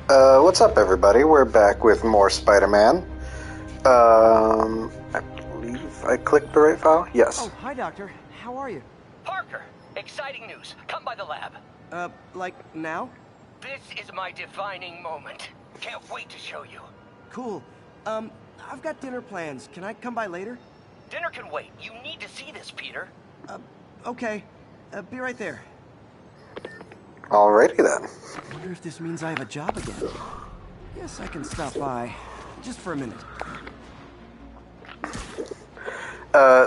What's up, everybody? We're back with more Spider-Man. I believe I clicked the right file? Yes. Oh, hi, Doctor. How are you? Parker, exciting news. Come by the lab. Like now? This is my defining moment. Can't wait to show you. Cool. I've got dinner plans. Can I come by later? Dinner can wait. You need to see this, Peter. Okay. Be right there. Alrighty then. I wonder if this means I have a job again. Guess I can stop by. Just for a minute.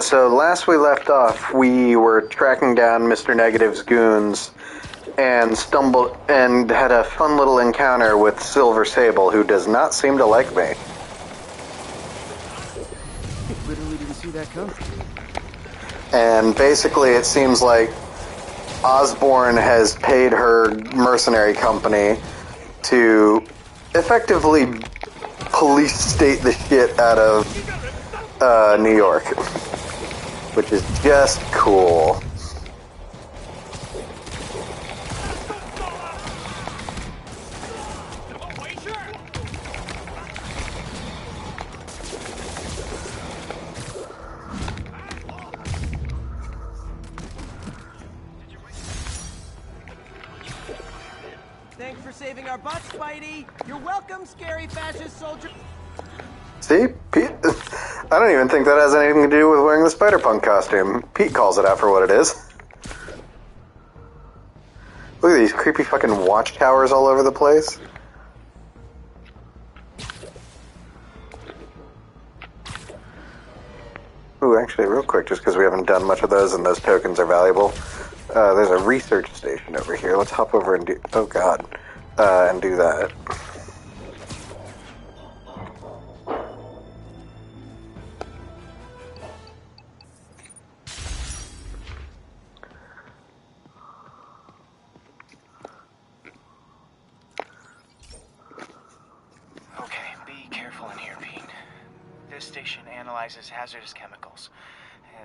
So last we left off, we were tracking down Mr. Negative's goons and stumbled and had a fun little encounter with Silver Sable, who does not seem to like me. Literally didn't see that coming. And basically it seems like Osborn has paid her mercenary company to effectively police state the shit out of New York, which is just cool. Thanks for saving our butts, Spidey. You're welcome, scary fascist soldier. See, Pete, I don't even think that has anything to do with wearing the Spider-Punk costume. Pete calls it out for what it is. Look at these creepy fucking watchtowers all over the place. Ooh, actually, real quick, just because we haven't done much of those and those tokens are valuable. There's a research station over here. Let's hop over and do... Oh, God. And do that. Okay, be careful in here, Pete. This station analyzes hazardous chemicals,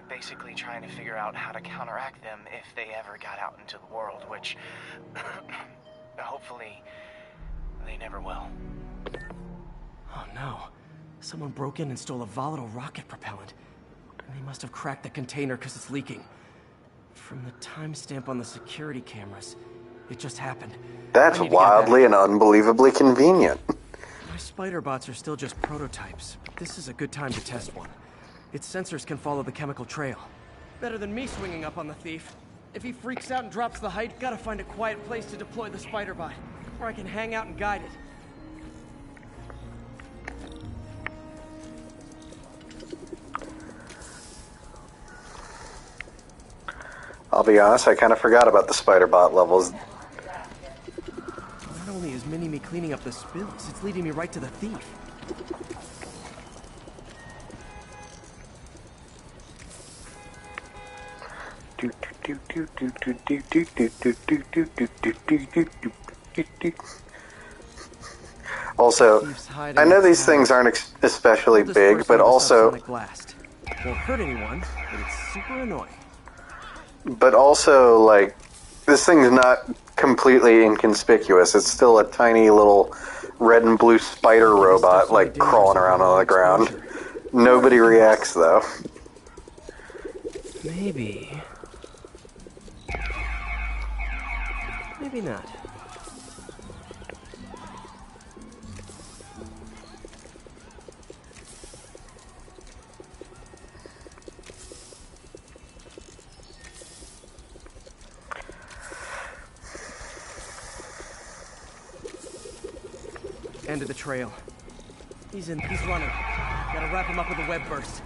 basically trying to figure out how to counteract them if they ever got out into the world, which hopefully they never will. Oh no. Someone broke in and stole a volatile rocket propellant. And they must have cracked the container because it's leaking. From the timestamp on the security cameras, it just happened. That's wildly and unbelievably convenient. My spider bots are still just prototypes, but this is a good time to test one. Its sensors can follow the chemical trail. Better than me swinging up on the thief. If he freaks out and drops the height, gotta find a quiet place to deploy the spider bot, where I can hang out and guide it. I'll be honest, I kind of forgot about the spider bot levels. Not only is Mini-Me cleaning up the spills, it's leading me right to the thief. Also, I know these things aren't especially big, but also... Won't hurt anyone, but it's super annoying. But also, like, this thing's not completely inconspicuous. It's still a tiny little red and blue spider robot, like, crawling around on the ground. Nobody reacts, though. Maybe not. End of the trail. He's running. Gotta wrap him up with a web burst.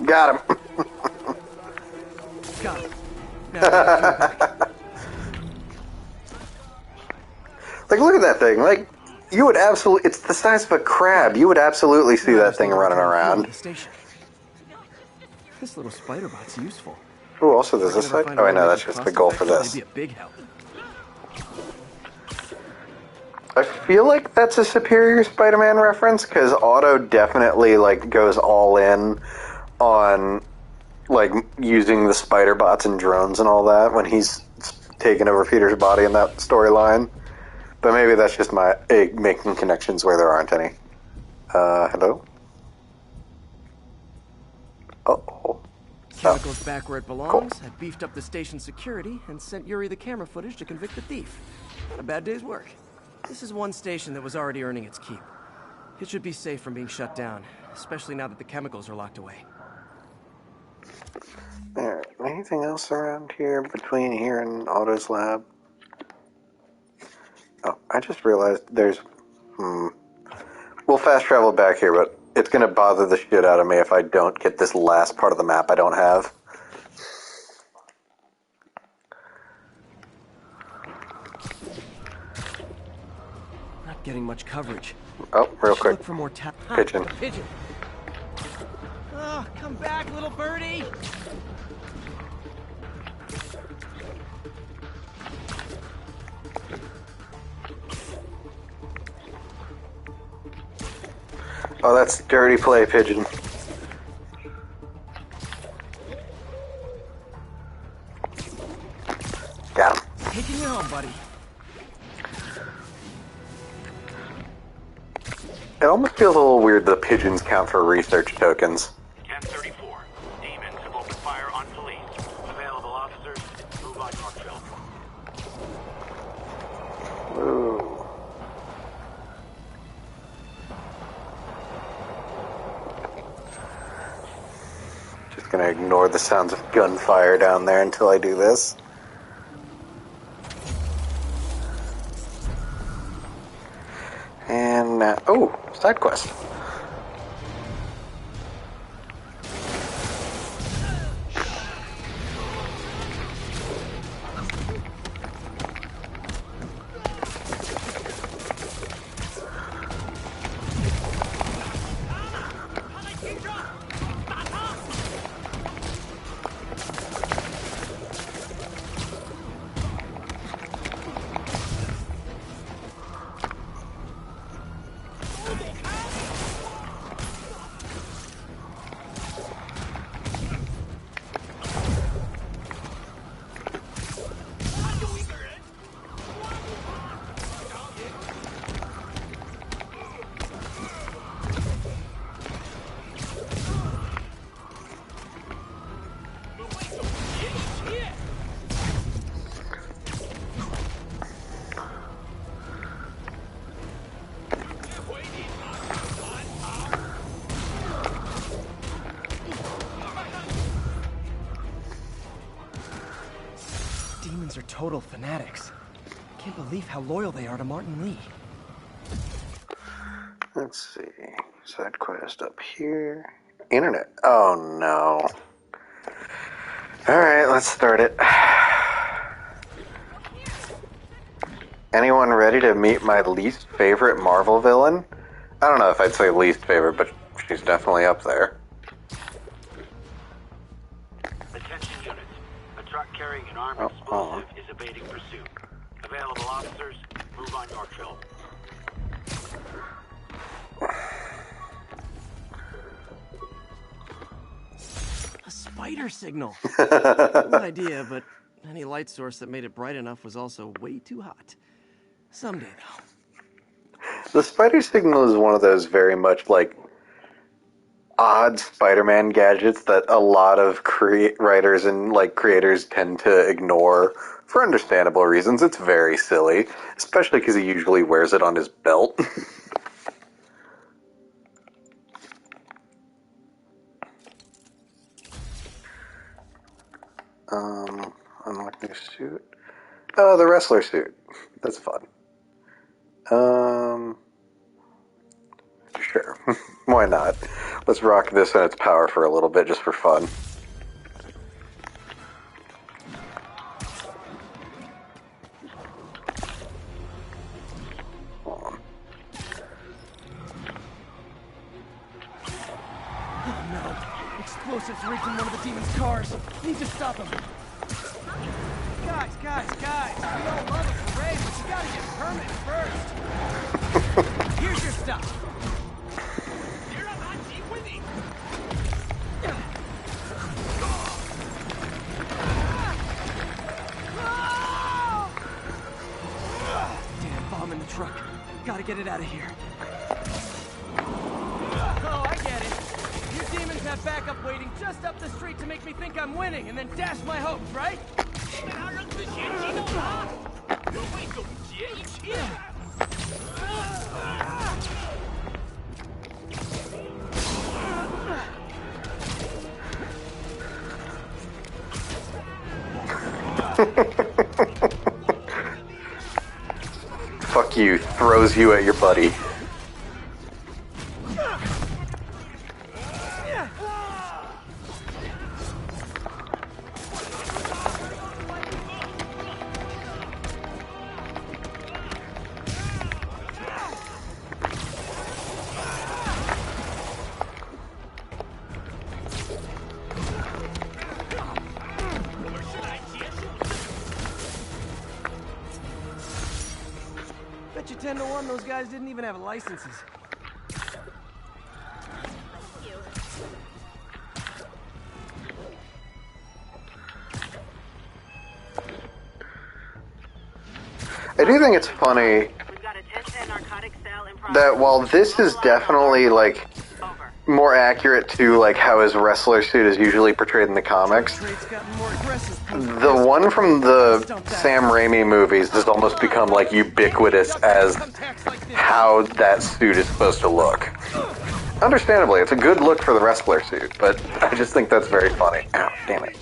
Got him. Got him. Now, like, look at that thing. Like, you would absolutely... It's the size of a crab. You would absolutely see that thing running around. This little spider bot's useful. Oh, also there's this side? Oh, I know, that's just the goal for this. Be a big help. I feel like that's a Superior Spider-Man reference, because Otto definitely, like, goes all in on, like, using the spider bots and drones and all that when he's taken over Peter's body in that storyline. But maybe that's just my making connections where there aren't any. Hello? Uh-oh. Chemicals back where it belongs. Cool. I beefed up the station's security and sent Yuri the camera footage to convict the thief. Not a bad day's work. This is one station that was already earning its keep. It should be safe from being shut down, especially now that the chemicals are locked away. Alright, anything else around here between here and Otto's lab? Oh, I just realized there's... We'll fast travel back here, but it's going to bother the shit out of me if I don't get this last part of the map I don't have. Not getting much coverage. Oh, real quick. Look for more Pigeon. Pigeon. Oh, come back, little birdie! Oh, that's dirty play, Pigeon. Got him. Taking you home, buddy. It almost feels a little weird the pigeons count for research tokens. 1034. Demons have opened fire on police. Available officers, move on Yorkville. Ooh. Just gonna ignore the sounds of gunfire down there until I do this. And oh, side quest. Are total fanatics. Can't believe how loyal they are to Martin Lee. Let's see. Side quest up here. Internet. Oh no. Alright, let's start it. Anyone ready to meet my least favorite Marvel villain? I don't know if I'd say least favorite, but she's definitely up there. Attention units. A truck carrying an armed explosive is evading pursuit. Available officers, move on Yorkville. A spider signal. Good idea, but any light source that made it bright enough was also way too hot. Someday, though. The spider signal is one of those very much like odd Spider-Man gadgets that a lot of writers and like creators tend to ignore for understandable reasons. It's very silly, especially because he usually wears it on his belt. Unlock new suit. Oh, the wrestler suit. That's fun. Sure. Why not? Let's rock this and its power for a little bit, just for fun. Hold on. Oh no. Explosives rigged in one of the demon's cars. Need to stop them. Guys. We all love a parade, but you gotta get permit first. Here's your stuff. Gotta get it out of here. Oh, I get it. You demons have backup waiting just up the street to make me think I'm winning and then dash my hopes, right? Fuck you, throws you at your buddy. Bet you 10 to 1 those guys didn't even have licenses. I do think it's funny that while this is definitely like more accurate to like how his wrestler suit is usually portrayed in the comics, the one from the Sam Raimi movies has almost become like ubiquitous as how that suit is supposed to look. Understandably, it's a good look for the wrestler suit, but I just think that's very funny. Ow, damn it.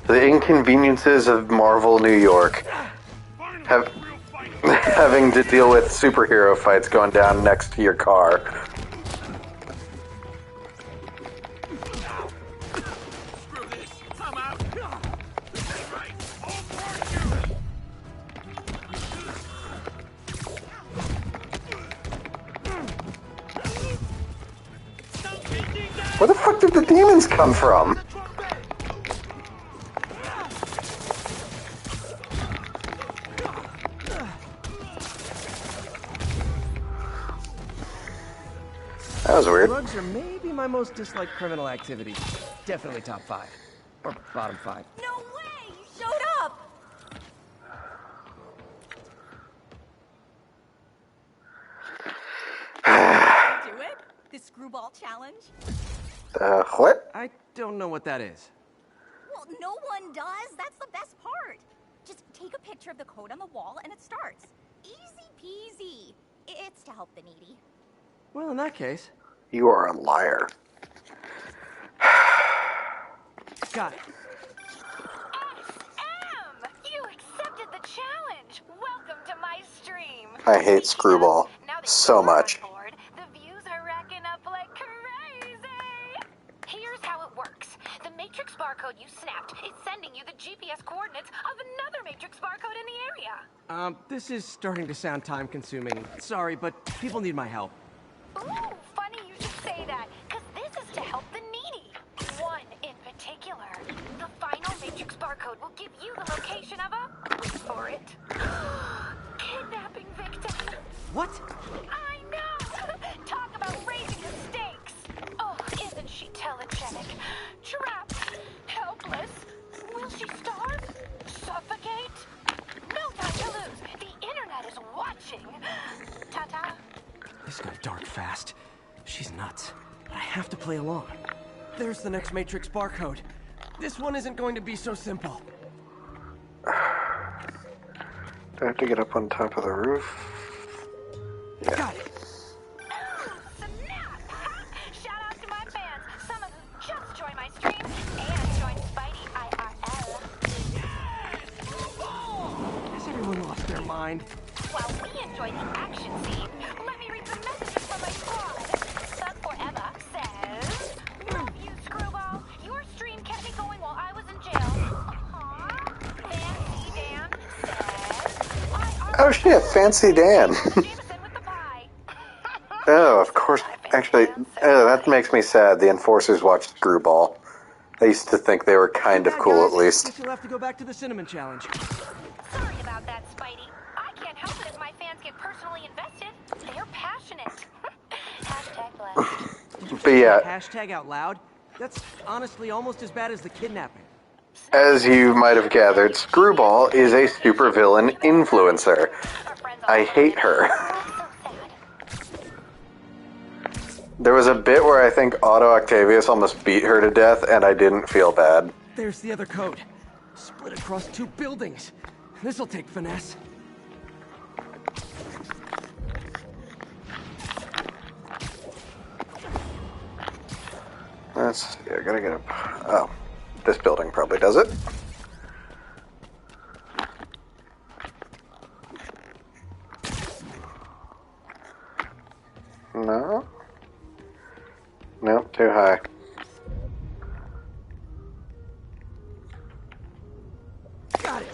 The inconveniences of Marvel New York having to deal with superhero fights going down next to your car. Where the fuck did the demons come from? That was weird. Drugs are maybe my most disliked criminal activity. Definitely top 5. Or bottom 5. No way! You showed up! Do it? The screwball challenge? What? I don't know what that is. Well, no one does. That's the best part. Just take a picture of the code on the wall and it starts. Easy peasy. It's to help the needy. Well, in that case... You are a liar. Got it. SM! You accepted the challenge! Welcome to my stream! I hate Screwball so much. The views are racking up like crazy! Here's how it works. The Matrix barcode you snapped is sending you the GPS coordinates of another Matrix barcode in the area. This is starting to sound time-consuming. Sorry, but people need my help. Ooh, funny you should say that, because this is to help the needy. One in particular. The final Matrix barcode will give you the location of a... wait for it. Kidnapping victim. What? I know! Talk about raising the stakes! Oh, isn't she telegenic? Trapped. Helpless. Will she starve? Suffocate? No time to lose. The internet is watching. Ta-ta. This got dark fast. She's nuts. But I have to play along. There's the next Matrix barcode. This one isn't going to be so simple. Do I have to get up on top of the roof? Yeah. Got it. Oh, snap! Shout out to my fans, some of who just joined my stream and joined Spidey IRL. Has everyone lost their mind? While we enjoy the action scene, let me read some messages from my squad. Thug Forever says, "Love you, Screwball. Your stream kept me going while I was in jail." Fancy Dan says, Oh shit, Fancy Dan. Jameson with the pie. Oh, Actually, that makes me sad. The enforcers watched Screwball. I used to think they were kind of cool, at least. Guess you'll have to go back to the cinnamon challenge. Sorry about that, Spidey. I can't help it if my fans get personally invested. They're passionate. Hashtag blessed. But yeah, Hashtag out loud? That's honestly almost as bad as the kidnapping. as you might have gathered, Screwball is a supervillain influencer. I hate her. There was a bit where I think Otto Octavius almost beat her to death, and I didn't feel bad. There's the other code. Split across 2 buildings. This'll take finesse. Let's see, I gotta get up. Oh, this building probably does it. No? Nope, too high. Got it.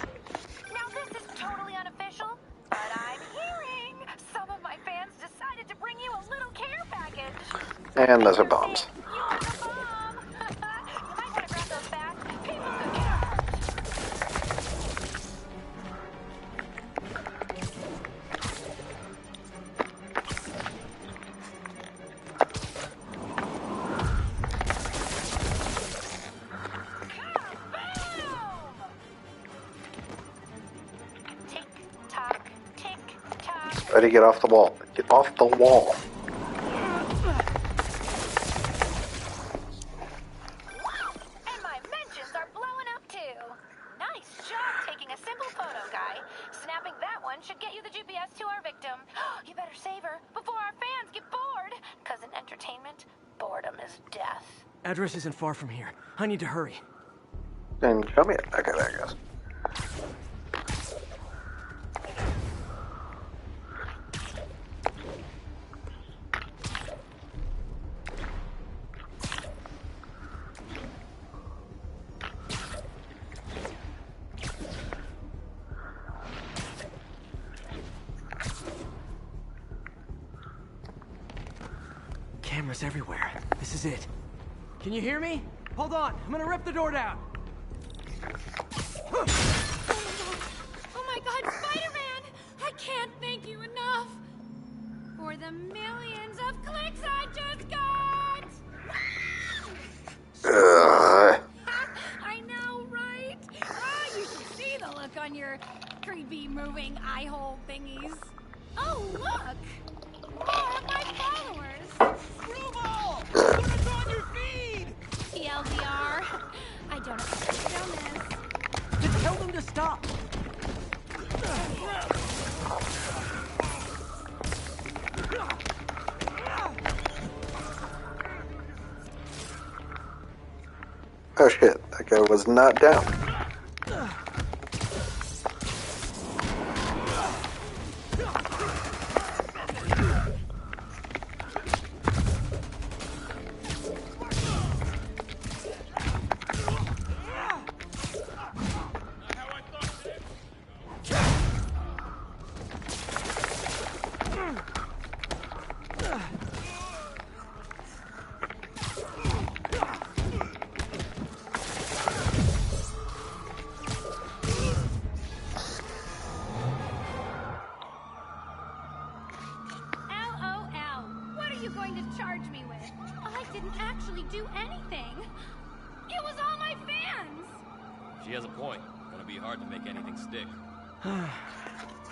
Now this is totally unofficial, but I'm hearing some of my fans decided to bring you a little care package. And those are bombs. You are the bomb. You might want to grab those fast. People could get hurt. Ready, get off the wall. Get off the wall. And my mentions are blowing up too. Nice job taking a simple photo, guy. Snapping that one should get you the GPS to our victim. You better save her before our fans get bored. Because in entertainment, boredom is death. Address isn't far from here. I need to hurry. Then show me it. Okay, there it goes. Cameras everywhere. This is it. Can you hear me? Hold on. I'm gonna rip the door down. Oh my God, Spider-Man! I can't thank you enough for the millions of clicks I just got! I know, right? You should see the look on your creepy moving eye hole thingies. Oh, look! More of my followers! Screwball! Put us on your feed! TLDR. I don't have to click on this. Just tell them to stop. Oh shit, that guy was not down.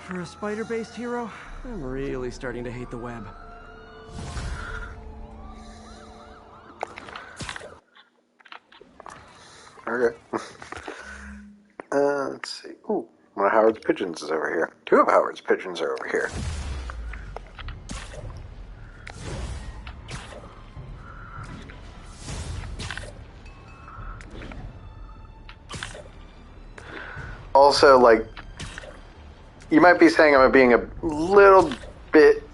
For a spider-based hero, I'm really starting to hate the web. Okay. Let's see. Ooh, one of Howard's pigeons is over here. 2 of Howard's pigeons are over here. Also, like, you might be saying I'm being a little bit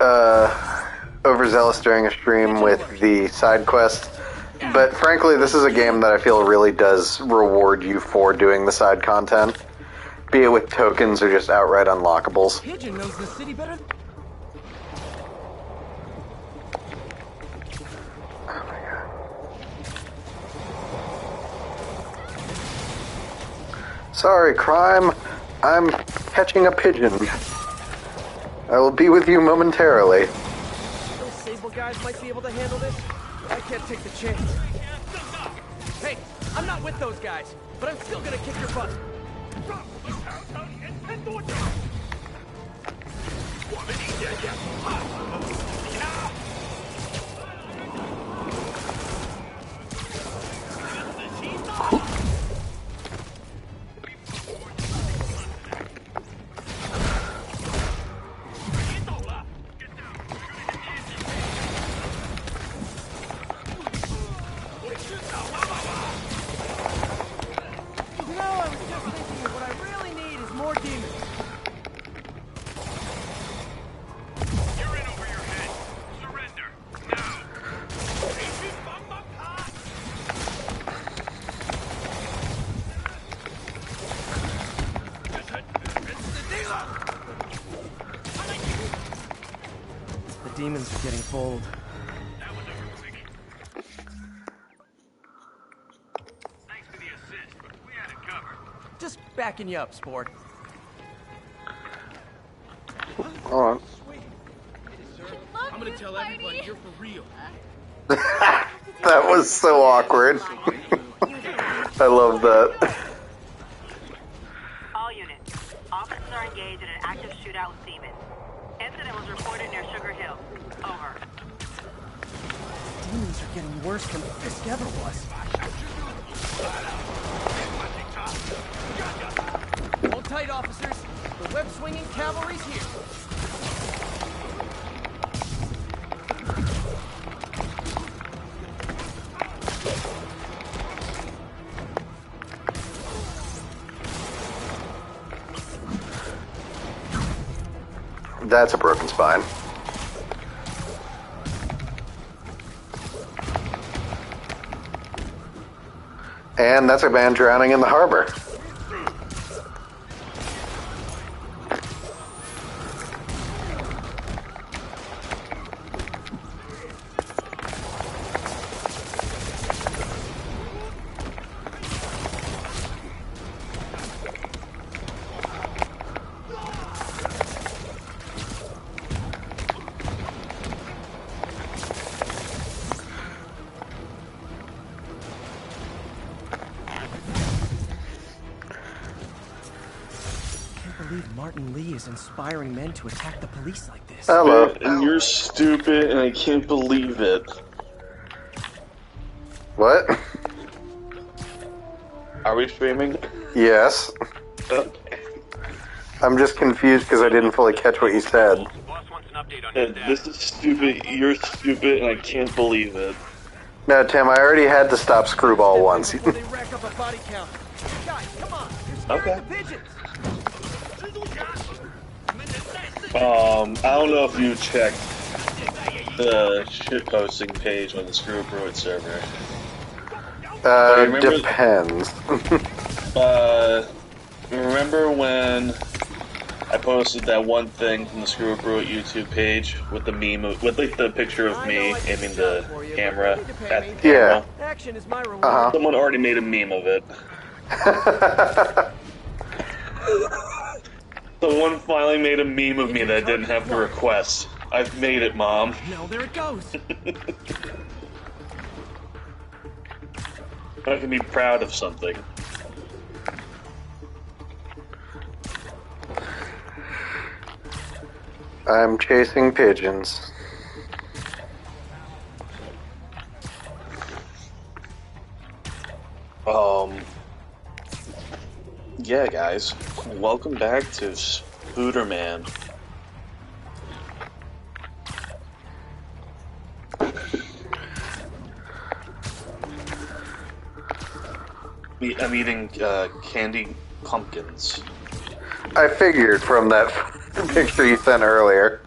overzealous during a stream with the side quests, but frankly, this is a game that I feel really does reward you for doing the side content, be it with tokens or just outright unlockables. Pigeon knows the city better. Sorry, crime. I'm catching a pigeon. I will be with you momentarily. Those Sable guys might be able to handle this, but I can't take the chance. Hey, I'm not with those guys, but I'm still gonna kick your butt. Demons are getting bold. That was over quick. Thanks for the assist. We had it covered. Just backing you up, sport. Hold on. I'm gonna tell everybody you're for real. That was so awkward. I love that. All units. Officers are engaged in an active shootout with demons. Incident was reported near Sugar Hill. Over. Demons are getting worse than Fisk ever was. Hold tight, officers. The web-swinging cavalry's here. That's a broken spine. And that's a man drowning in the harbor. Martin Lee is inspiring men to attack the police like this. Hello. And you're stupid, and I can't believe it. What? Are we streaming? Yes. I'm just confused because I didn't fully catch what you said. Boss wants an update on And this is stupid, you're stupid, and I can't believe it. No, Tim, I already had to stop Screwball once. Before they rack up a body count. Guys, come on. You're scaring the pigeons. I don't know if you checked the shitposting page on the Screw Pruitt server. Depends. Remember when I posted that one thing from the Screw Pruitt YouTube page with the meme with like the picture of me aiming the camera at the camera? Action is my reward. Someone already made a meme of it. Someone finally made a meme of me that I didn't have to request. I've made it, Mom. No, there it goes. I can be proud of something. I'm chasing pigeons. Yeah, guys. Welcome back to Spooderman. I'm eating candy pumpkins. I figured from that picture you sent earlier.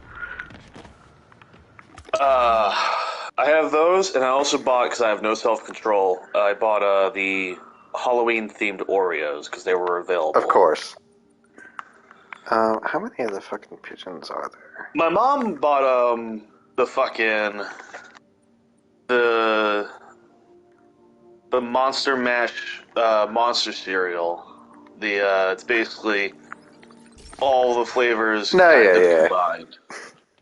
I have those, and I also bought, because I have no self-control, I bought the Halloween-themed Oreos, because they were available. Of course. How many of the fucking pigeons are there? My mom bought, the fucking... The Monster Mash, monster cereal. It's basically all the flavors combined.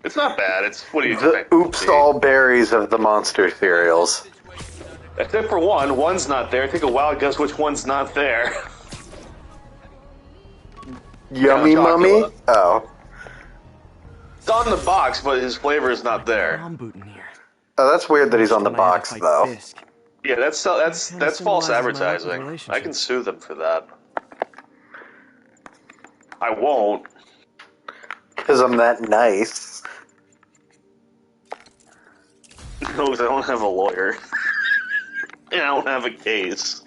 It's not bad. It's what do you expect? The oops all berries of the monster cereals. Except for one. One's not there. Take a wild guess which one's not there. Yummy Mummy? Oh. It's on the box, but his flavor is not there. Oh, that's weird that he's on the box, though. Yeah, that's false advertising. I can sue them for that. I won't. Because I'm that nice. No, because I don't have a lawyer. And I don't have a case.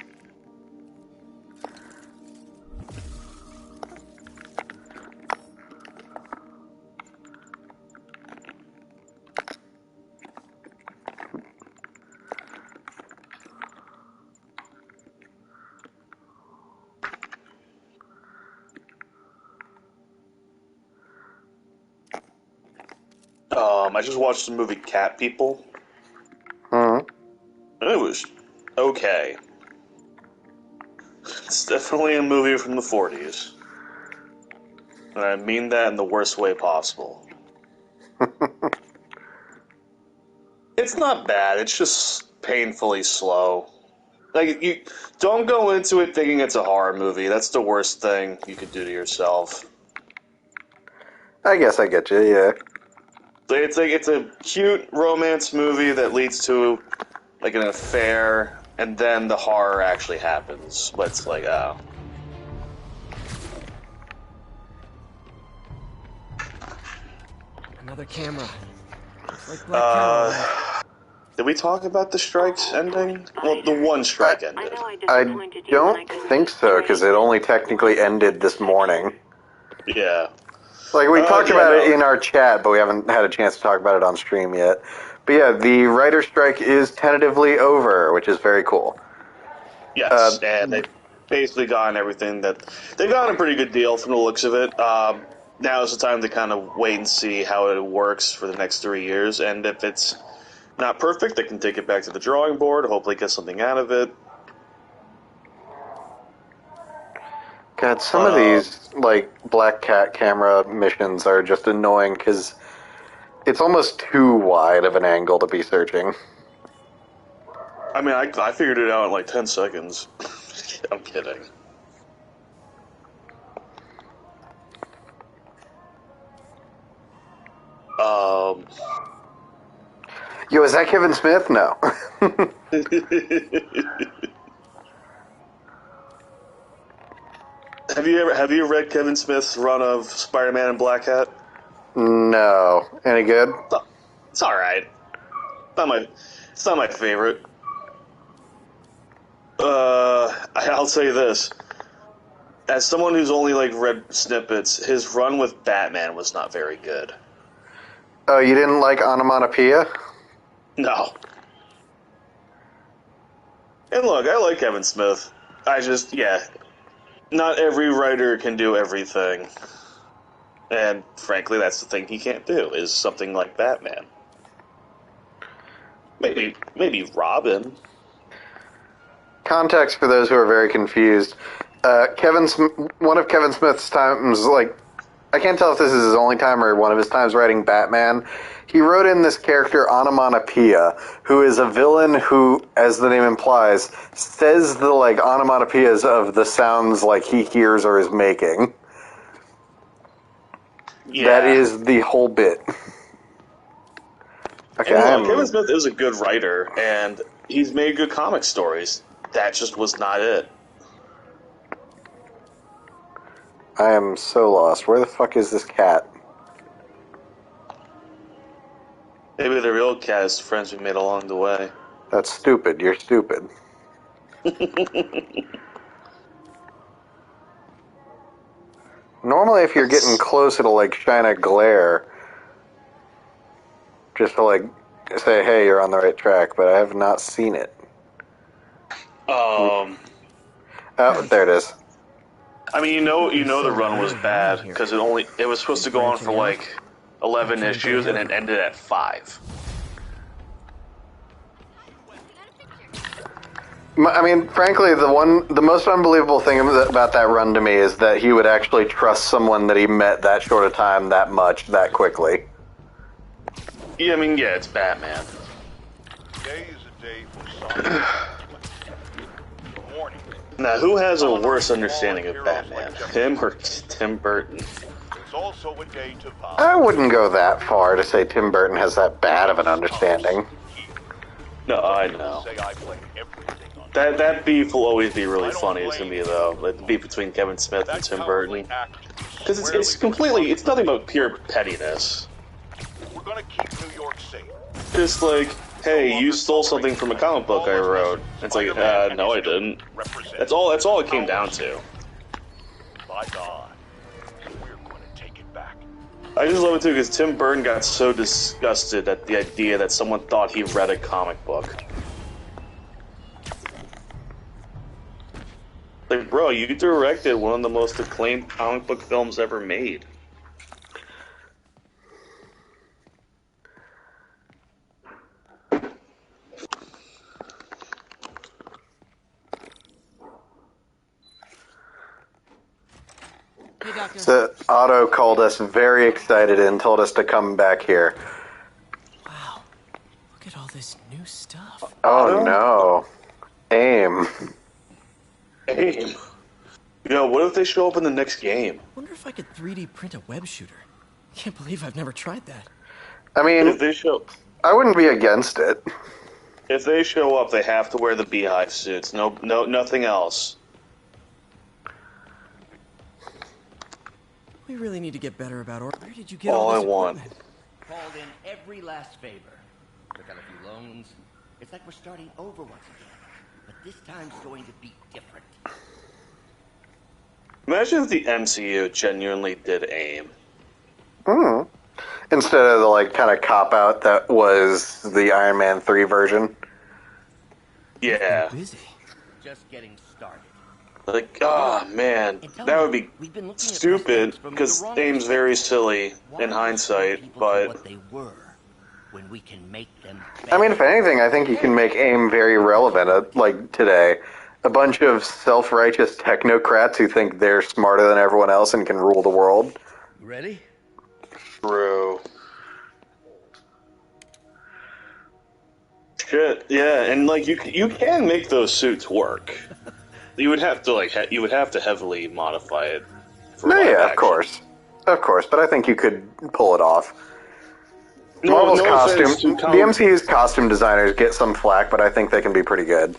I just watched the movie Cat People. Mm-hmm. And it was okay. It's definitely a movie from the 40s. And I mean that in the worst way possible. It's not bad, it's just painfully slow. Like, you don't go into it thinking it's a horror movie. That's the worst thing you could do to yourself. I guess I get you, yeah. It's a cute romance movie that leads to like an affair, and then the horror actually happens. But it's like, oh. Another camera. It's like Black did we talk about the strikes ending? Well, the one strike ended. I don't think so, because it only technically ended this morning. Yeah. Like, we talked about it in our chat, but we haven't had a chance to talk about it on stream yet. But yeah, the writer's strike is tentatively over, which is very cool. Yes, and they've basically gotten everything that... They've gotten a pretty good deal from the looks of it. Now is the time to kind of wait and see how it works for the next 3 years, and if it's not perfect, they can take it back to the drawing board, hopefully get something out of it. God, some of these, like, Black Cat camera missions are just annoying, because it's almost too wide of an angle to be searching. I mean, I figured it out in like 10 seconds. I'm kidding. Yo, is that Kevin Smith? No. Have you read Kevin Smith's run of Spider-Man and Black Hat? No. Any good? It's all right. It's not my favorite. I'll say this: as someone who's only like read snippets, his run with Batman was not very good. Oh, you didn't like Onomatopoeia? No. And look, I like Kevin Smith. Not every writer can do everything. And frankly, that's the thing he can't do, is something like Batman. Maybe Robin. Context for those who are very confused. One of Kevin Smith's times, like, I can't tell if this is his only time or one of his times writing Batman. He wrote in this character, Onomatopoeia, who is a villain who, as the name implies, says the, like, onomatopoeias of the sounds, like, he hears or is making. Yeah. That is the whole bit. Okay, Kevin Smith is a good writer, and he's made good comic stories. That just was not it. I am so lost. Where the fuck is this cat? Maybe the real cat is friends we made along the way. That's stupid. You're stupid. Normally, if you're getting close, it'll, like, shine a glare. Just to, like, say, hey, you're on the right track, but I have not seen it. Oh, there it is. I mean, you know the run was bad, because it was supposed to go on for, like, 11 issues, and it ended at 5. I mean, frankly, the most unbelievable thing about that run to me is that he would actually trust someone that he met that short a time, that much, that quickly. Yeah, I mean, yeah, it's Batman. Today is a day for some. Warning. Now, who has a worse understanding of Batman, him or Tim Burton? It's also a day to vow. I wouldn't go that far to say Tim Burton has that bad of an understanding. No, I know. Say I blame everything on That beef will always be really funny to me, though. Like, the beef between Kevin Smith and Tim Burton. Because it's nothing but pure pettiness. We're gonna keep New York safe. Just like, hey, you stole something from a comic book I wrote. It's like, no, I didn't. That's all it came down to. By God, we're gonna take it back. I just love it too, because Tim Burton got so disgusted at the idea that someone thought he read a comic book. Like, bro, you directed one of the most acclaimed comic book films ever made. Hey, Doctor. So Otto called us very excited and told us to come back here. Wow. Look at all this new stuff. Oh no. AIM. AIM? Yo, what if they show up in the next game? Wonder if I could 3D print a web shooter. Can't believe I've never tried that. I mean, If they show... I wouldn't be against it. If they show up, they have to wear the beehive suits. No, nothing else. We really need to get better about Where did you get all this equipment? Called in every last favor. Took out a few loans. It's like we're starting over once again. But this time's going to be different. Imagine if the MCU genuinely did AIM. Instead of the, like, kind of cop-out that was the Iron Man 3 version. Yeah. Busy. Just getting started. Like, oh man, that would be stupid, because AIM's very silly in hindsight, but... What they were when we can make them I mean, if anything, I think you can make AIM very relevant, like, today. A bunch of self-righteous technocrats who think they're smarter than everyone else and can rule the world. You ready? True. Shit, yeah, and like you can make those suits work. You would have to heavily modify it. No, yeah, of course, but I think you could pull it off. Marvel's costume, the MCU's costume designers get some flack, but I think they can be pretty good.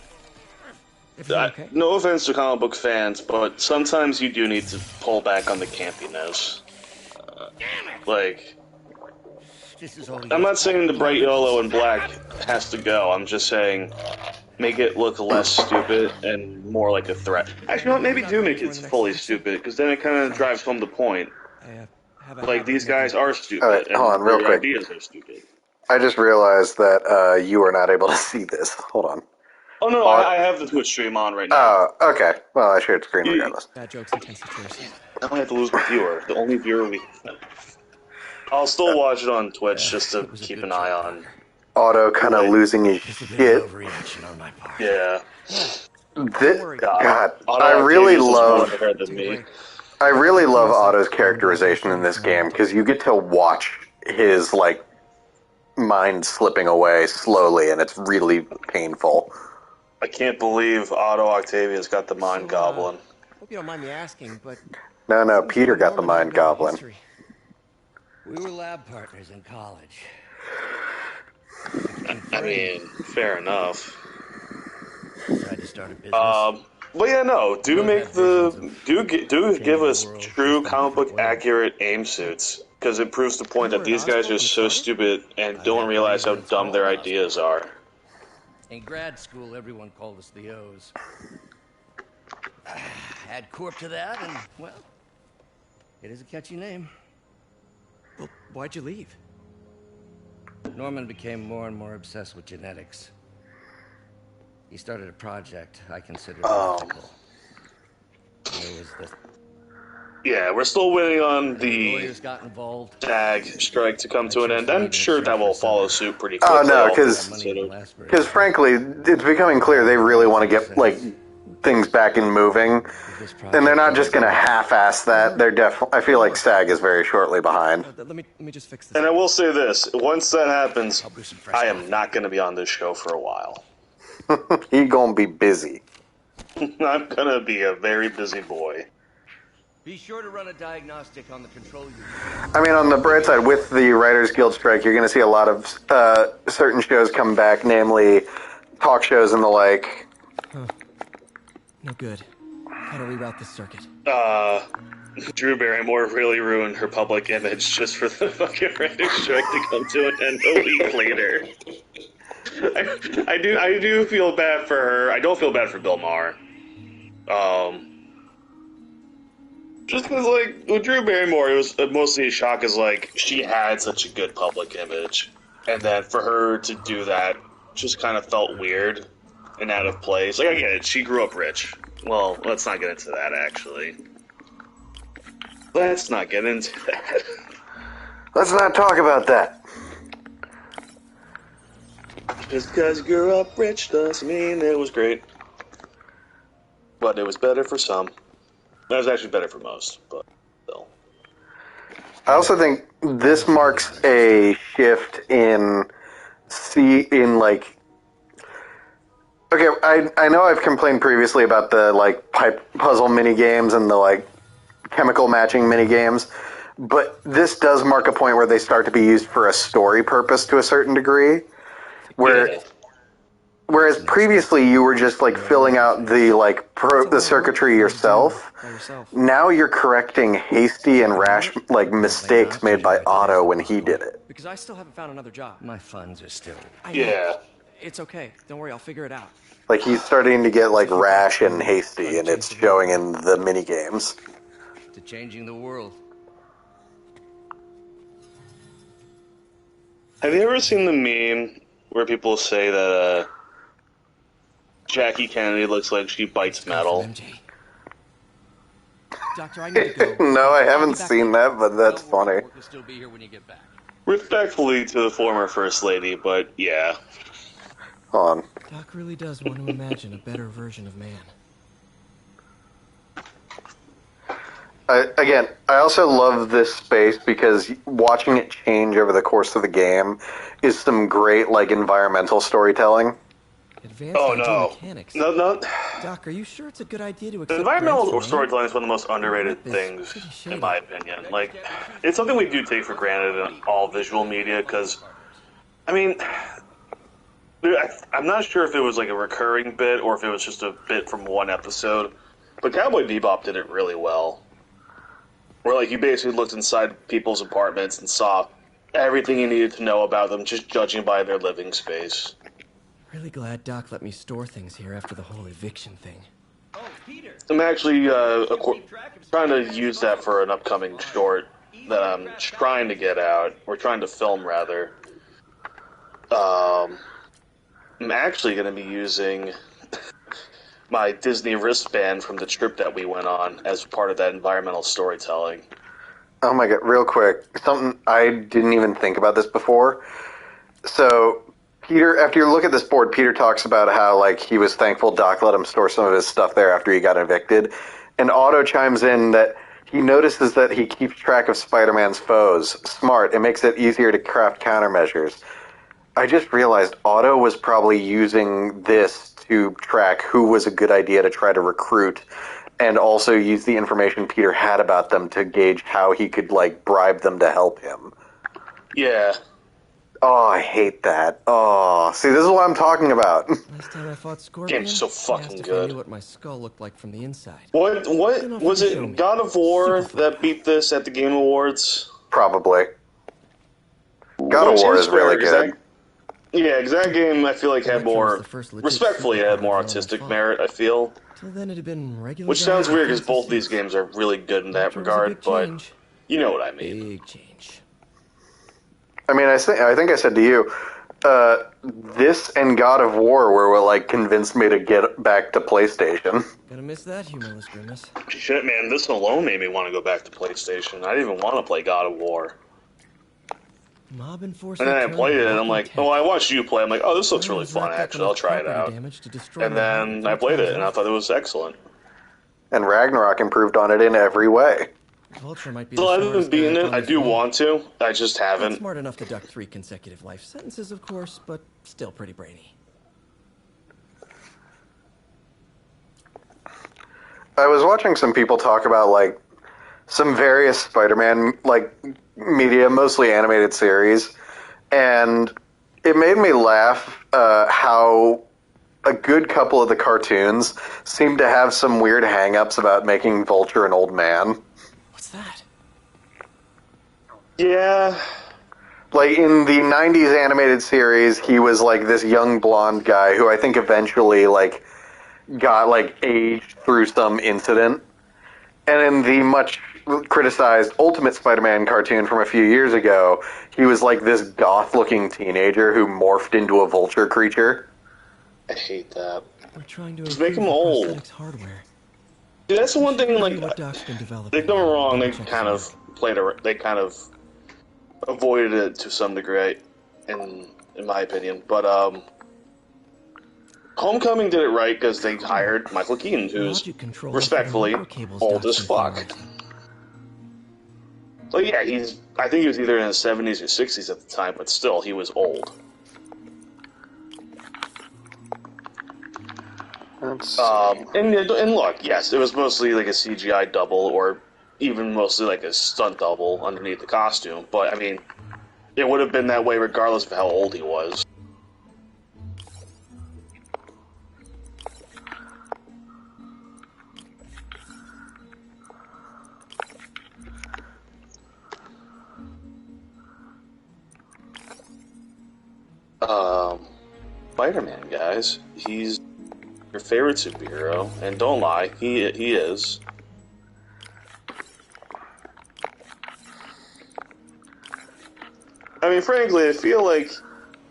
Okay. No offense to comic book fans, but sometimes you do need to pull back on the campiness. Like, I'm not saying the bright yellow and black has to go. I'm just saying make it look less stupid and more like a threat. Actually, no, maybe do make it fully stupid, because then it kind of drives home the point. Like, these guys are stupid, Alright, hold on, real their quick. ideas are stupid. I just realized that you are not able to see this. Hold on. Oh no, I have the Twitch stream on right now. Oh, okay. Well, I shared screen regardless. Bad jokes in tense situations. I don't have to lose my viewer. The only viewer we... I'll still watch it on Twitch just to keep an eye on. Otto kind of losing his shit. Overreaction on my part. Yeah. God, I really love Otto's characterization in this game, because you get to watch his, like, mind slipping away slowly, and it's really painful. I can't believe Otto Octavian's got the Mind Goblin. Hope you don't mind me asking, but... No, Peter got the Mind Goblin. We were lab partners in college. I mean, fair enough. Tried to start a business. But yeah, no. Do give us true comic book accurate AIM suits, because it proves the point that these guys are so stupid and don't realize how dumb their ideas are. In grad school, everyone called us the O's. Add Corp to that, and well, it is a catchy name. Well, why'd you leave? Norman became more and more obsessed with genetics. He started a project I considered ethical. It was Yeah, we're still waiting on the Lawyers got involved. SAG strike to come to an end. I'm sure that will follow suit pretty Oh quickly. no, all things considered. because frankly, it's becoming clear they really want to get like things back and moving, and they're not just going to half-ass that. They're I feel like SAG is very shortly behind. Let me just fix this. And I will say this: once that happens, I am not going to be on this show for a while. He gonna be busy. I'm going to be a very busy boy. Be sure to run a diagnostic on the control unit. I mean, on the bright side, with the Writers Guild strike, you're going to see a lot of certain shows come back, namely talk shows and the like. Huh. No good. Gotta reroute this circuit. Drew Barrymore really ruined her public image just for the fucking writer's strike to come to an end a week later. I do feel bad for her. I don't feel bad for Bill Maher. Just because, like, with Drew Barrymore, it was mostly a shock as, like, she had such a good public image. And then for her to do that just kind of felt weird and out of place. Like, I get it, she grew up rich. Well, let's not get into that, actually. Let's not get into that. Let's not talk about that. Just because you grew up rich doesn't mean it was great. But it was better for some. It was actually better for most, but still. I also think this marks a shift in like. Okay, I know I've complained previously about the like pipe puzzle mini games and the like chemical matching mini games, but this does mark a point where they start to be used for a story purpose to a certain degree. Whereas previously you were just like filling out the like the circuitry yourself. Now you're correcting hasty and rash like mistakes made by Otto when he did it. Because I still haven't found another job. My funds are still... Yeah. It's okay. Don't worry, I'll figure it out. Like he's starting to get like rash and hasty, and it's showing in the mini games. To changing the world. Have you ever seen the meme where people say that Jackie Kennedy looks like she bites metal? Doctor, I need to go. No, I haven't seen that, but that's funny. We'll still be here when you get back. Respectfully to the former First Lady, but yeah. Hold on. Doc really does want to imagine a better version of man. I also love this space because watching it change over the course of the game is some great like environmental storytelling. Advanced mechanics. No. Doc, are you sure it's a good idea to accept Environmental storytelling is one of the most underrated things, in my opinion. Like, it's something we do take for granted in all visual media, because, I mean, I'm not sure if it was like a recurring bit or if it was just a bit from one episode, but Cowboy Bebop did it really well. Where, like, you basically looked inside people's apartments and saw everything you needed to know about them, just judging by their living space. Really glad Doc let me store things here after the whole eviction thing. Oh, Peter. I'm actually trying to use that for an upcoming short that I'm trying to get out, or trying to film, rather. I'm actually going to be using my Disney wristband from the trip that we went on as part of that environmental storytelling. Oh my god, real quick. Something I didn't even think about this before. So, Peter, after you look at this board, Peter talks about how, like, he was thankful Doc let him store some of his stuff there after he got evicted. And Otto chimes in that he notices that he keeps track of Spider-Man's foes. Smart. It makes it easier to craft countermeasures. I just realized Otto was probably using this to track who was a good idea to try to recruit, and also use the information Peter had about them to gauge how he could, like, bribe them to help him. Yeah. Oh, I hate that. Oh, see, this is what I'm talking about. Last time I fought Scorpion, Game's so fucking good. I knew what my skull looked like from the inside. What was it? God of War that beat this at the Game Awards? Probably. God of War is really good. Yeah, because that game I feel like had more, respectfully, it had more artistic merit, I feel. Till then it had been regular. Which sounds weird because both these games are really good in that regard, but you know what I mean. Big change. I mean, I think I said to you, This and God of War were what, like, convinced me to get back to PlayStation. Gonna miss that humorless grimace. Shit, man, this alone made me want to go back to PlayStation. I didn't even want to play God of War. Mob enforcer And then I turned played it, and I'm walking like, tech. oh, I watched you play. I'm like, oh, this looks Ryan really has fun, racked up actually. I'll enough try it property out. damage to destroy And my then home I three played it, times and I over. thought it was excellent. And Ragnarok improved on it in every way. Vulture might be Still the haven't smartest beaten guy it. up on I this do road. want to. I just Not haven't. smart enough to duck 3 consecutive life sentences, of course, but still pretty brainy. I was watching some people talk about, like, some various Spider-Man, like, media, mostly animated series, and it made me laugh how a good couple of the cartoons seem to have some weird hang-ups about making Vulture an old man. What's that? Yeah. Like, in the 90s animated series, he was, like, this young blonde guy who I think eventually, like, got, like, aged through some incident. And in the much criticized Ultimate Spider-Man cartoon from a few years ago, he was, like, this goth-looking teenager who morphed into a vulture creature. I hate that. We're trying to Just improve make him the old. prosthetics hardware. Dude, that's the one thing, like, Review what Doc's been developing. they don't get me wrong, they Double-check kind his of they kind of avoided it to some degree, in my opinion. But Homecoming did it right because they hired Michael Keaton, who's Logic control respectfully for the microcables old Doc's as been fuck. figuring. So yeah, I think he was either in his 70s or 60s at the time, but still, he was old. And look, yes, it was mostly like a CGI double, or even mostly like a stunt double underneath the costume. But I mean, it would have been that way regardless of how old he was. Spider-Man, guys, he's your favorite superhero, and don't lie, he is. I mean, frankly, I feel like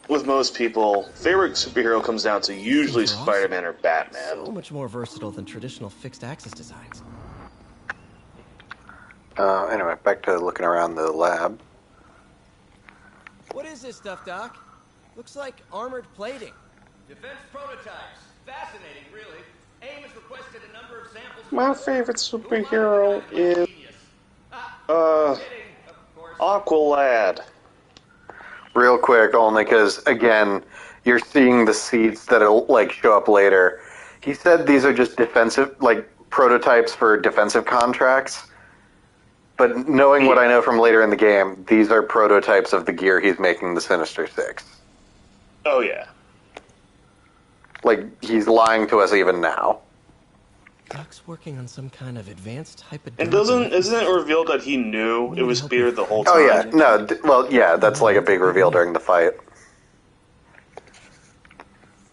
with most people, favorite superhero comes down to usually Spider-Man or Batman. So much more versatile than traditional fixed-axis designs. Anyway, back to looking around the lab. What is this stuff, Doc? Looks like armored plating. Defense prototypes. Fascinating, really. AIM has requested a number of samples. My favorite superhero is Aqualad. Real quick, only because, again, you're seeing the seeds that'll, like, show up later. He said these are just defensive, like, prototypes for defensive contracts. But knowing what I know from later in the game, these are prototypes of the gear he's making the Sinister Six. Oh, yeah. Like, he's lying to us even now. Doc's working on some kind of advanced And isn't it revealed that he knew it was Beard the whole time? Oh, yeah. No, well, yeah, that's like a big reveal during the fight.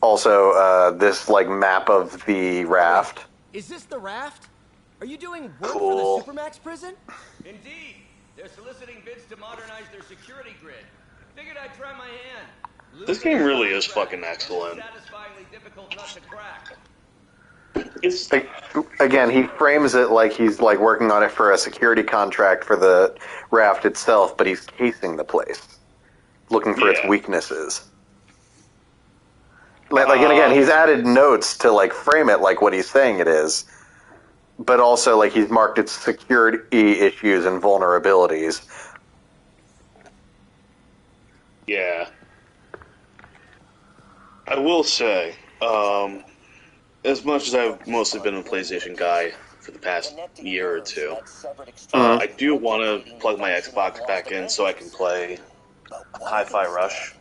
Also, this, like, map of the raft. Is this the raft? Are you doing work Cool. for the Supermax prison? Indeed. They're soliciting bids to modernize their security grid. Figured I'd try my hand. This game really is fucking excellent. Satisfyingly difficult nut to crack. It's Like, again, he frames it like he's, like, working on it for a security contract for the raft itself, but he's casing the place, looking for its weaknesses. Like, and again, he's added notes to, like, frame it like what he's saying it is, but also, like, he's marked its security issues and vulnerabilities. Yeah. I will say, as much as I've mostly been a PlayStation guy for the past year or two, I do want to plug my Xbox back in so I can play Hi-Fi Rush.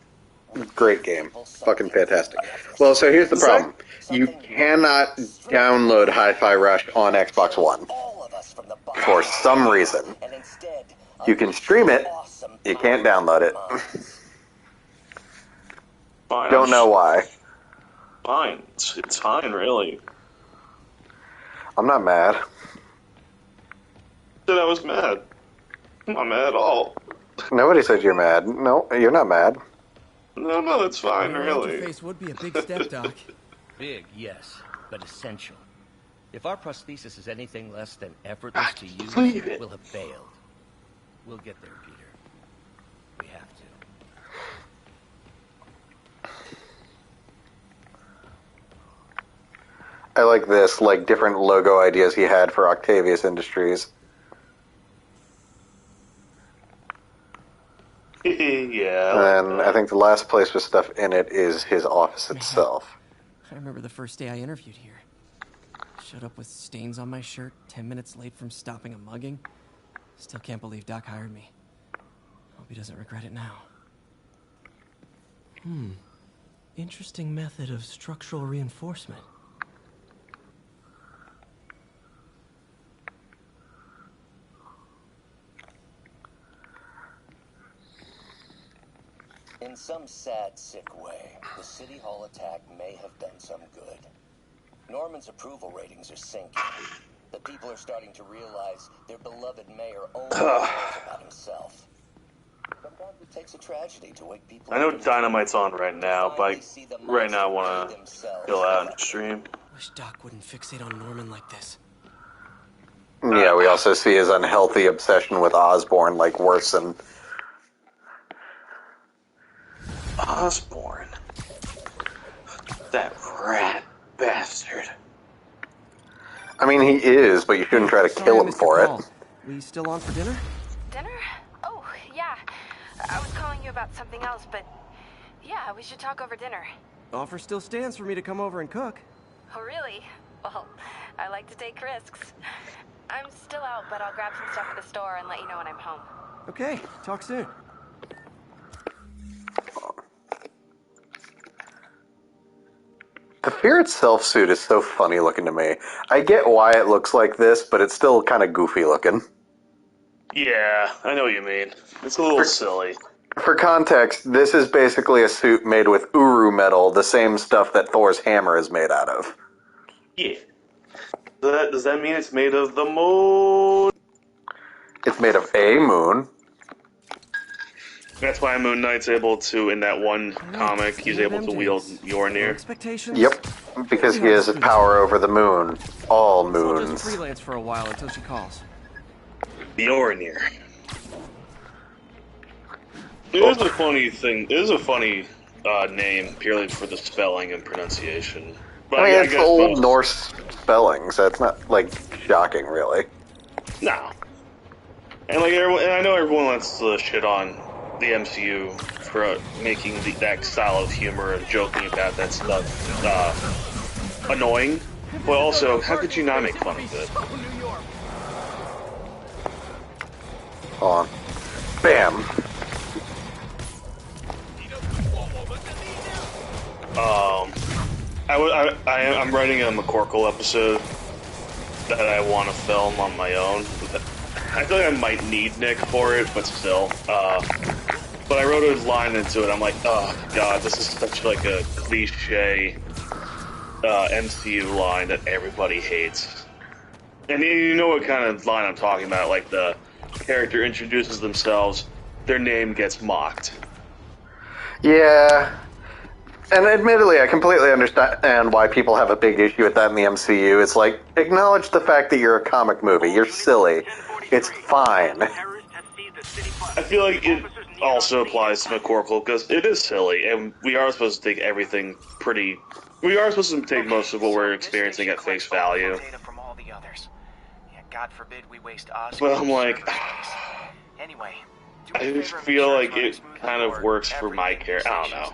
Great game. Fucking fantastic. Well, so here's the problem. You cannot download Hi-Fi Rush on Xbox One. For some reason. You can stream it, you can't download it. Fine, Don't know why. Fine. It's fine, really. I'm not mad. Said I was mad. I'm not mad at all. Nobody said you're mad. No, you're not mad. No, that's fine, Neural really. interface would be a big step, Doc. Big, yes, but essential. If our prosthesis is anything less than effortless to use, leave it. we'll have failed. We'll get there, Peter. We have to. I like this, like different logo ideas he had for Octavius Industries. Yeah. And I think the last place with stuff in it is his office itself. I remember the first day I interviewed here. Showed up with stains on my shirt, 10 minutes late from stopping a mugging. Still can't believe Doc hired me. Hope he doesn't regret it now. Interesting method of structural reinforcement. In some sad, sick way, the City Hall attack may have done some good. Norman's approval ratings are sinking. The people are starting to realize their beloved mayor only cares about himself. Sometimes it takes a tragedy to wake people I know up. Dynamite's on right now, but right now I want to chill out and stream. Wish Doc wouldn't fixate on Norman like this. Yeah, we also see his unhealthy obsession with Osborn, like, worsen. Osborn. That rat bastard. I mean, he is, but you shouldn't try to kill him for it. We still on for dinner? Dinner? Oh, yeah. I was calling you about something else, but yeah, we should talk over dinner. Offer still stands for me to come over and cook. Oh, really? Well, I like to take risks. I'm still out, but I'll grab some stuff at the store and let you know when I'm home. Okay, talk soon. The Fear Itself suit is so funny looking to me. I get why it looks like this, but it's still kind of goofy looking. Yeah, I know what you mean. It's a little silly. For context, this is basically a suit made with Uru metal, the same stuff that Thor's hammer is made out of. Yeah. Does that mean it's made of the moon? It's made of a moon. That's why Moon Knight's able to, in that one comic, he's able to wield Mjolnir. Expectations? Yep, because he has power over the moon. All I'll moons. just freelance for a while until she calls. Mjolnir. It is a funny thing. It is a funny name, purely for the spelling and pronunciation. But I mean, I it's guess old most... Norse spelling, so it's not, like, shocking, really. No. And like everyone, and I know everyone wants to shit on the MCU for making that style of humor and joking about that stuff annoying, but also, how could you not make fun of it? Hold on. Bam. I'm writing a McCorkle episode that I want to film on my own. I feel like I might need Nick for it, but still. But I wrote a line into it. I'm like, oh god, this is such like a cliche MCU line that everybody hates. And you know what kind of line I'm talking about? Like the character introduces themselves, their name gets mocked. Yeah. And admittedly, I completely understand why people have a big issue with that in the MCU. It's like, acknowledge the fact that you're a comic movie. You're silly. It's fine. I feel like it also applies to McCorkle, because it is silly, and we are supposed to take everything pretty... We are supposed to take most of what we're experiencing at face value. God forbid we waste Oscar. But I'm like... Anyway, I just feel like it kind of works for my character. I don't know.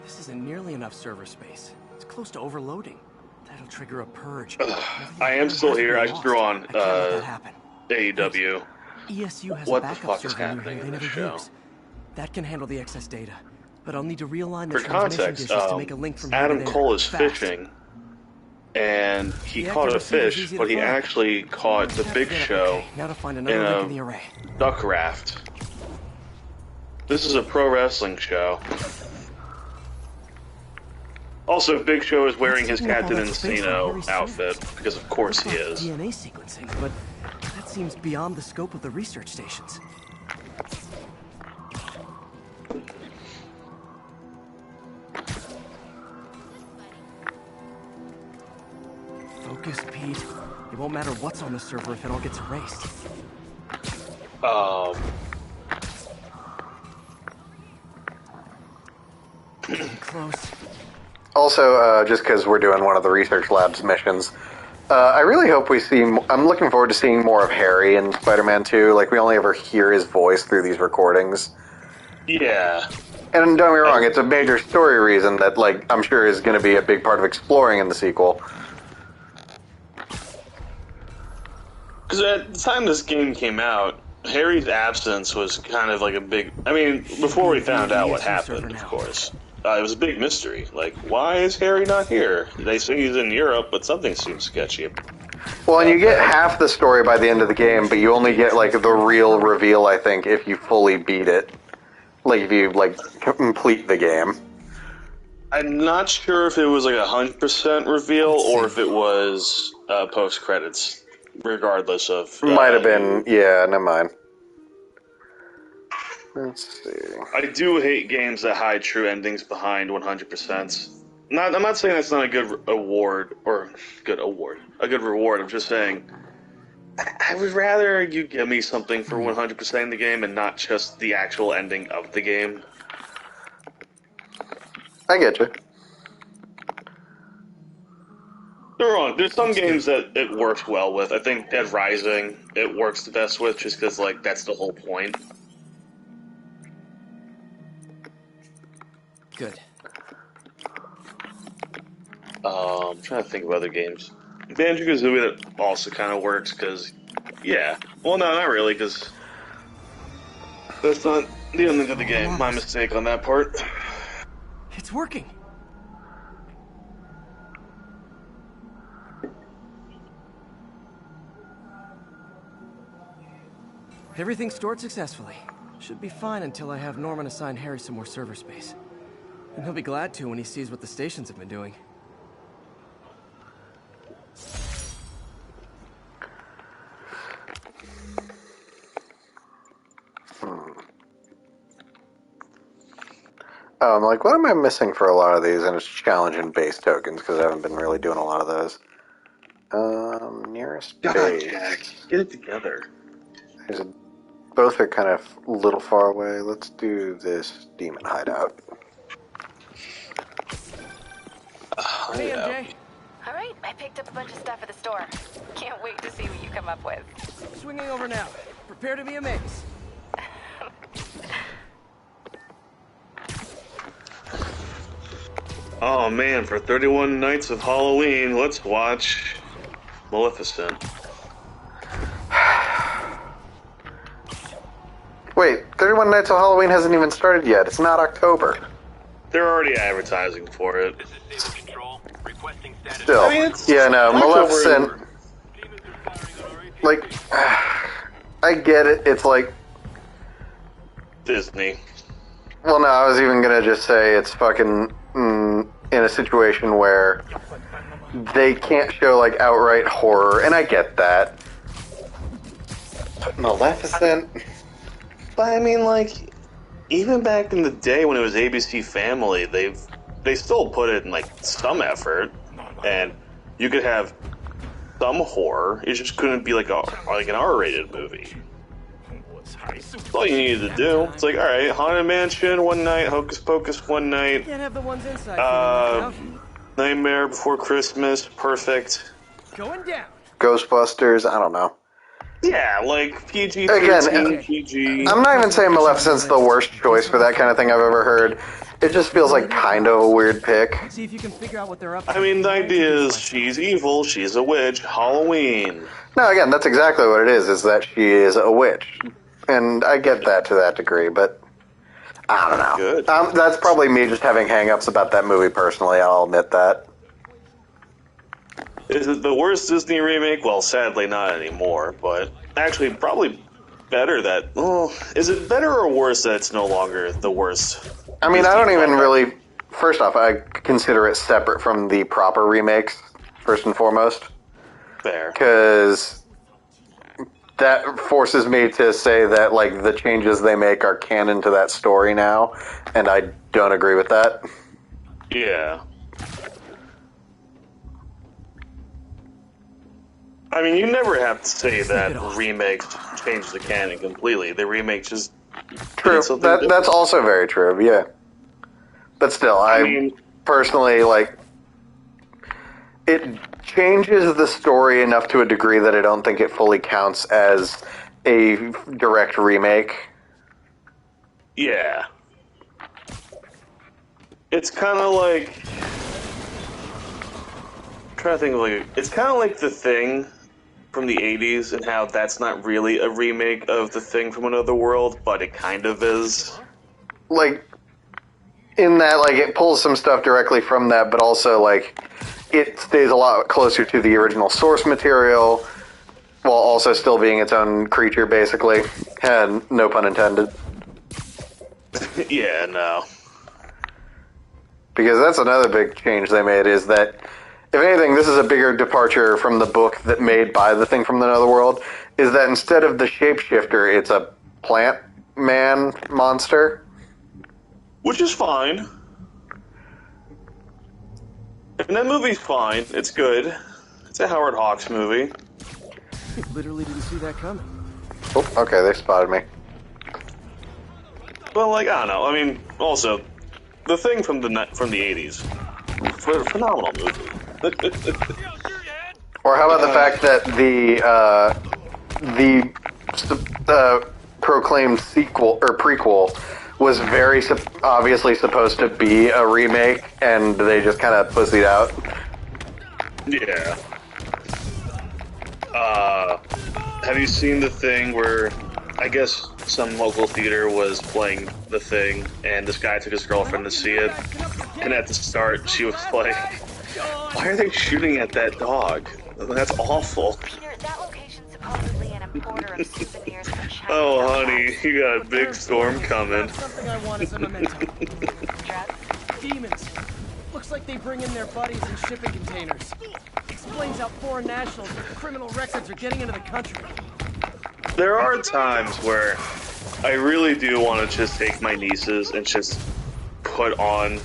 This isn't nearly enough server space. It's close to overloading. That'll trigger a purge. I am still here. I just threw on AEW. ESU has What a the backup fuck is server happening they in never this show? use. That can handle the excess data. But I'll need to realign the For transmission context, dishes to make a link from here Adam to there. Cole is Fast. fishing, and he The caught a accuracy is fish, easy to but he find. actually caught the Big Show Okay, now to find another in link in the a array. duck raft. This is a pro wrestling show. Also, Big Show is wearing his Captain Encino outfit, because of course he is. DNA sequencing, but that seems beyond the scope of the research stations. won't matter what's on the server if it all gets erased. Getting close. Also, just because we're doing one of the research labs missions, I really hope we see... I'm looking forward to seeing more of Harry in Spider-Man 2. Like, we only ever hear his voice through these recordings. Yeah. And don't get me wrong, it's a major story reason that, like, I'm sure is going to be a big part of exploring in the sequel. Because at the time this game came out, Harry's absence was kind of like a big... I mean, before we found out what happened, of course. It was a big mystery. Like, why is Harry not here? They say he's in Europe, but something seems sketchy. Well, and you get half the story by the end of the game, but you only get, like, the real reveal, I think, if you fully beat it. Like, if you, like, complete the game. I'm not sure if it was, like, 100% reveal, or if it was post-credits, regardless of... Might have been, yeah, never mind. Let's see. I do hate games that hide true endings behind 100%. I'm not saying that's not a good award, or a good reward. I'm just saying, I would rather you give me something for 100% in the game and not just the actual ending of the game. I get you. You're wrong. There's some games that it works well with. I think Dead Rising, it works the best with, just because, like, that's the whole point. Good. I'm trying to think of other games. Banjo-Kazooie that also kind of works, because, yeah. Well, no, not really, because that's not the ending of the game. My mistake on that part. It's working. Everything stored successfully. Should be fine until I have Norman assign Harry some more server space. And he'll be glad to when he sees what the stations have been doing. I'm like, what am I missing for a lot of these? And it's challenge and base tokens, because I haven't been really doing a lot of those. Nearest base. Jack, get it together. Both are kind of a little far away. Let's do this demon hideout. Hey, MJ. All right, I picked up a bunch of stuff at the store. Can't wait to see what you come up with. Swinging over now. Prepare to be amazed. Oh man, for 31 nights of Halloween, let's watch Maleficent. Wait, 31 Nights of Halloween hasn't even started yet. It's not October. They're already advertising for it. Still, I mean, yeah, no, Maleficent. Like, I get it. It's like Disney. Well, no, I was even gonna just say it's fucking in a situation where they can't show like outright horror, and I get that. But Maleficent. But I mean, like, even back in the day when it was ABC Family, they still put it in like some effort, and you could have some horror. It just couldn't be like an R-rated movie. That's all you needed to do. It's like, all right, Haunted Mansion one night, Hocus Pocus one night, Can't have the ones inside. Nightmare Before Christmas, perfect. Going down. Ghostbusters, I don't know. Yeah, like PG-13, PG. I'm not even saying Maleficent's the worst choice for that kind of thing I've ever heard. It just feels like kind of a weird pick. See if you can figure out what they're up to. I mean, the idea is she's evil, she's a witch, Halloween. No, again, that's exactly what it is that she is a witch. And I get that to that degree, but I don't know. Good. That's probably me just having hang-ups about that movie personally, I'll admit that. Is it the worst Disney remake? Well, sadly not anymore, but actually probably better that... Oh, is it better or worse that it's no longer the worst? I mean, I don't even really... First off, I consider it separate from the proper remakes, first and foremost. Fair. Because that forces me to say that, like, the changes they make are canon to that story now, and I don't agree with that. Yeah. I mean, you never have to say Snip it that off. remakes change the canon completely. The remake just True. did something different. That's also very true. Yeah. But still, I mean, personally like it changes the story enough to a degree that I don't think it fully counts as a direct remake. yeah. It's kind of like... I'm trying to think of like... It's kind of like The Thing from the 80s and how that's not really a remake of The Thing from Another World, but it kind of is. Like, in that, like, it pulls some stuff directly from that, but also, like, it stays a lot closer to the original source material, while also still being its own creature, basically. And no pun intended. Yeah, no. Because that's another big change they made, is that, if anything, this is a bigger departure from the book that made by The Thing from Another World, is that instead of the shapeshifter, it's a plant man monster. Which is fine. And that movie's fine. It's good. It's a Howard Hawks movie. Literally didn't see that coming. Oh, okay, they spotted me. Well, like, I don't know. I mean, also, The Thing from the 80s. Phenomenal movie. Or how about the fact that the proclaimed sequel or prequel was very obviously supposed to be a remake, and they just kind of pussied out. Yeah. Have you seen The Thing where, I guess, some local theater was playing The Thing, and this guy took his girlfriend to see it, and at the start, she was like, why are they shooting at that dog? That's awful. Peter, that location's supposedly an importer of souvenirs from China. Oh, honey, you got a big storm coming. Something I want as a memento. Drugs? Demons. Looks like they bring in their buddies in shipping containers. Explains how foreign nationals with criminal records are getting into the country. There are times where I really do want to just take my nieces and just put on,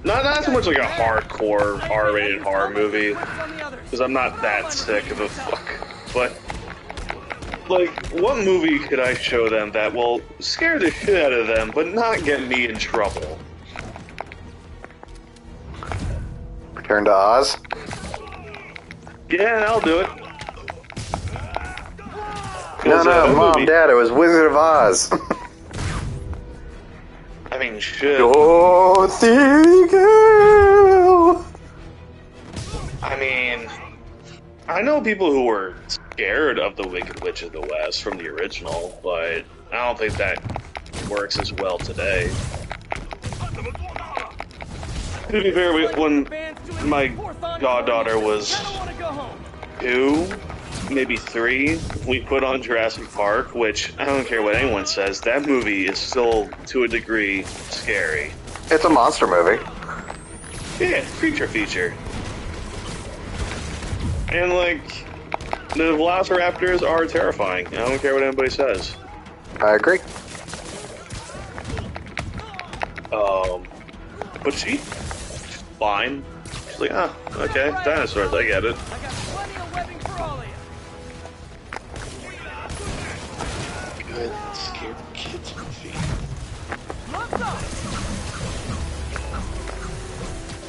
not so much like a hardcore R-rated horror movie, because I'm not that sick of a fuck, but like, what movie could I show them that will scare the shit out of them, but not get me in trouble? Return to Oz? Yeah, I'll do it. No, Mom, Dad, it was Wizard of Oz. I mean, shit. Dorothy Gale. I mean, I know people who were scared of the Wicked Witch of the West from the original, but I don't think that works as well today. To be fair, when my goddaughter was 2, maybe 3, we put on Jurassic Park, which, I don't care what anyone says, that movie is still, to a degree, scary. It's a monster movie. Yeah, it's a creature feature. And, like, the velociraptors are terrifying. I don't care what anybody says. I agree. But she's fine. She's like, oh, okay, dinosaurs, I get it. I got plenty of webbing for all of you. Good, scared kids movie. Gloves up.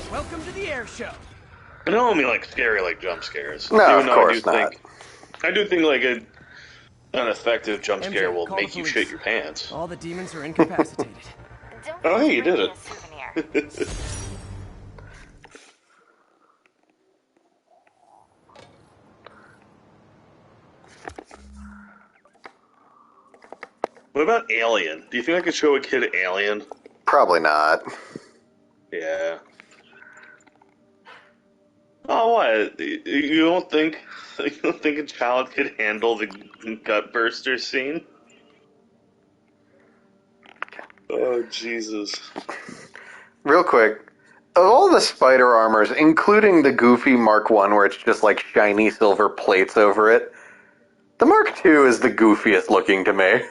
Welcome to the air show. I don't mean like scary like jump scares. No, even of though course not. I do think like an effective jump MJ, scare will call the make you police. shit your pants. All the demons are incapacitated. Don't Oh, hey, you bring did me it. a souvenir. What about Alien? Do you think I could show a kid Alien? Probably not. Yeah. Oh, what? You don't think a child could handle the gut burster scene? Oh, Jesus. Real quick, of all the spider armors, including the goofy Mark 1 where it's just like shiny silver plates over it, the Mark 2 is the goofiest looking to me.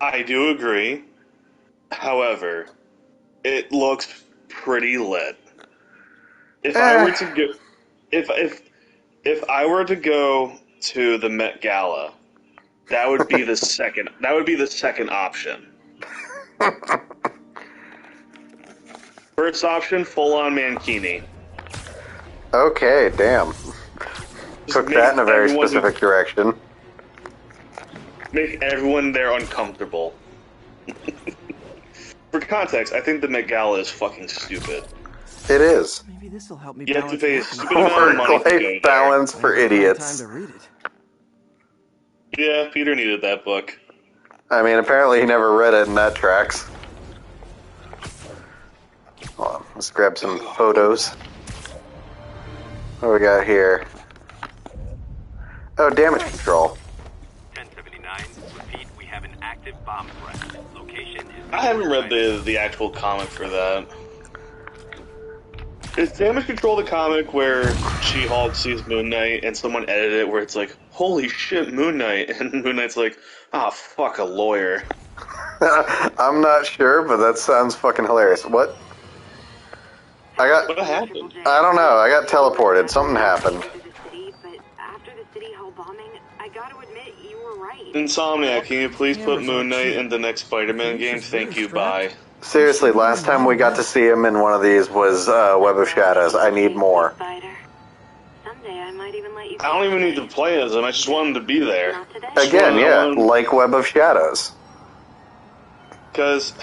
I do agree. However, it looks pretty lit. If I were to get, if If I were to go to the Met Gala, that would be the second. That would be the second option. First option, full-on mankini. Okay, damn. Took that in a very specific direction. Make everyone there uncomfortable. For context, I think the Met Gala is fucking stupid. It is. Maybe this will help me You have to balance pay a work and stupid amount of money to go Work-life balance for Time idiots. to read it. Yeah, Peter needed that book. I mean, apparently he never read it, and that tracks. Hold on, let's grab some photos. What do we got here? Oh, damage control. 1079, repeat, we have an active bomb threat. Location is... I haven't read the actual comic for that. Is Damage Control the comic where She-Hulk sees Moon Knight and someone edited it where it's like, holy shit, Moon Knight, and Moon Knight's like, ah, fuck, a lawyer. I'm not sure, but that sounds fucking hilarious. What? What happened? I don't know. I got teleported. Something happened. After the City Hall bombing, I gotta admit, you were right. Insomniac, can you please put Moon Knight in the next Spider-Man game? Thank you, bye. Seriously, last time we got to see him in one of these was Web of Shadows. I need more. Someday I might even let you... I don't even need to play as him, I just want him to be there. Again, yeah, like Web of Shadows. Because...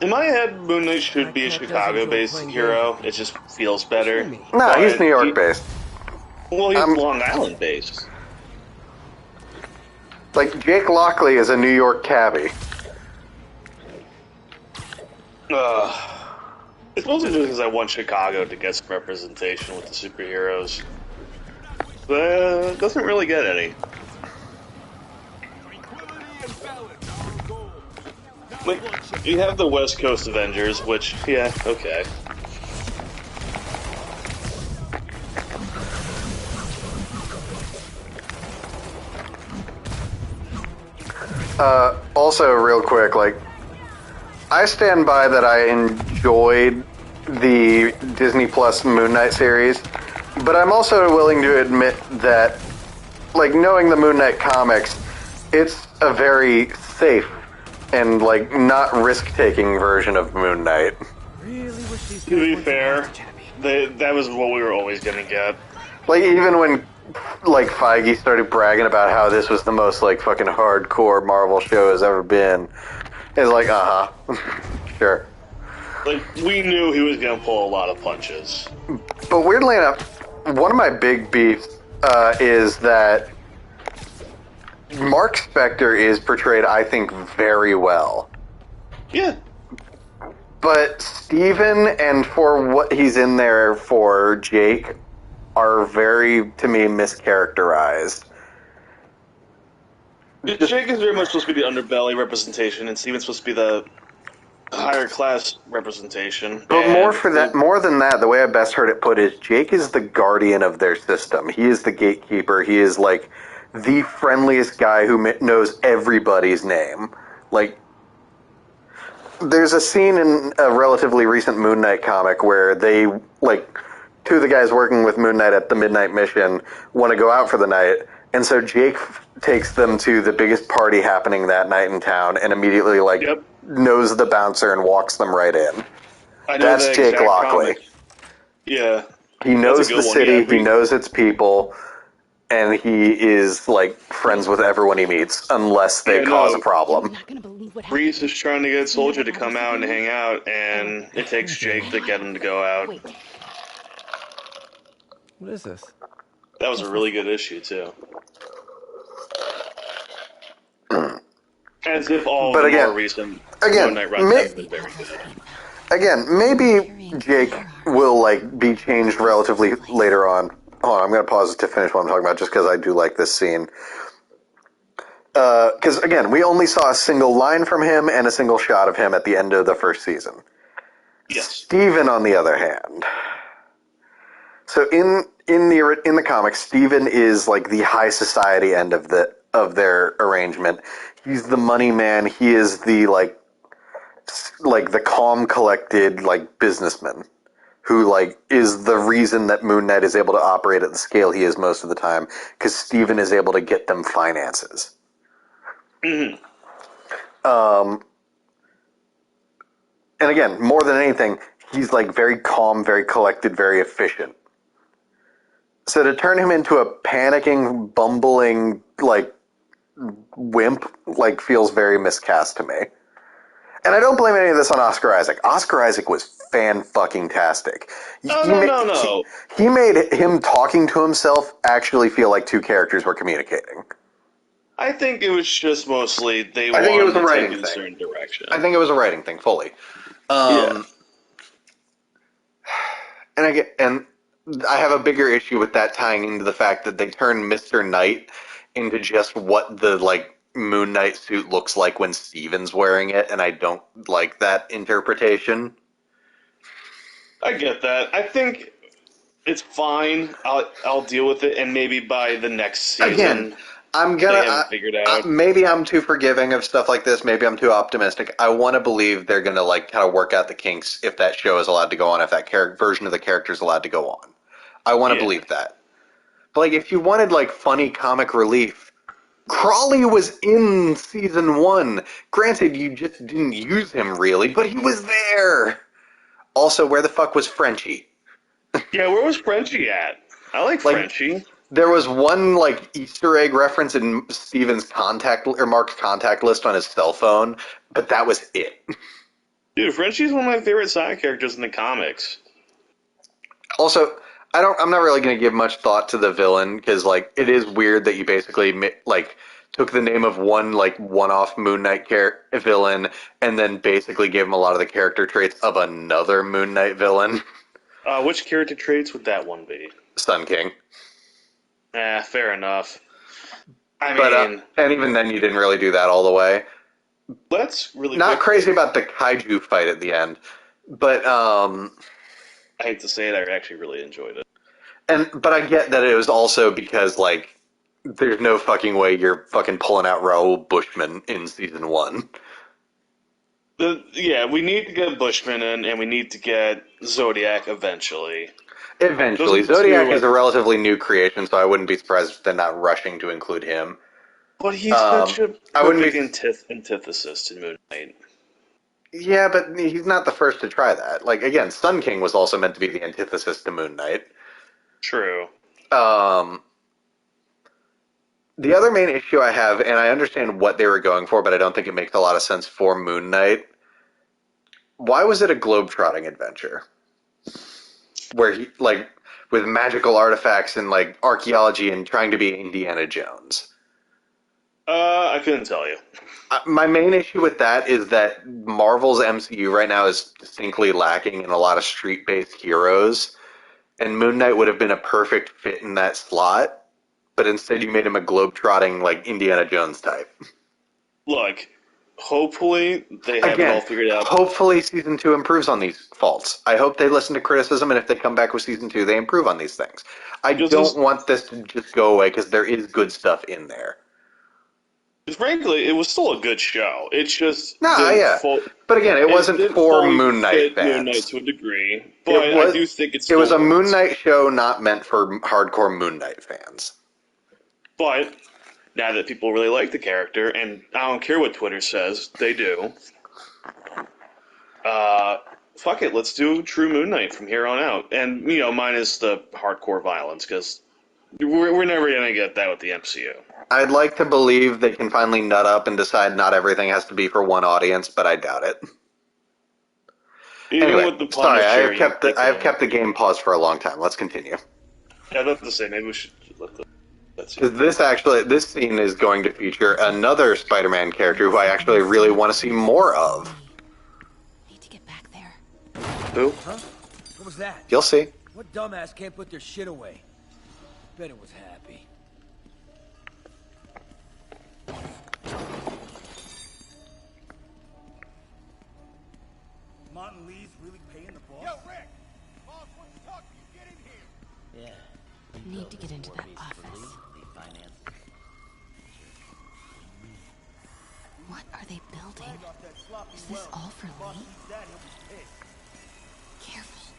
in my head, Moon Knight should be a Chicago-based hero. It just feels better. No, he's New York-based. Well, he's Long Island-based. Like, Jake Lockley is a New York cabbie. It's mostly just because I want Chicago to get some representation with the superheroes. But doesn't really get any. Like, you have the West Coast Avengers, which, yeah, okay. Also, real quick, like, I stand by that I enjoyed the Disney Plus Moon Knight series, but I'm also willing to admit that, like, knowing the Moon Knight comics, it's a very safe and, like, not risk-taking version of Moon Knight. To be fair, that was what we were always gonna get. Like, even when, like, Feige started bragging about how this was the most, like, fucking hardcore Marvel show has ever been, it's like, sure. Like, we knew he was gonna pull a lot of punches. But weirdly enough, one of my big beefs is that Mark Spector is portrayed, I think, very well. Yeah. But Steven, and for what he's in there for, Jake, are very, to me, mischaracterized. Jake is very much supposed to be the underbelly representation, and Steven's supposed to be the higher class representation. But more than that, the way I best heard it put is Jake is the guardian of their system. He is the gatekeeper. He is, like, the friendliest guy who knows everybody's name. Like, there's a scene in a relatively recent Moon Knight comic where they, like, two of the guys working with Moon Knight at the Midnight Mission want to go out for the night, and so Jake takes them to the biggest party happening that night in town and immediately, like, knows the bouncer and walks them right in. That's Jake Lockley. Yeah. He knows the city, he knows its people, and he is, like, friends with everyone he meets, unless they cause a problem. Reese is trying to get Soldier to come out and hang out, and it takes Jake to get him to go out. What is this? That was a really good issue, too. As if all the more recent Moon Knight runs have been very good. Again, maybe Jake will, like, be changed relatively later on. Hold on, I'm going to pause to finish what I'm talking about, just because I do like this scene. Because, again, we only saw a single line from him and a single shot of him at the end of the first season. Yes. Steven, on the other hand. So in the comics, Steven is, like, the high society end of their arrangement. He's the money man. He is the, like the calm, collected, like, businessman who, like, is the reason that Moon Knight is able to operate at the scale he is most of the time, because Steven is able to get them finances. Mm-hmm. And again, more than anything, he's, like, very calm, very collected, very efficient. So to turn him into a panicking, bumbling, like, wimp, like, feels very miscast to me. And I don't blame any of this on Oscar Isaac. Oscar Isaac was fan-fucking-tastic. No. He made him talking to himself actually feel like two characters were communicating. I think it was just mostly they I think it was wanted a to writing take it in a thing. certain direction. I think it was a writing thing, fully. Yeah. And I have a bigger issue with that tying into the fact that they turned Mr. Knight into just what the, like, Moon Knight suit looks like when Steven's wearing it, and I don't like that interpretation. I get that. I think it's fine. I'll deal with it, and maybe by the next season, again, they have it figured out. Maybe I'm too forgiving of stuff like this. Maybe I'm too optimistic. I want to believe they're going to, like, kind of work out the kinks if that show is allowed to go on, if that version of the character is allowed to go on. I want to believe that. But, like, if you wanted, like, funny comic relief, Crawley was in season 1. Granted, you just didn't use him really, but he was there. Also, where the fuck was Frenchie? Yeah, where was Frenchie at? I like Frenchie. There was one, like, Easter egg reference in Steven's Mark's contact list on his cell phone, but that was it. Dude, Frenchie's one of my favorite side characters in the comics. Also, I'm not really going to give much thought to the villain, because, like, it is weird that you basically, like, took the name of one, like, one-off Moon Knight villain, and then basically gave him a lot of the character traits of another Moon Knight villain. Which character traits would that one be? Sun King. Fair enough. I mean... and even then you didn't really do that all the way. Let's really... Not crazy about the kaiju fight at the end, but, I hate to say it, I actually really enjoyed it. But I get that it was also because, like, there's no fucking way you're fucking pulling out Raoul Bushman in season 1. Yeah, we need to get Bushman in, and we need to get Zodiac eventually. Eventually. Zodiac is a relatively new creation, so I wouldn't be surprised if they're not rushing to include him. But he's such a perfect antithesis to Moon Knight. Yeah, but he's not the first to try that. Like, again, Sun King was also meant to be the antithesis to Moon Knight. True. The other main issue I have, and I understand what they were going for, but I don't think it makes a lot of sense for Moon Knight. Why was it a globetrotting adventure? Where he, like, with magical artifacts and, like, archaeology and trying to be Indiana Jones. I couldn't tell you. My main issue with that is that Marvel's MCU right now is distinctly lacking in a lot of street-based heroes, and Moon Knight would have been a perfect fit in that slot, but instead you made him a globe-trotting, like, Indiana Jones type. Look, hopefully they have it all figured out. Hopefully season 2 improves on these faults. I hope they listen to criticism, and if they come back with season 2, they improve on these things. I don't want this to just go away, because there is good stuff in there. Frankly, it was still a good show. It's just... But again, it wasn't for Moon Knight fans. Moon Knight to a degree, but I do think it's... It was a Moon Knight show not meant for hardcore Moon Knight fans. But now that people really like the character, and I don't care what Twitter says, they do. Fuck it, let's do true Moon Knight from here on out. And, you know, minus the hardcore violence, because we're never going to get that with the MCU. I'd like to believe they can finally nut up and decide not everything has to be for one audience, but I doubt it. Anyway, sorry, I have kept the game paused for a long time. Let's continue. Yeah, that's the same. Maybe we should let the... This scene is going to feature another Spider-Man character who I actually really want to see more of. Need to get back there. Who? Huh? What was that? You'll see. What dumbass can't put their shit away? Bet it was happy. Martin Lee's really paying the boss? Yo, Rick! Boss wants to talk to you. Get in here. Yeah. Need to get into that office. What are they building? Is this all for Lee? Careful.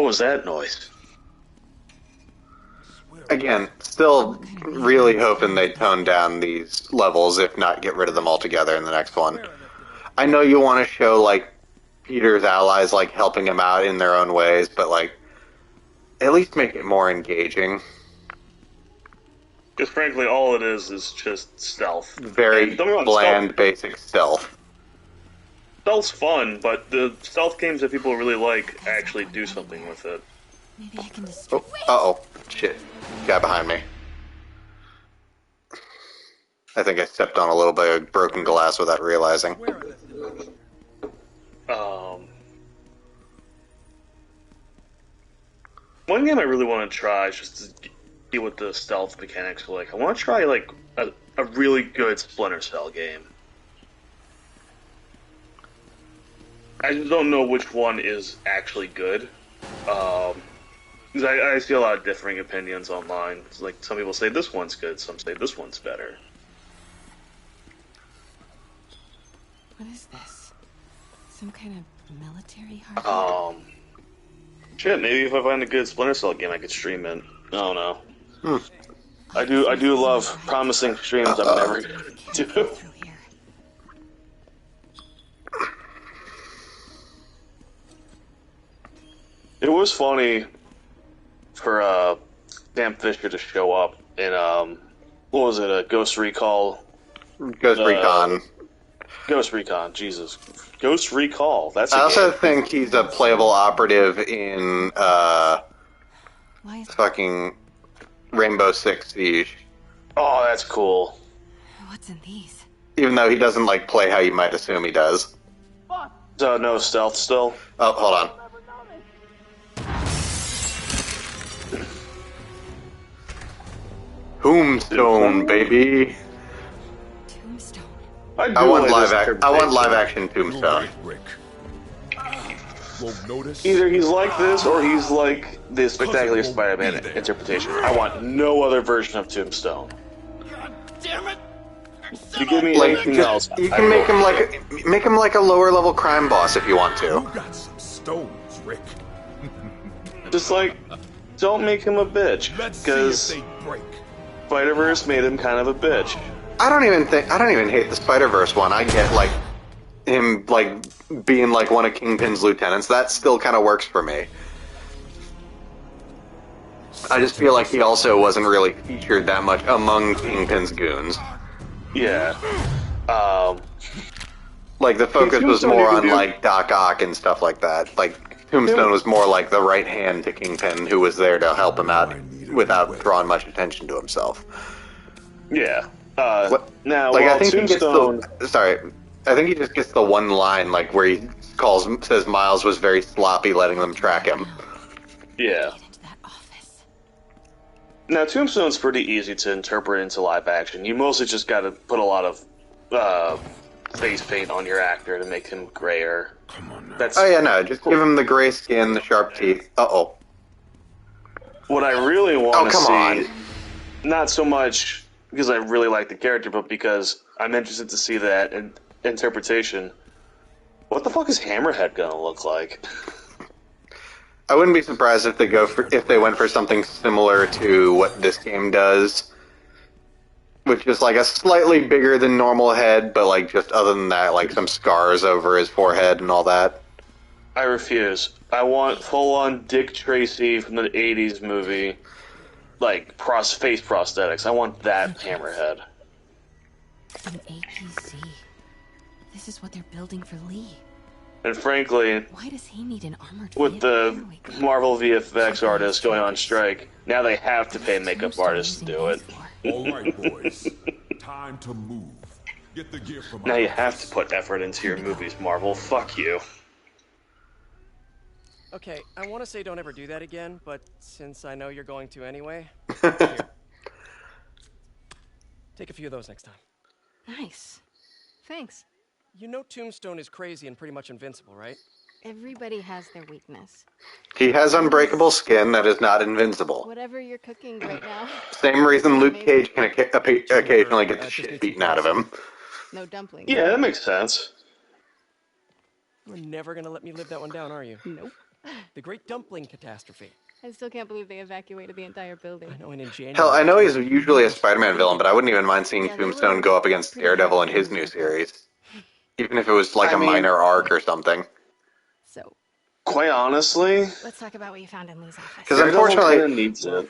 What was that noise? Again, still really hoping they tone down these levels, if not get rid of them altogether in the next one. I know you want to show, like, Peter's allies, like, helping him out in their own ways, but, like, at least make it more engaging. Because frankly, all it is just stealth. Very bland, basic stealth. Stealth's fun, but the stealth games that people really like actually do something with it. Maybe I can destroy. Oh, shit. Guy behind me. I think I stepped on a little bit of broken glass without realizing. One game I really want to try is just to see what the stealth mechanics are like. I want to try, like, a really good Splinter Cell game. I just don't know which one is actually good. Because I see a lot of differing opinions online. It's like, some people say this one's good, some say this one's better. What is this? Some kind of military hardware? Shit, maybe if I find a good Splinter Cell game, I could stream it. I don't know. I do love promising streams I'm never gonna do. It was funny for Sam Fisher to show up in what was it, Ghost Recon, Jesus. Ghost Recall. That's. I also think he's a playable operative in fucking Rainbow Six Siege. Oh, that's cool. What's in these? Even though he doesn't like play how you might assume he does. So no stealth still. Oh, hold on. Tombstone, baby. Tombstone. I want live action Tombstone. Either he's like this, or he's like the Spectacular Spider-Man interpretation. I want no other version of Tombstone. God damn it! If you give me anything else, you can make him like a lower level crime boss if you want to. You got some stones, Rick. Just like, don't make him a bitch, because Spider-Verse made him kind of a bitch. I don't even hate the Spider-Verse one. I get like him like being like one of Kingpin's lieutenants. That still kind of works for me. I just feel like he also wasn't really featured that much among Kingpin's goons. Yeah. Like the focus was more on like Doc Ock and stuff like that. Like Tombstone was more like the right hand to Kingpin, who was there to help him out without drawing much attention to himself. Yeah. Now, like, well, I think Tombstone... I think he just gets the one line, like, where he says Miles was very sloppy letting them track him. Yeah. Now, Tombstone's pretty easy to interpret into live action. You mostly just gotta put a lot of face paint on your actor to make him grayer. Come on now. Oh yeah, no, just give him the gray skin, the sharp teeth. Uh-oh. What I really want to see... on. Not so much because I really like the character, but because I'm interested to see that interpretation. What the fuck is Hammerhead gonna look like? I wouldn't be surprised if they went for something similar to what this game does, which is like a slightly bigger than normal head, but like just other than that, like some scars over his forehead and all that. I refuse. I want full-on Dick Tracy from the 80s movie, like face prosthetics. I want that Hammerhead. An APC. This is what they're building for Lee. And frankly, why does he need an armored with the Marvel VFX artists going on strike, now they have to pay makeup artists to do it. All right, boys. Time to move. Get the gear from now you have to put effort into your movies, Marvel. Fuck you. Okay, I want to say don't ever do that again, but since I know you're going to anyway, here. Take a few of those next time. Nice. Thanks. You know Tombstone is crazy and pretty much invincible, right? Everybody has their weakness. He has unbreakable skin that is not invincible. Whatever you're cooking right now. Same reason Luke Cage can occasionally get the shit beaten out of him. No dumplings. Yeah, that makes sense. You're never gonna let me live that one down, are you? Nope. The Great Dumpling Catastrophe. I still can't believe they evacuated the entire building. I know, and in January... Hell, I know he's usually a Spider-Man villain, but I wouldn't even mind seeing Yeah, they Tombstone were go up against pretty Daredevil in heavy his on new Daredevil. series. Even if it was like I a mean- minor arc or something. So, Quite honestly, let's talk about what you found in Lee's office. Because Daredevil unfortunately, kind of needs it.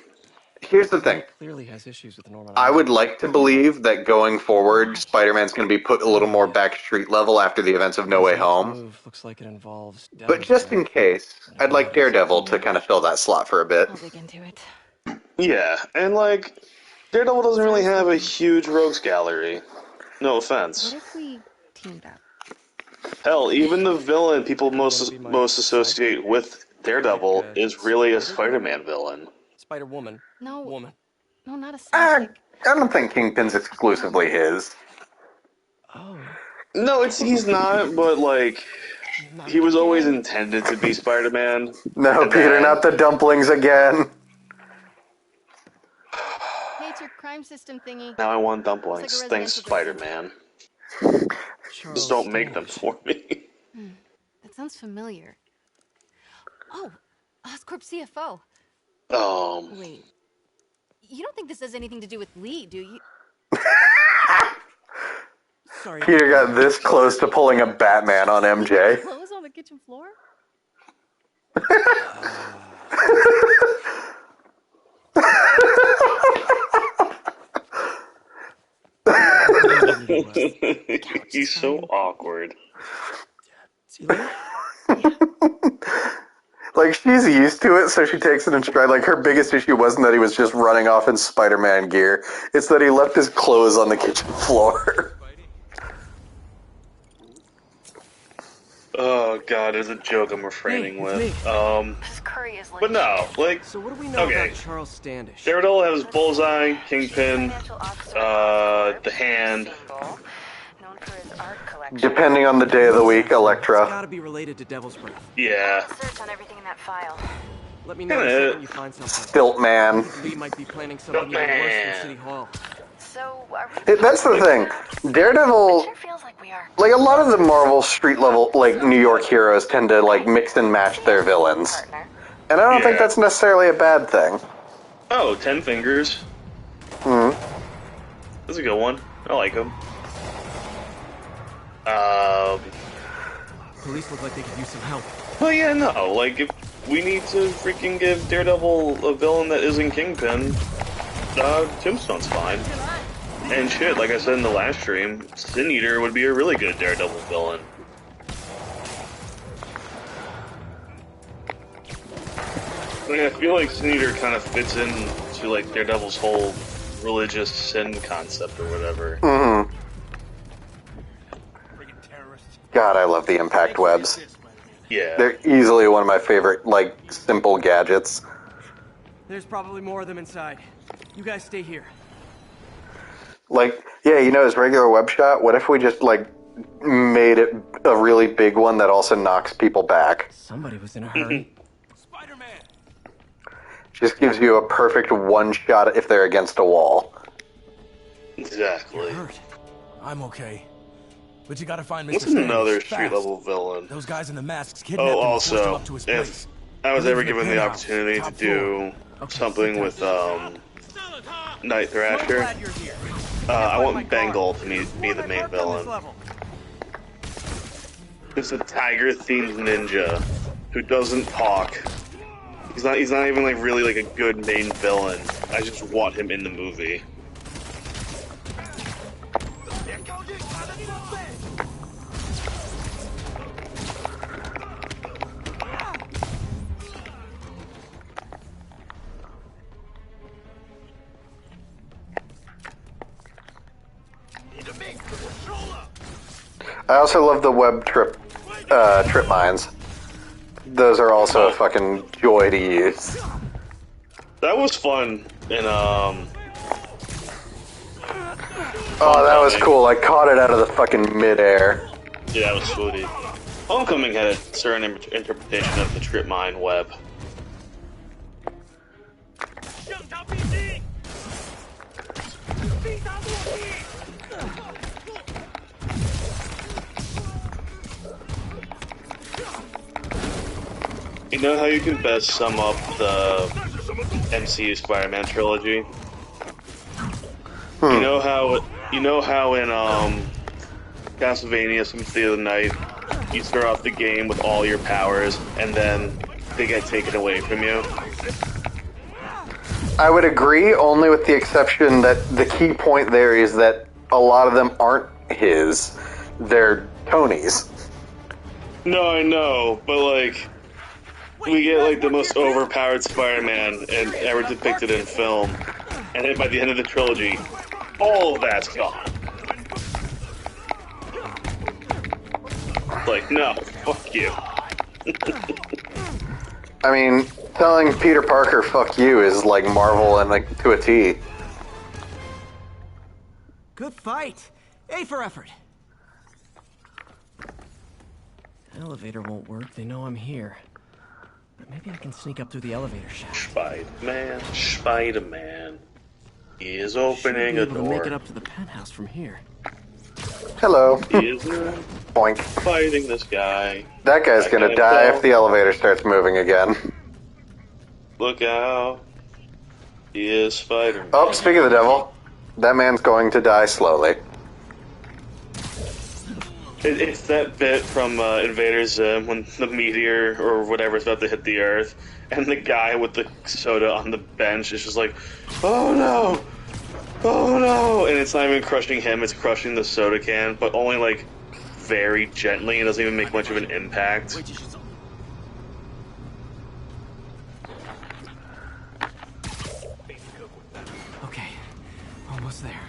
here's the thing. Lee clearly has issues with Norman I Osborn. would like to believe that going forward, Spider-Man's going to be put a little more back street level after the events of No Way His next Home. move looks like it involves But Devil's just Breath. in case, I'd like Daredevil to kind of fill that slot for a bit. I'll dig into it. Yeah, and like, Daredevil doesn't really have a huge rogues gallery. No offense. What if we teamed up? Hell, even the villain people most associate with Daredevil is really a Spider-Man villain. Spider-Woman. No. Woman. No, not a I sidekick. don't think Kingpin's exclusively his. Oh. No, he's not, but like, he was always intended to be Spider-Man. No, And Peter, then- not the dumplings again. Hey, it's your crime system thingy. Now I want dumplings. Looks like a Thanks, residential Spider-Man. Just don't make them for me. That sounds familiar. Oh, Oscorp CFO. Wait. You don't think this has anything to do with Lee, do you? Sorry. Peter got this close to pulling a Batman on MJ. Clothes on the kitchen floor? He's so awkward. See you later. Like, she's used to it, so she takes it in stride. Like, her biggest issue wasn't that he was just running off in Spider-Man gear. It's that he left his clothes on the kitchen floor. Oh god, there's a joke I'm refraining with. But no, like, So what do we know okay. about Charles Standish? Daredevil has Bullseye, Kingpin, the Hand. Depending on the day of the week, It's Elektra. gotta be related to Devil's Breath. Yeah. Search on everything in that file. Let me know the second you find something. Stilt Man. Lee might be planning something even worse than City Hall. So, are we... That's the thing. Daredevil, Sure feels like we are. like, a lot of the Marvel street level, like, New York heroes tend to, like, mix and match their villains. And I don't think that's necessarily a bad thing. Oh, 10 Fingers. That's a good one. I like him. Police look like they could use some help. Well, yeah, no. Like, if we need to freaking give Daredevil a villain that isn't Kingpin, Tombstone's fine. And shit, like I said in the last stream, Sin Eater would be a really good Daredevil villain. I mean, I feel like Sin Eater kind of fits into, like, Daredevil's whole religious sin concept or whatever. God, I love the impact webs. Yeah. They're easily one of my favorite, like, simple gadgets. There's probably more of them inside. You guys stay here. Like, yeah, you know, his regular web shot, what if we just, like, made it a really big one that also knocks people back? Somebody was in a hurry. Just gives you a perfect one shot if they're against a wall. Exactly. I'm okay. But you gotta find Mr. What's Standish, another fast. street-level villain? Those guys in the masks kidnapped him Oh, and forced him also, up to his if place. I was He lives ever in the given the penthouse, opportunity to top do something with, Night Thrasher, I want Bengal to be the main villain. It's a tiger-themed ninja who doesn't talk. He's not even like really like a good main villain. I just want him in the movie. I also love the web trip mines. Those are also a fucking joy to use. That was fun in Oh, that was cool. I caught it out of the fucking midair. Yeah, that was sweet. Homecoming had a certain interpretation of the trip mine web. You know how you can best sum up the MCU Spider-Man trilogy? You know how in Castlevania Symphony of the Night, you start off the game with all your powers, and then they get taken away from you? I would agree, only with the exception that the key point there is that a lot of them aren't his. They're Tony's. No, I know, but like, we get like the most overpowered Spider-Man ever depicted in film, and then by the end of the trilogy, all of that's gone. Like, no, fuck you. I mean, telling Peter Parker "fuck you" is like Marvel and like to a T. Good fight. A for effort. Elevator won't work. They know I'm here. But maybe I can sneak up through the elevator shaft. Spider-Man is opening a door. To make it up to the penthouse from here. Hello. He is Boink. Fighting this guy. That guy's gonna die if the elevator starts moving again. Look out. He is Spider-Man. Oh, speaking of the devil, that man's going to die slowly. It's that bit from Invader Zim when the meteor or whatever is about to hit the Earth, and the guy with the soda on the bench is just like, oh no! Oh no! And it's not even crushing him, it's crushing the soda can, but only like very gently and doesn't even make much of an impact. Okay, almost there.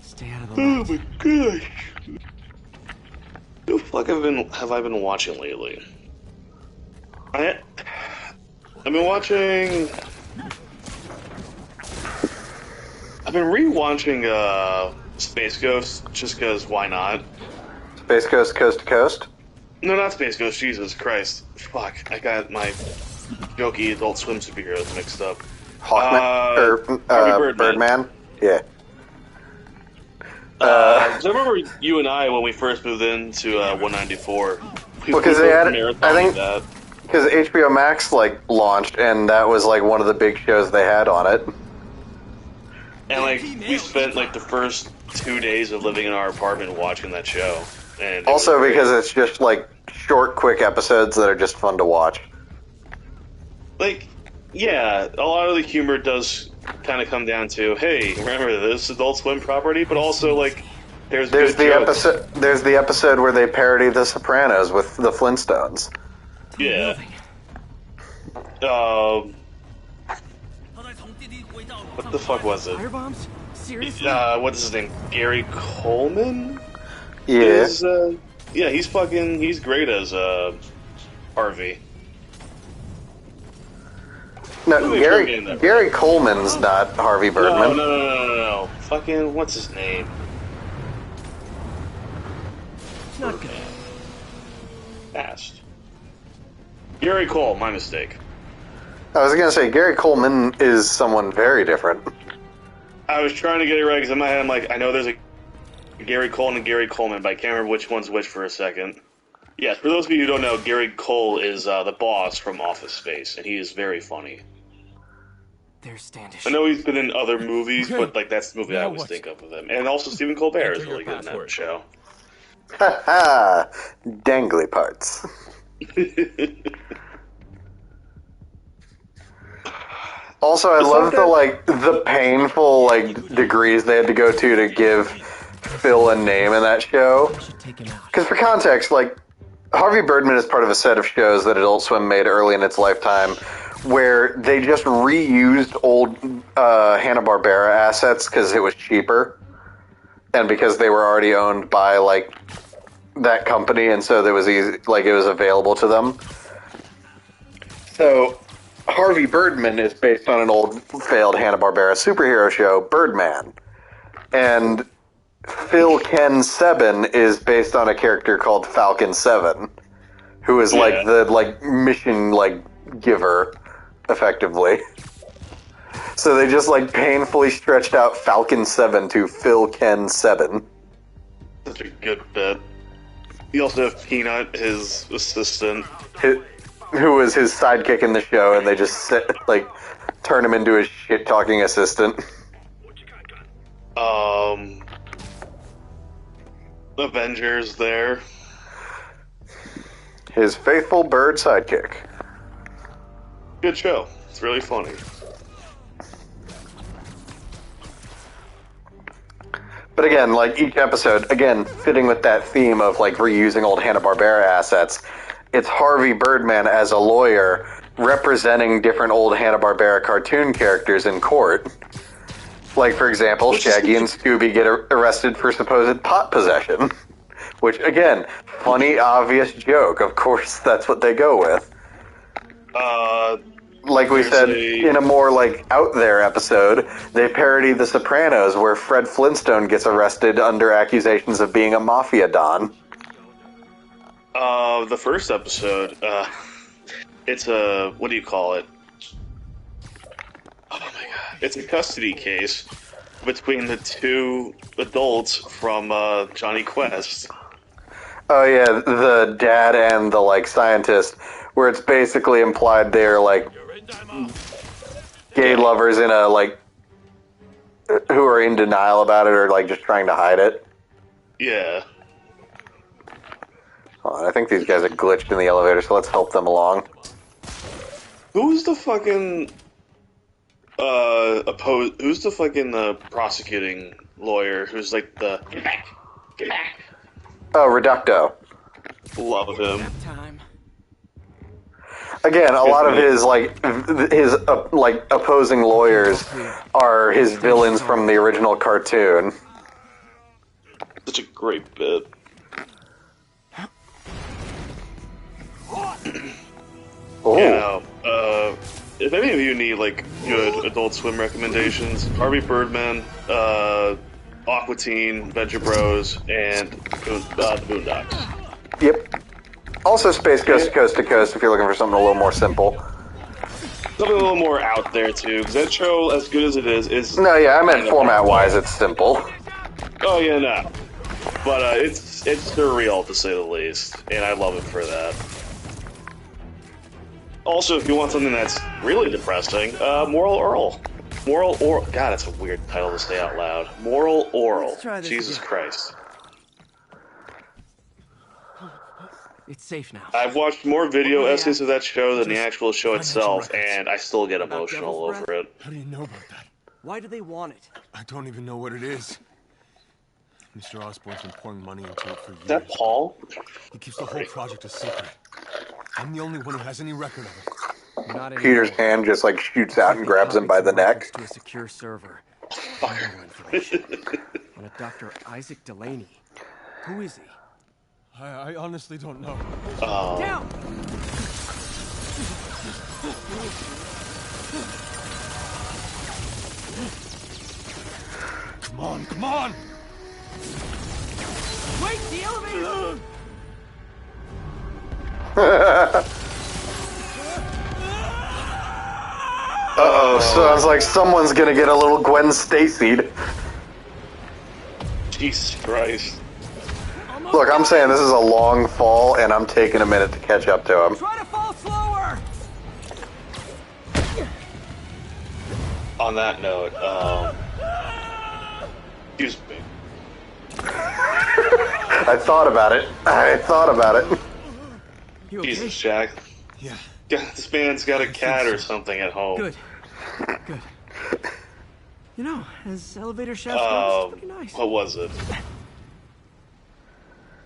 Stay out of the light. Oh my gosh! What the fuck have I been watching lately? I've been watching. I've been rewatching Space Ghost just because why not? Space Ghost Coast to Coast? No, not Space Ghost. Jesus Christ! Fuck! I got my jokey Adult Swim superheroes mixed up. Hawkman or Birdman? Yeah. I remember you and I when we first moved into 194. Because they had, I think, because HBO Max like launched, and that was like one of the big shows they had on it. And like we spent like the first 2 days of living in our apartment watching that show. And also because it's just like short, quick episodes that are just fun to watch. Like, yeah, a lot of the humor does kind of come down to, hey, remember this Adult Swim property? But also like, there's the episode. There's the episode where they parody The Sopranos with the Flintstones. Yeah. What the fuck was it? Firebombs? Seriously? What is his name? Gary Coleman? Yeah. Yeah, he's great as Harvey. No, Gary Coleman's not Harvey Birdman. No. Fucking, what's his name? It's not good. Fast. Gary Cole, my mistake. I was gonna say, Gary Coleman is someone very different. I was trying to get it right, because in my head I'm like, I know there's a Gary Cole and Gary Coleman, but I can't remember which one's which for a second. Yes, for those of you who don't know, Gary Cole is the boss from Office Space, and he is very funny. There's Standish. I know he's been in other movies, but like that's the movie I always think of with him. And also Stephen Colbert is really good in that show. Ha ha! Dangly parts. Also, I love the painful degrees they had to go to give Phil a name in that show. Because for context, Harvey Birdman is part of a set of shows that Adult Swim made early in its lifetime, where they just reused old Hanna-Barbera assets because it was cheaper, and because they were already owned by that company, and so it was easy, it was available to them. So Harvey Birdman is based on an old failed Hanna-Barbera superhero show, Birdman. And Phil Ken Seven is based on a character called Falcon 7, who is the mission giver, effectively. So they just painfully stretched out Falcon 7 to Phil Ken 7. Such a good bit. You also have Peanut, his assistant. Who was his sidekick in the show, and they just turn him into his shit-talking assistant. Avengers there. His faithful bird sidekick. Good show. It's really funny. But again, like each episode, again, fitting with that theme of like reusing old Hanna-Barbera assets, it's Harvey Birdman as a lawyer representing different old Hanna-Barbera cartoon characters in court. Like, for example, Shaggy and Scooby get arrested for supposed pot possession. Which, again, funny, obvious joke. Of course, that's what they go with. Like we said, in a more, like, out there episode, they parody The Sopranos, where Fred Flintstone gets arrested under accusations of being a mafia don. The first episode, it's a, what do you call it? Oh my god. It's a custody case between the two adults from, Johnny Quest. Oh yeah, the dad and the, like, scientist, where it's basically implied they're, like, gay lovers in a, like, who are in denial about it or, like, just trying to hide it. Yeah. Hold on, I think these guys are glitched in the elevator, so let's help them along. Who's the fucking, who's the fucking, prosecuting lawyer who's like the, get back! Oh, Reducto. Love him. Again, a lot of his opposing lawyers are his villains from the original cartoon. Such a great bit. Oh. You know, if any of you need like good Adult Swim recommendations, Harvey Birdman, Aqua Teen, Venture Bros, and the Boondocks. Yep. Also Space Ghost Coast to Coast if you're looking for something a little more simple. Something a little more out there too, because that show, as good as it is No, yeah, I meant format-wise, it's simple. Oh yeah, no. But it's surreal to say the least, and I love it for that. Also, if you want something that's really depressing, Moral Oral. Moral Oral. God, that's a weird title to say out loud. Moral Oral. Jesus Christ. It's safe now. I've watched more video essays of that show than the actual show itself, and I still get emotional over it. How do you know about that? Why do they want it? I don't even know what it is. Mr. Osborn's been pouring money into it for years. Is that Paul? He keeps the whole project a secret. I'm the only one who has any record of it. Not Peter's hand just like shoots out and grabs him by the neck. To a secure server. Information on a Dr. Isaac Delaney. Who is he? I honestly don't know. Down! Come on, come on! Wait, the elevator! Uh-oh, sounds like someone's gonna get a little Gwen Stacy'd. Jesus Christ. Look, I'm saying this is a long fall, and I'm taking a minute to catch up to him. Try to fall slower! On that note, excuse me. I thought about it. You okay? Jesus, Jack. Yeah. This man's got a cat or something at home. Good. You know, as elevator shafts go, it's pretty nice. What was it?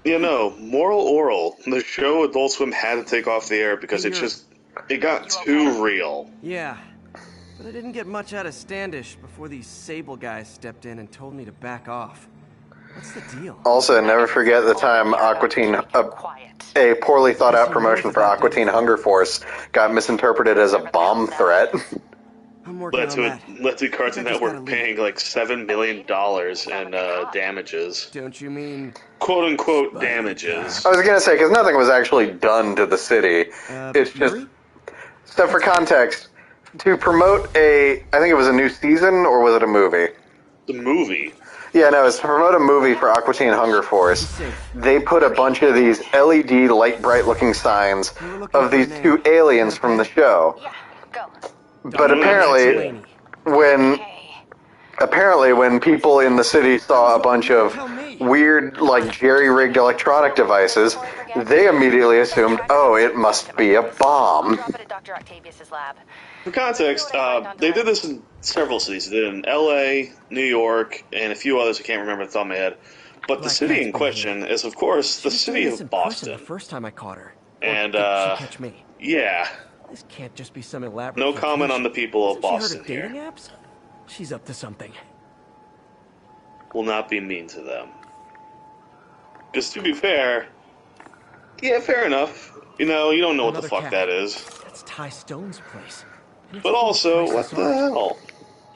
Moral Oral. The show Adult Swim had to take off the air because it got too real. Yeah. But I didn't get much out of Standish before these Sable guys stepped in and told me to back off. What's the deal? Also, never forget the time Aqua Teen, a poorly thought out promotion for Aqua Teen Hunger Force got misinterpreted as a bomb threat. Led to Cartoon Network paying like $7 million in damages. Don't you mean quote unquote damages? I was gonna say, because nothing was actually done to the city. It's just, so for context, to promote I think it was a new season, or was it a movie? The movie. Yeah, no, it's to promote a movie for Aqua Teen Hunger Force. They put a bunch of these LED light bright looking signs of these two aliens from the show. Yeah, go. But apparently when people in the city saw a bunch of weird, like, jerry-rigged electronic devices, they immediately assumed, oh, it must be a bomb. Drop it at Dr. Octavius's lab. For context, they did this in several cities. They did it in L.A., New York, and a few others I can't remember off the top of my head. But the city in question is, of course, the city of Boston. The first time I caught her. And, did she catch me? Yeah. This can't just be some elaborate No comment on the people of Boston she heard of here. dating apps? She's up to something. Will not be mean to them. Because to be fair, yeah, fair enough. You know, you don't know what the fuck that is. That's Ty Stone's place. But also, what the hell?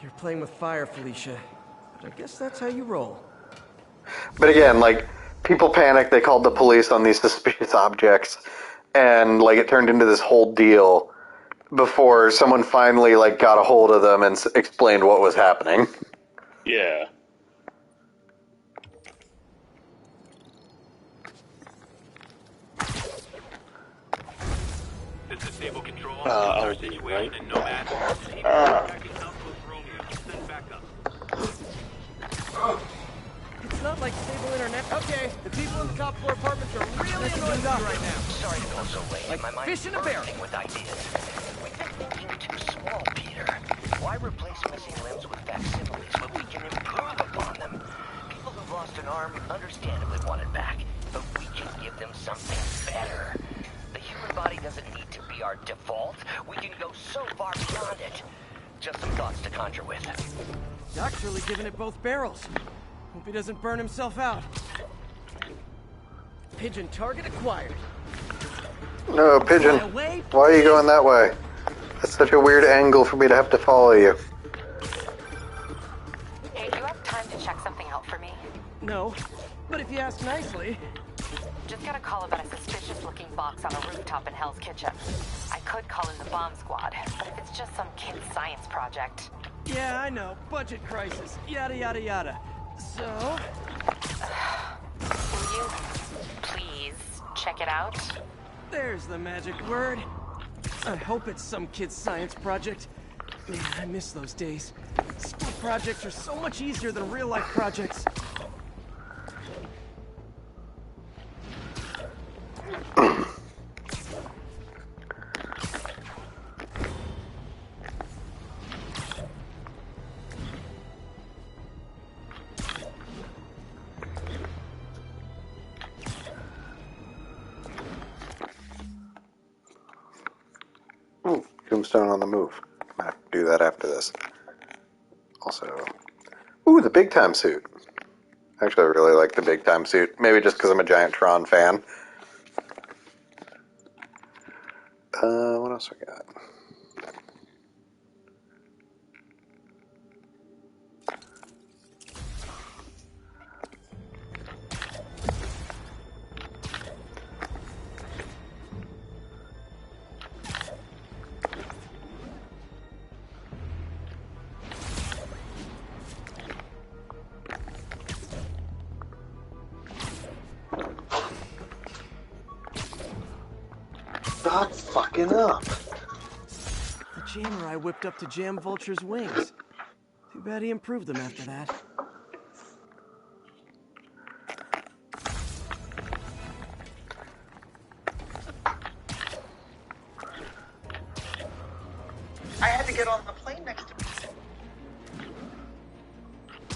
You're playing with fire, Felicia. But I guess that's how you roll. But again, like, people panicked, they called the police on these suspicious objects, and, like, it turned into this whole deal before someone finally, like, got a hold of them and explained what was happening. Yeah. This is stable control. Our situation in Nomad. Send back up. It's not like stable internet. Okay, the people in the top floor apartments are really annoyed with me right now. Sorry to go so late. Like my mind's fish in a barrel. bursting with ideas. We've been thinking too small, Peter. Why replace missing limbs with facsimiles when we can improve upon them? People who've lost an arm understandably want it back, but we can give them something better. The human body doesn't need to be our default. We can go so far beyond it. Just some thoughts to conjure with. Doc's really giving it both barrels. Hope he doesn't burn himself out. Pigeon target acquired. No, Pigeon. Why are you going that way? That's such a weird angle for me to have to follow you. Hey, do you have time to check something out for me? No, but if you ask nicely. Just got a call about a suspicious-looking box on a rooftop in Hell's Kitchen. I could call in the bomb squad, but if it's just some kid's science project... Yeah, I know. Budget crisis. Yada, yada, yada. So... Will you please check it out? There's the magic word. I hope it's some kid's science project. Man, I miss those days. School projects are so much easier than real-life projects. Tombstone on the move. I have to do that after this. Also, ooh, the big time suit. Actually, I really like the big time suit. Maybe just because I'm a giant Tron fan. What else we got? Stop fucking up. The jammer I whipped up to jam Vulture's wings. Too bad he improved them after that. I had to get on the plane next to me.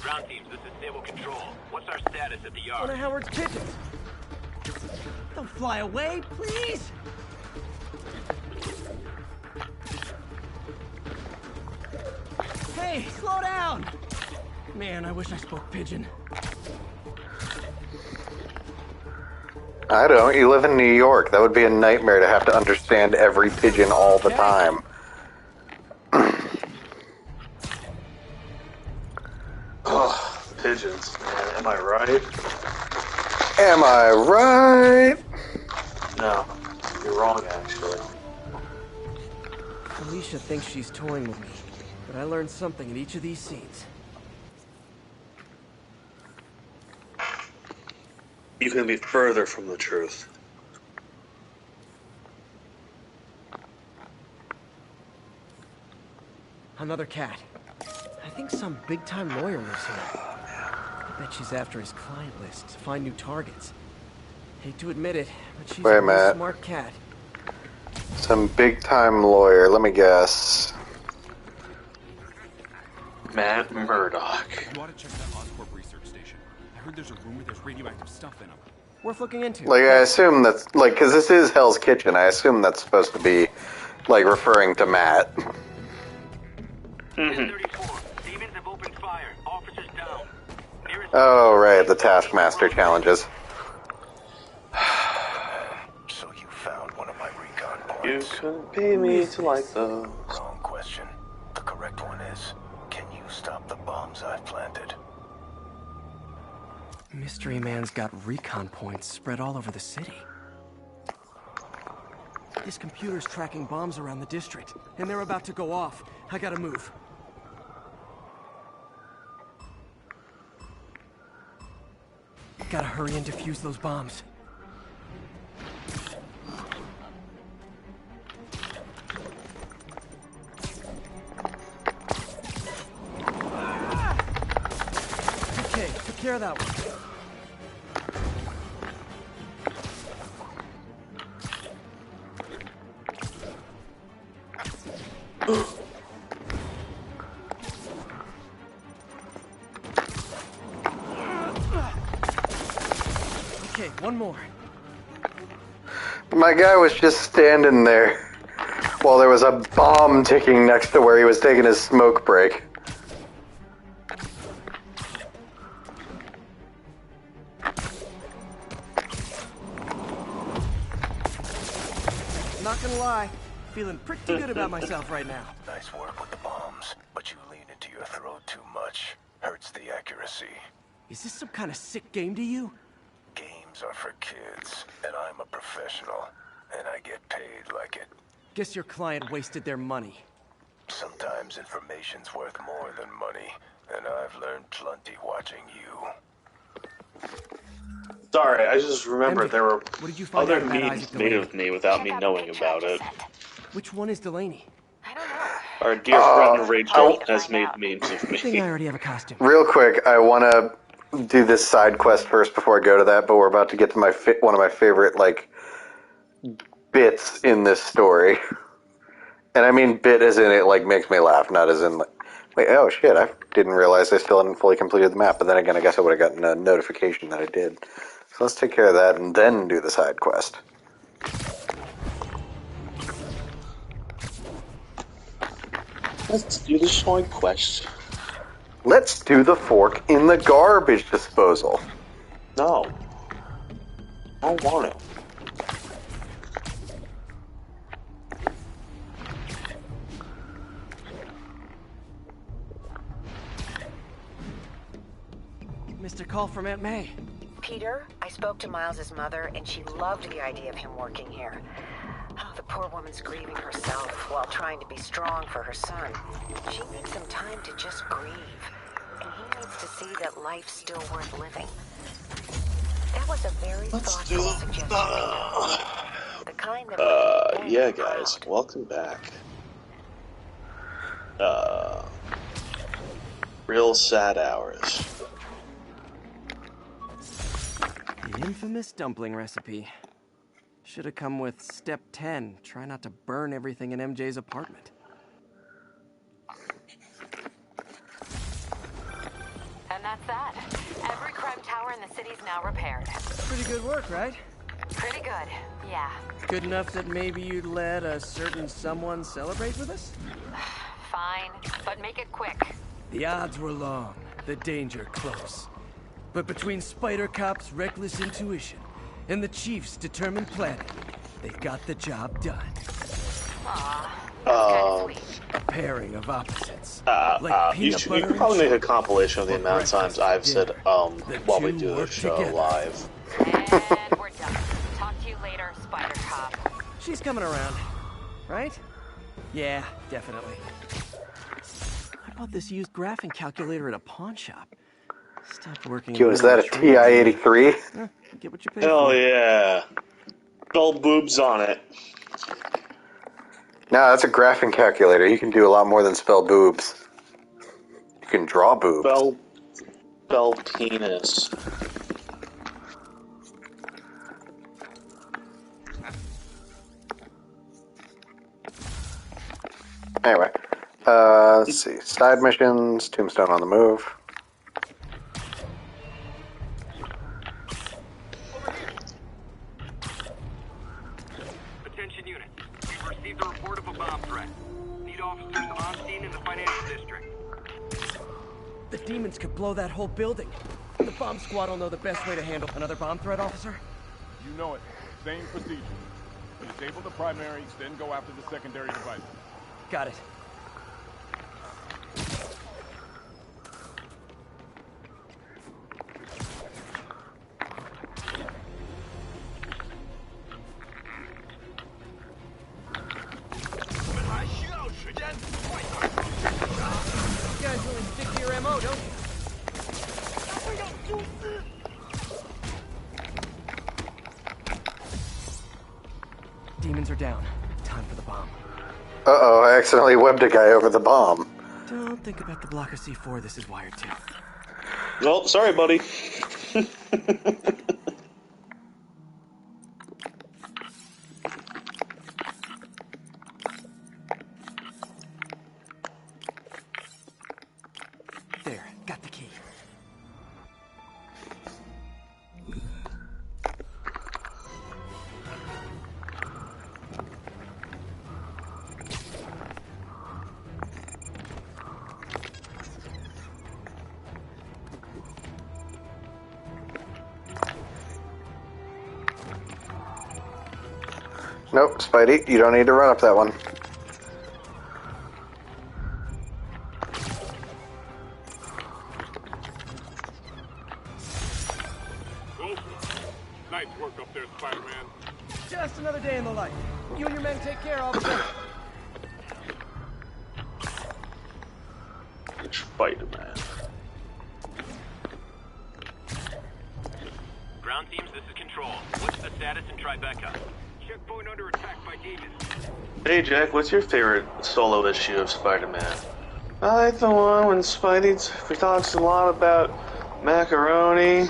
Ground teams, this is stable control. What's our status at the yard? One of Howard's pigeons. Don't fly away, please! Hey, slow down! Man, I wish I spoke pigeon. I don't. You live in New York. That would be a nightmare to have to understand every pigeon all the time. Oh, pigeons, man. Am I right? Am I right? No, you're wrong, actually. Alicia thinks she's toying with me, but I learned something in each of these scenes. You can be further from the truth. Another cat. I think some big-time lawyer lives here. I bet she's after his client list to find new targets. Hate to admit it, but she's a real smart cat. Some big-time lawyer. Let me guess. Matt Murdock. You ought to check that Oscorp research station. I heard there's a rumor there's radioactive stuff in them. Worth looking into. Like, I assume that's, like, because this is Hell's Kitchen, I assume that's supposed to be, like, referring to Matt. Stevens have opened fire. Officers down. Oh, right, the Taskmaster challenges. So you found one of my recon points. You couldn't pay me to like those. Wrong question. The correct one is, can you stop the bombs I've planted? Mystery Man's got recon points spread all over the city. This computer's tracking bombs around the district, and they're about to go off. I gotta move. Gotta hurry and defuse those bombs. Okay, took care of that one. Okay, one more. My guy was just standing there while there was a bomb ticking next to where he was taking his smoke break. Not gonna lie, feeling pretty good about myself right now. Nice work with the bombs, but you lean into your throat too much. Hurts the accuracy. Is this some kind of sick game to you? Games are for kids, and I'm a professional, and I get paid like it. Guess your client wasted their money. Sometimes information's worth more than money, and I've learned plenty watching you. Sorry, I just remembered there were What did you find other out about memes Isaac made Delaney? of me without me knowing about it. Which one is Delaney? Our dear friend Rachel has made memes of I think me. I already have a costume. Real quick, I want to do this side quest first before I go to that, but we're about to get to one of my favorite, like, bits in this story. And I mean bit as in it, like, makes me laugh, not as in, like, wait, oh shit, I didn't realize I still hadn't fully completed the map, but then again, I guess I would have gotten a notification that I did. So let's take care of that and then do the side quest. Let's do the side quest. Let's do the fork in the garbage disposal. No. I don't want it. Mr. Call from Aunt May. Peter, I spoke to Miles's mother, and she loved the idea of him working here. Oh, the poor woman's grieving herself while trying to be strong for her son. She needs some time to just grieve, and he needs to see that life's still worth living. That was a very thoughtful suggestion, Peter. The kind that Yeah, guys, welcome back. Real sad hours. The infamous dumpling recipe. Should have come with step 10. Try not to burn everything in MJ's apartment. And that's that. Every crime tower in the city's now repaired. Pretty good work, right? Pretty good, yeah. Good enough that maybe you'd let a certain someone celebrate with us? Fine, but make it quick. The odds were long, the danger close. But between Spider Cop's reckless intuition and the Chief's determined planning, they got the job done. A pairing of opposites. Like you could probably make a compilation of the amount of times I've said, while we do this show live. And we're done. Talk to you later, Spider Cop. She's coming around, right? Yeah, definitely. I bought this used graphing calculator at a pawn shop. Stop working. Yo, is that a TI-83? Get what you pay Hell for. yeah. Bell boobs on it. No, that's a graphing calculator. You can do a lot more than spell boobs. You can draw boobs. Bell penis. Anyway, let's see. Side missions, Tombstone on the move. Attention units. We've received a report of a bomb threat. Need officers on scene in the financial district. The demons could blow that whole building. The bomb squad will know the best way to handle another bomb threat, officer. You know it. Same procedure. Disable the primaries, then go after the secondary devices. Got it. You guys really stick to your MO, don't you? Demons are down. Time for the bomb. Uh-oh, I accidentally webbed a guy over the bomb. Don't think about the block of C4 this is wired to. Well, sorry, buddy. There, got the key. Nope, Spidey, you don't need to run up that one. Nice work up there, Spider-Man. Just another day in the life. You and your men take care, officer. Spider-Man. Ground teams, this is Control. What's the status in Tribeca? Checkpoint under attack by demons. Hey Jack, what's your favorite solo issue of Spider-Man? I like the one when Spidey talks a lot about macaroni.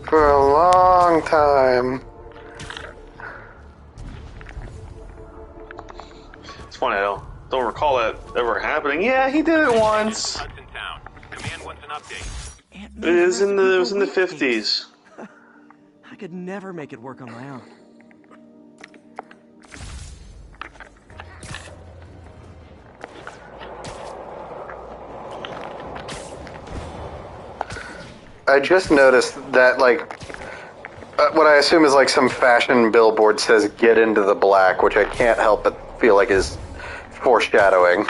For a long time. It's funny, I don't recall that ever happening. Yeah, he did it once. Hudson Town. Command wants an update. It was in the 50s. I could never make it work on my own. I just noticed that, like, what I assume is like some fashion billboard says "Get into the black," which I can't help but feel like is foreshadowing.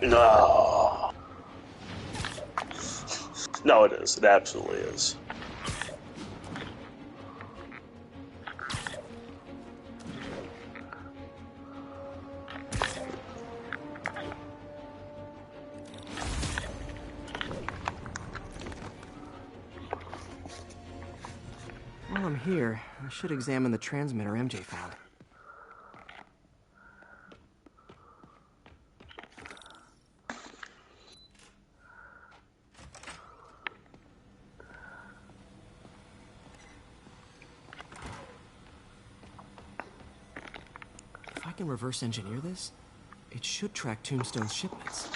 No. No, it is. It absolutely is. While I'm here, I should examine the transmitter MJ found. If I can reverse engineer this, it should track Tombstone's shipments.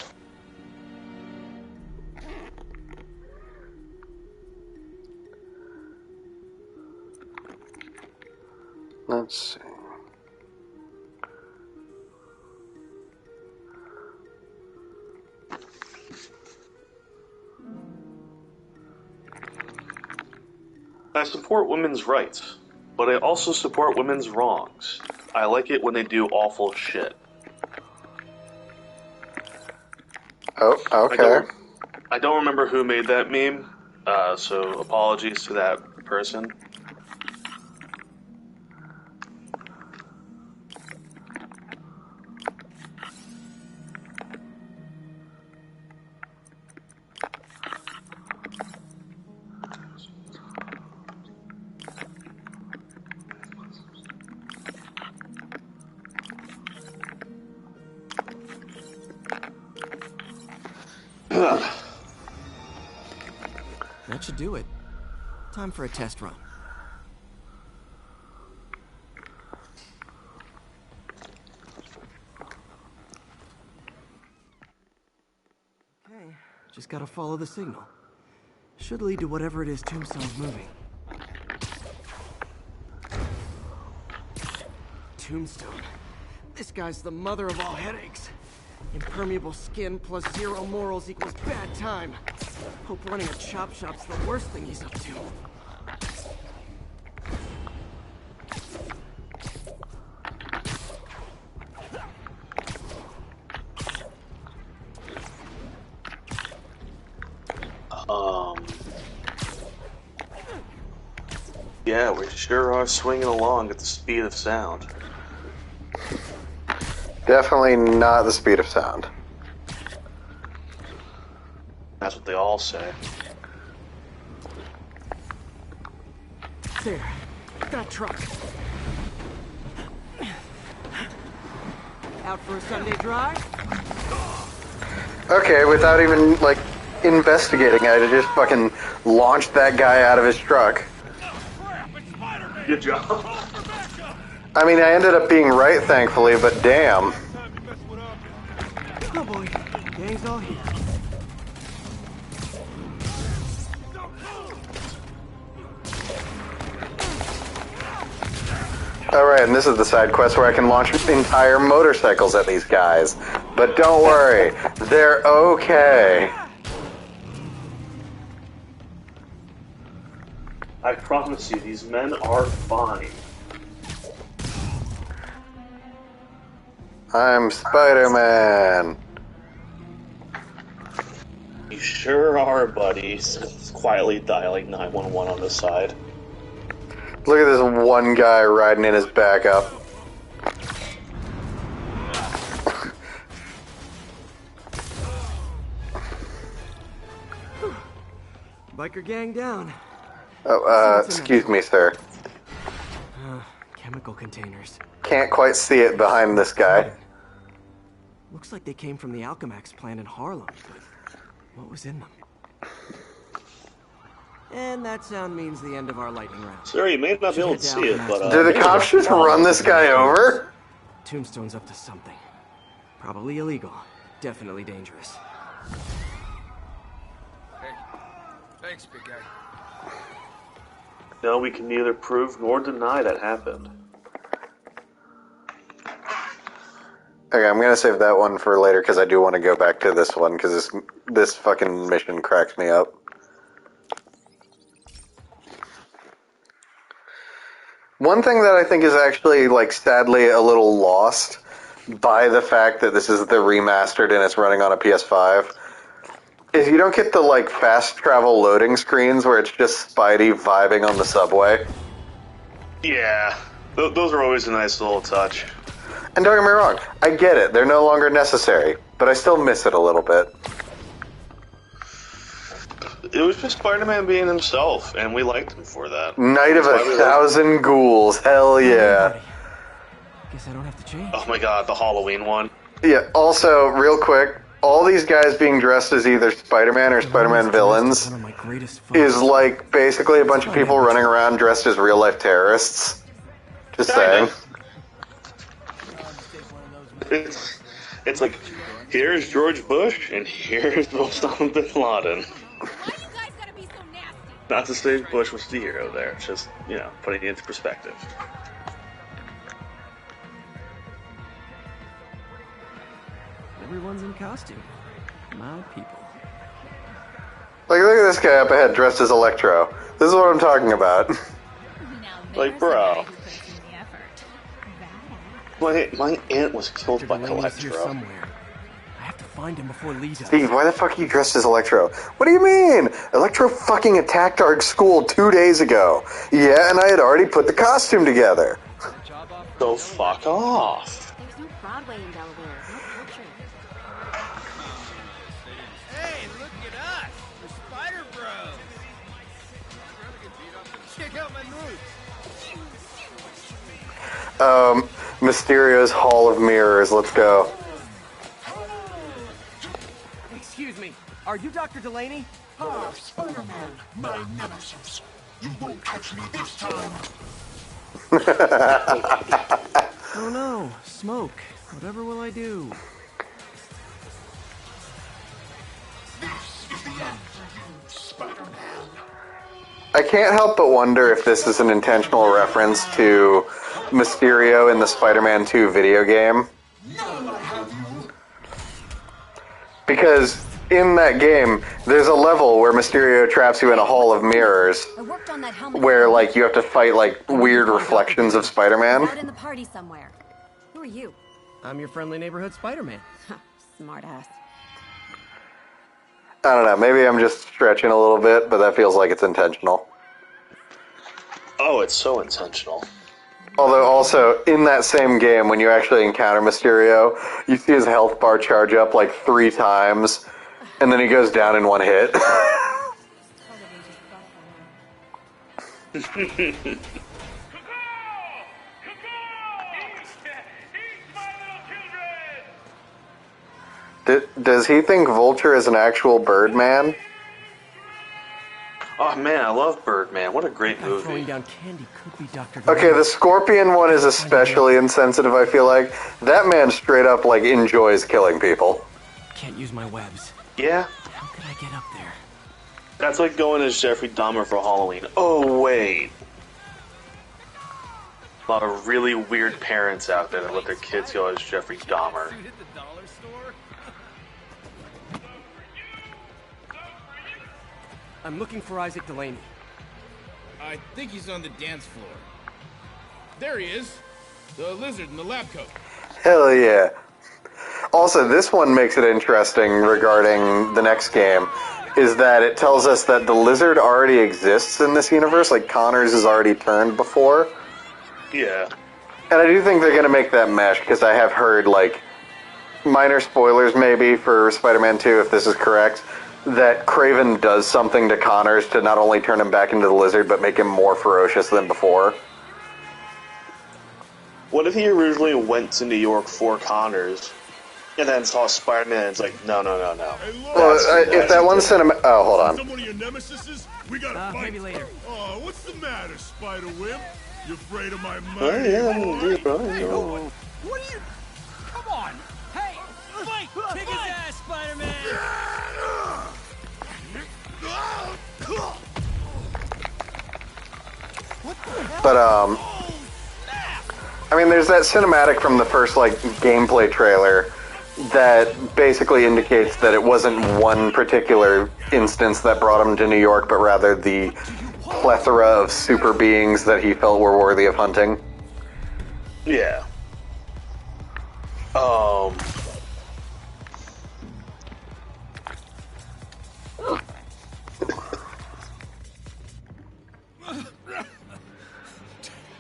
Let's see. I support women's rights, but I also support women's wrongs. I like it when they do awful shit. Oh, okay. I don't remember who made that meme, so apologies to that person. That should do it. Time for a test run. Okay, just gotta follow the signal. Should lead to whatever it is Tombstone's moving. Tombstone. This guy's the mother of all headaches. Impermeable skin plus 0 morals equals bad time. Hope running a chop shop's the worst thing he's up to. Yeah, we sure are swinging along at the speed of sound. Definitely not the speed of sound. That's what they all say. There. That truck. Out for a Sunday drive? Okay, without even, like, investigating, I'd just fucking launched that guy out of his truck. Good job. I mean, I ended up being right, thankfully, but damn. Oh boy, gang's all here. Alright, and this is the side quest where I can launch entire motorcycles at these guys. But don't worry, they're okay. I promise you, these men are fine. I'm Spider-Man. You sure are, buddy. He's quietly dialing 911 on the side. Look at this one guy riding in his backup. Biker gang down. Oh, excuse me, sir. Chemical containers. Can't quite see it behind this guy. Looks like they came from the Alchemax plant in Harlem, but what was in them? And that sound means the end of our lightning round. Sir, you may not be able to see it, but... Did the cops just run this guy over? Tombstone's up to something. Probably illegal. Definitely dangerous. Hey, thanks, big guy. No, we can neither prove nor deny that happened. Okay, I'm gonna save that one for later because I do want to go back to this one because this fucking mission cracks me up. One thing that I think is actually, like, sadly a little lost by the fact that this is the remastered and it's running on a PS5 is you don't get the, like, fast travel loading screens where it's just Spidey vibing on the subway. Yeah, those are always a nice little touch. And don't get me wrong, I get it, they're no longer necessary, but I still miss it a little bit. It was just Spider-Man being himself, and we liked him for that. Night of 1,000 Ghouls, hell yeah. Guess I don't have to change. Oh my god, the Halloween one. Yeah, also, real quick, all these guys being dressed as either Spider-Man or Spider-Man villains is like basically a bunch of people running around dressed as real-life terrorists. Just saying. It's like, here's George Bush, and here's Osama bin Laden. Not to say Bush was the hero there, it's just, you know, putting it into perspective. Everyone's in costume. My people. Like, look at this guy up ahead dressed as Electro. This is what I'm talking about. Like, bro. My aunt was killed by Electro. I have to find him before Lee does. Steve, why the fuck are you dressed as Electro? What do you mean? Electro fucking attacked our school 2 days ago. Yeah, and I had already put the costume together. So fuck off. There's no Broadway in Delaware. No culture. Hey, look at us! The Spider Bros! Check out my moves! Mysterio's Hall of Mirrors, let's go. Excuse me, are you Dr. Delaney? Ah, Spider-Man, my nemesis. You won't catch me this time. Oh no, smoke. Whatever will I do? This is the end for you, Spider-Man. I can't help but wonder if this is an intentional reference to Mysterio in the Spider-Man 2 video game. Now I have you. Because in that game, there's a level where Mysterio traps you in a hall of mirrors, where like you have to fight like weird reflections of Spider-Man. Out in the party somewhere. Who are you? I'm your friendly neighborhood Spider-Man. Smart ass. I don't know, maybe I'm just stretching a little bit, but that feels like it's intentional. Oh, it's so intentional. Although also, in that same game, when you actually encounter Mysterio, you see his health bar charge up like 3 times, and then he goes down in one hit. Does he think Vulture is an actual Birdman? Oh man, I love Birdman. What a great movie. Throwing down candy could be Dr. Okay, the Scorpion one is especially insensitive, I feel like. That man straight up, like, enjoys killing people. Can't use my webs. Yeah. How could I get up there? That's like going as Jeffrey Dahmer for Halloween. Oh, wait. A lot of really weird parents out there that let their kids go as Jeffrey Dahmer. I'm looking for Isaac Delaney. I think he's on the dance floor. There he is. The lizard in the lab coat. Hell yeah. Also, this one makes it interesting regarding the next game, is that it tells us that the lizard already exists in this universe, like Connors has already turned before. Yeah. And I do think they're going to make that mesh, because I have heard, like, minor spoilers maybe for Spider-Man 2, if this is correct, that Kraven does something to Connors to not only turn him back into the lizard, but make him more ferocious than before. What if he originally went to New York for Connors, and then saw Spider-Man and it's like, no. Well, if that one cinema... Oh, hold on. Some one of your nemesises? We gotta fight. Maybe later. Oh, what's the matter, Spider-Wimp? You afraid of my money? I am, boy? hey, What are you... Come on! Hey! Fight! Kick his ass, Spider-Man! But, I mean, there's that cinematic from the first, like, gameplay trailer that basically indicates that it wasn't one particular instance that brought him to New York, but rather the plethora of super beings that he felt were worthy of hunting. Yeah.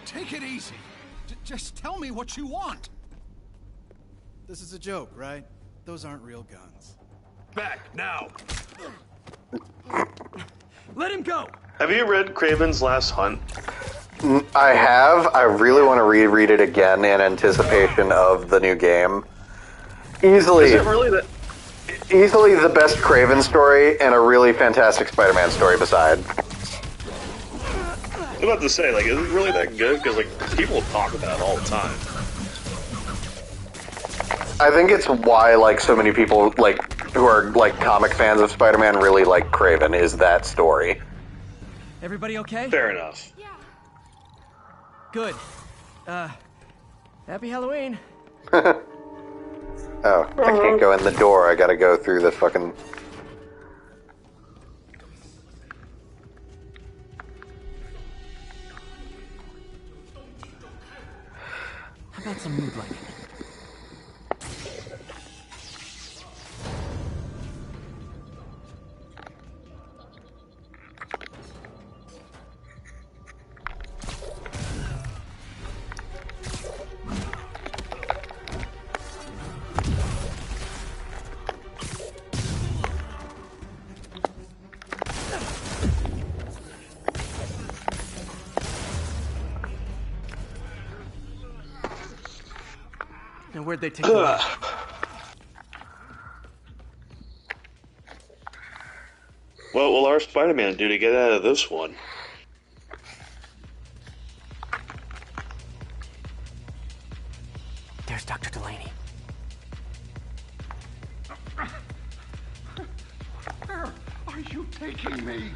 Take it easy. Just tell me what you want. This is a joke, right? Those aren't real guns. Back, now. Let him go! Have you read Kraven's Last Hunt? I have. I really want to reread it again in anticipation of the new game. Easily. Is it really that? Easily the best Kraven story and a really fantastic Spider-Man story beside. I'm about to say, like, is it really that good? Because, like, people talk about it all the time. I think it's why, like, so many people, like, who are, like, comic fans of Spider-Man really like Kraven, is that story. Everybody okay? Fair enough. Yeah. Good. Happy Halloween. Oh, I can't go in the door. I gotta go through the fucking... How about some mood lighting? Now where'd they take you? What will our Spider-Man do to get out of this one? There's Dr. Delaney. Where are you taking me?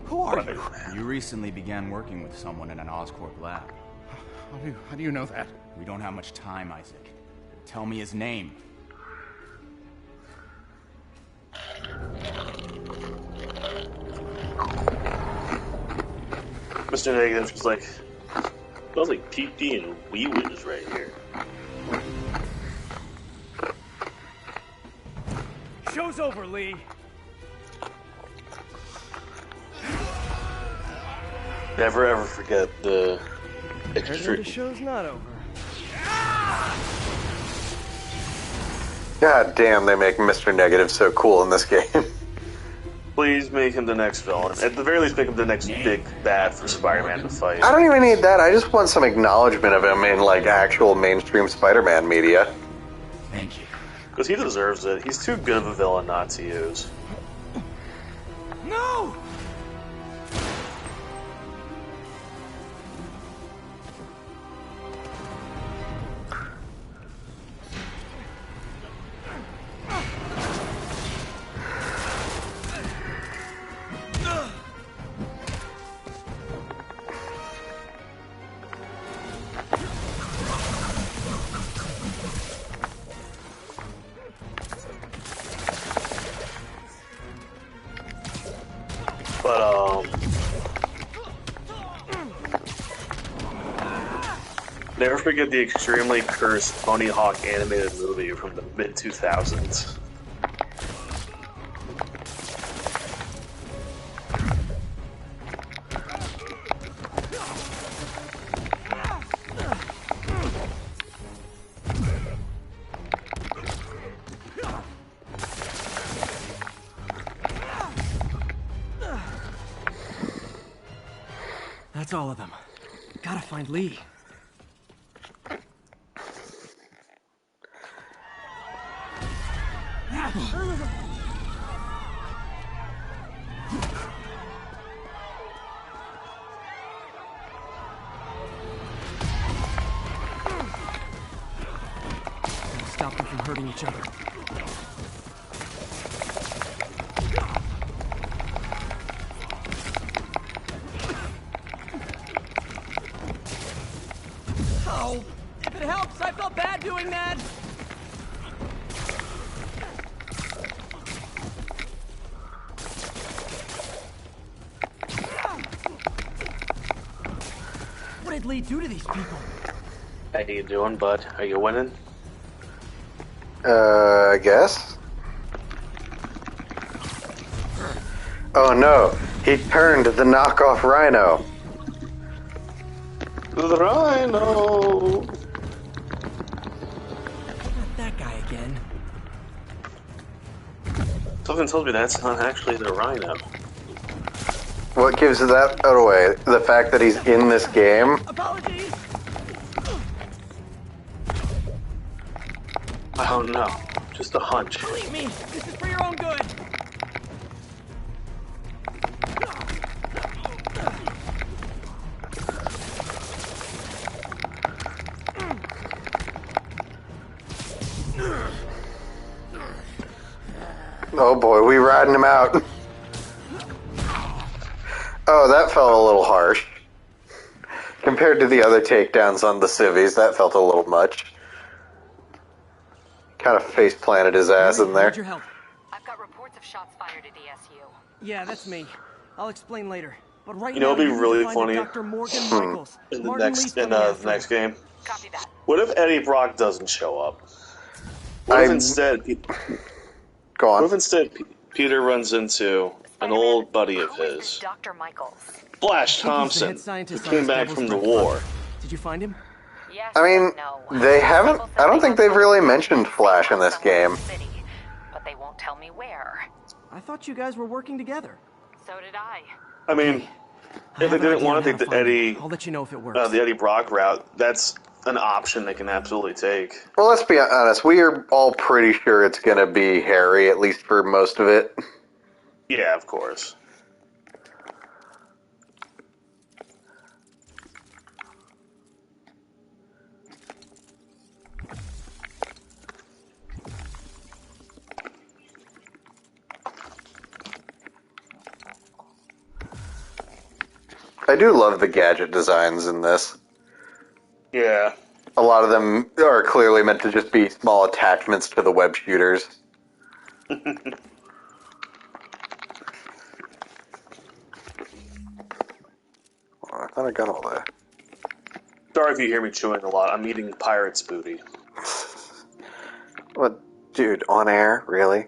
Who are you? You recently began working with someone in an Oscorp lab. How do you know that? We don't have much time, Isaac. Tell me his name. Mr. Negative's just like, smells like pee-pee and wee-wees right here. Show's over, Lee. Never ever forget the extreme. The show's not over. God damn, they make Mr. Negative so cool in this game. Please make him the next villain. At the very least, make him the next big bad for Spider-Man to fight. I don't even need that. I just want some acknowledgement of him in, like, actual mainstream Spider-Man media. Thank you. Because he deserves it. He's too good of a villain not to use. No! But, never forget the extremely cursed Tony Hawk animated movie from the mid-2000s. That's all of them. Gotta find Lee. Stop them from hurting each other. Oh, if it helps, I felt bad doing that. What did Lee do to these people? How you doing, bud? Are you winning? I guess. Oh no, he turned the knockoff Rhino. The Rhino! Not that guy again. Something tells me that's not actually the Rhino. What gives that away? The fact that he's in this game? Apologies! I don't know. Just a hunch. Believe me, this is for your own good. Oh boy, we riding him out. Oh, that felt a little harsh. Compared to the other takedowns on the civvies, that felt a little much. Kind of face planted his ass in there. Need your help. I've got reports of shots fired at ESU. Yeah, that's me. I'll explain later. But right You know, now, it'd be really find funny Dr. Morgan Michaels. in the Martin next Lee's in coming the after next him. game. Copy that. What if Eddie Brock doesn't show up? What if instead? Go on. What if instead Peter runs into an old buddy of his, Dr. Michaels. Flash Thompson, who came back from the war? Did you find him? Yes, I mean, they haven't. I don't think they've really mentioned Flash in this game. But but they won't tell me where. I thought you guys were working together. So did I. I mean, if they didn't want to take the Eddie, I'll let you know if it works. the Eddie Brock route, that's an option they can absolutely take. Well, let's be honest. We are all pretty sure it's going to be Harry, at least for most of it. Yeah, of course. I do love the gadget designs in this. Yeah. A lot of them are clearly meant to just be small attachments to the web shooters. Oh, I thought I got all that. Sorry if you hear me chewing a lot. I'm eating pirate's booty. What, dude, on air? Really?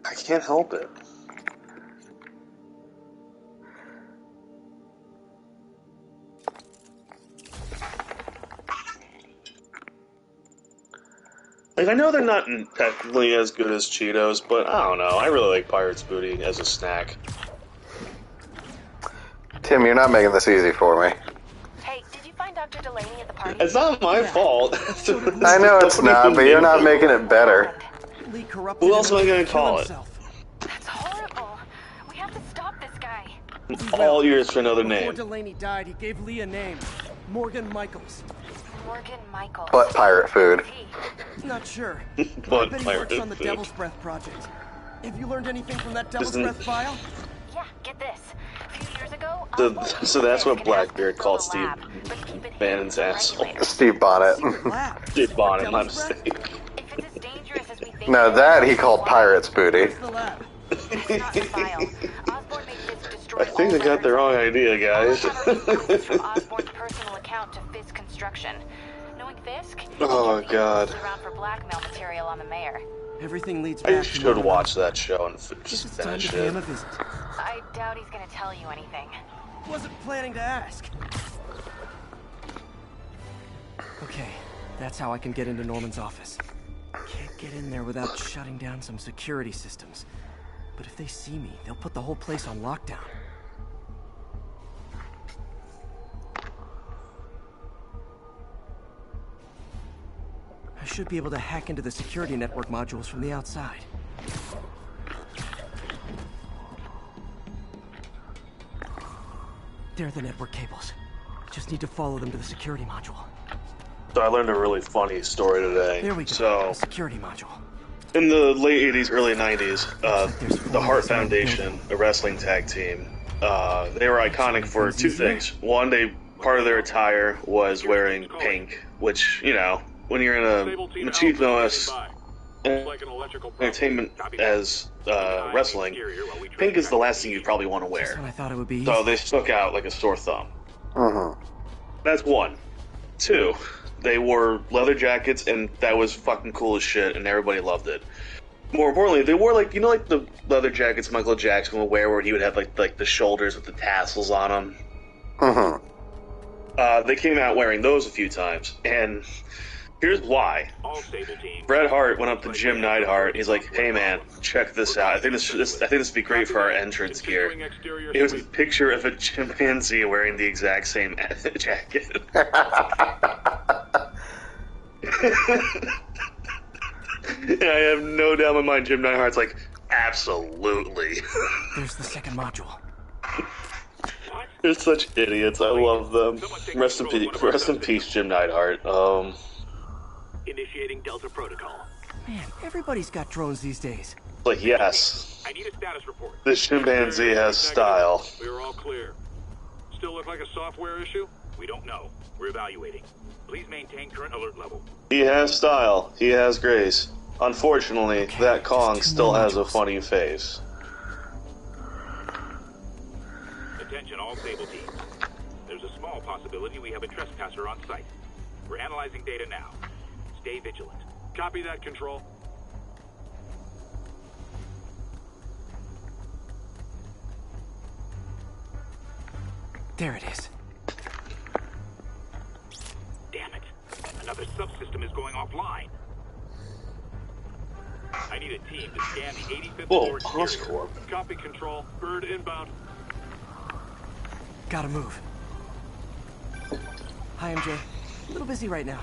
I can't help it. Like, I know they're not technically as good as Cheetos, but I don't know. I really like pirate's booty as a snack. Tim, you're not making this easy for me. Hey, did you find Dr. Delaney at the party? It's not my fault. I know it's not, but you're not making it better. Who else am I going to call it? That's horrible. We have to stop this guy. All ears for another Before name. Delaney died, he gave Lee a name. Morgan Michaels. Morgan Michaels. But pirate food. Not sure. But I bet he pirate works on the food. Devil's Breath project. Have you learned anything from that Devil's Isn't- Breath file? Yeah, get this. A few years ago, So that's what Blackbeard called Steve Bannon's asshole. Steve Bonnet. Steve Bonnet, my mistake. if it's as dangerous as we think. No, that he called pirate's booty. I think they got the wrong idea, guys. From Osborne's personal account to Fisk Construction. Knowing Fisk, Oh, God. around for blackmail material on the mayor. Everything leads I back to should Morgan watch that show and just It's time finish to pay him a it. visit. I doubt he's gonna tell you anything. Wasn't planning to ask. Okay, that's how I can get into Norman's office. Can't get in there without shutting down some security systems. But if they see me, they'll put the whole place on lockdown. I should be able to hack into the security network modules from the outside. There are the network cables. Just need to follow them to the security module. So I learned a really funny story today. There we go. So, Security module. in the late 80s, early 90s, the Hart Foundation, a wrestling tag team, they were iconic for two things. One, part of their attire was wearing pink, which, you know, when you're in a machismo entertainment as wrestling, pink is the last thing you'd probably want to wear. I thought it would be. So they stuck out like a sore thumb. Mm-hmm. That's one. Two, they wore leather jackets, and that was fucking cool as shit, and everybody loved it. More importantly, they wore like the leather jackets Michael Jackson would wear, where he would have like the shoulders with the tassels on them. Mm-hmm. They came out wearing those a few times, and here's why. Bret Hart went up to Jim Neidhart. He's like, "Hey man, check this out. I think this would be great for our entrance gear." It was a picture of a chimpanzee wearing the exact same jacket. And I have no doubt in my mind Jim Neidhart's like, absolutely. There's the second module. They're such idiots. I love them. Rest in peace, Jim Neidhart. Initiating Delta Protocol. Man, everybody's got drones these days. Like, yes, I need a status report. this chimpanzee has style. We are all clear. Still look like a software issue? We don't know. We're evaluating. Please maintain current alert level. He has style. He has grace. Unfortunately, that Kong still has a funny face. Attention all Sable teams. There's a small possibility we have a trespasser on site. We're analyzing data now. Stay vigilant. Copy that, Control. There it is. Damn it. Another subsystem is going offline. I need a team to scan the 85th Whoa, floor exterior. Oscorp. Copy control. Bird inbound. Gotta move. Hi, MJ. A little busy right now.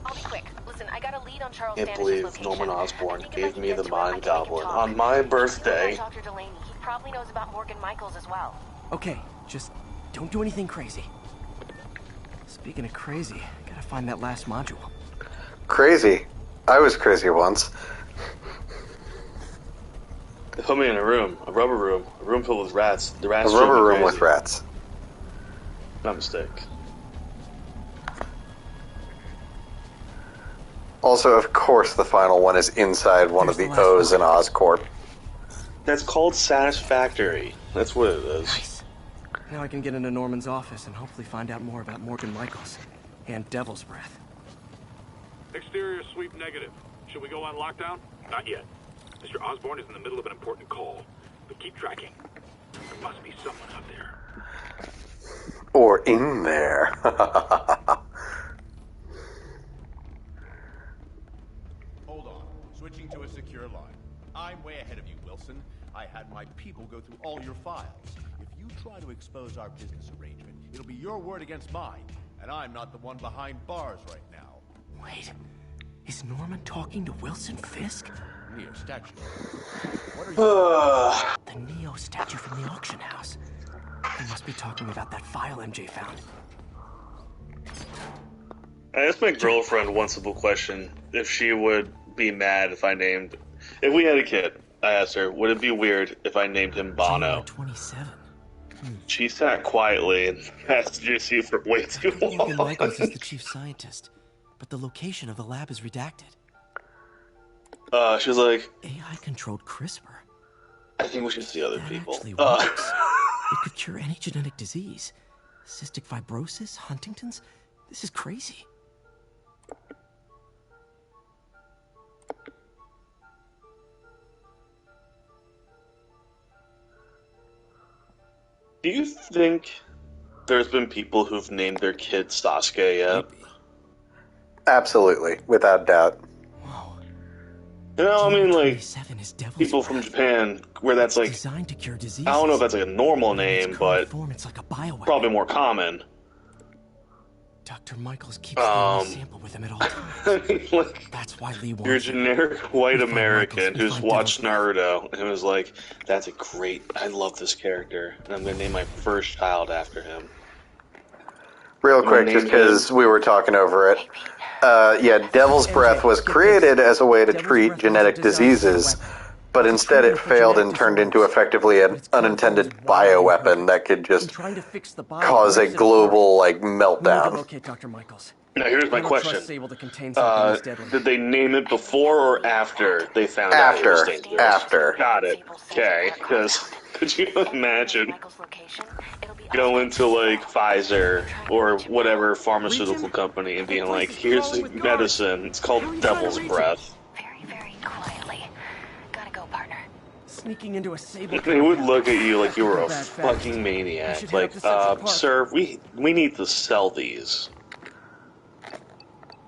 I'll be quick. Listen, I got a lead on Charles Can't Standish's believe location. Norman Osborn if gave I me can the get to him, I Mind can make him Goblin talk. on my birthday. Dr. Delaney, he probably knows about Morgan Michaels as well. Okay, just don't do anything crazy. Speaking of crazy, gotta find that last module. Crazy? I was crazy once. They put me in a rubber room, a room filled with rats. The rats A rubber drove me room crazy. with rats. Not a mistake. Also, of course, the final one is inside one of the O's in Oscorp. That's called Satisfactory. That's what it is. Nice. Now I can get into Norman's office and hopefully find out more about Morgan Michaels and Devil's Breath. Exterior sweep negative. Should we go on lockdown? Not yet. Mr. Osborn is in the middle of an important call. But keep tracking. There must be someone out there. Or in there. Hold on. Switching to a secure line. I'm way ahead of you, Wilson. I had my people go through all your files. If you try to expose our business arrangement, it'll be your word against mine. And I'm not the one behind bars right now. Wait, is Norman talking to Wilson Fisk? Near statue. What are you... The Neo statue from the auction house. He must be talking about that file MJ found. I asked my girlfriend one simple question. If she would be mad if I named... If we had a kid, I asked her, would it be weird if I named him Bono? 27. She sat quietly and asked Juicy for way too long. Morgan Michaels is the chief scientist, but the location of the lab is redacted. She was like... AI-controlled CRISPR. I think we should see other people. Actually works. It could cure any genetic disease. Cystic fibrosis, Huntington's. This is crazy. Do you think there's been people who've named their kid Sasuke yet? Absolutely, without doubt. You know, I mean, like, people from Japan, where that's like, designed to cure diseases. I don't know if that's like a normal name, but it's like a bioweapon. Probably more common. Dr. Michaels keeps a sample with him at all times. Like, that's why Lee wants you're a generic white American who's watched Naruto and was like, that's a great, I love this character, and I'm going to name my first child after him. Real quick, just because we were talking over it. Yeah, Devil's Breath was created as a way to treat genetic diseases, but instead it failed and turned into effectively an unintended bioweapon that could just cause a global, like, meltdown. Now here's my question. Did they name it before or after they found out it was dangerous? After. Got it. Okay, because could you imagine going to like Pfizer or whatever pharmaceutical company and being like, here's the medicine, it's called Devil's Breath. Very quietly. Gotta go, partner. Sneaking into a sable. They would look at you like you were a fucking maniac. Like, sir, we need to sell these.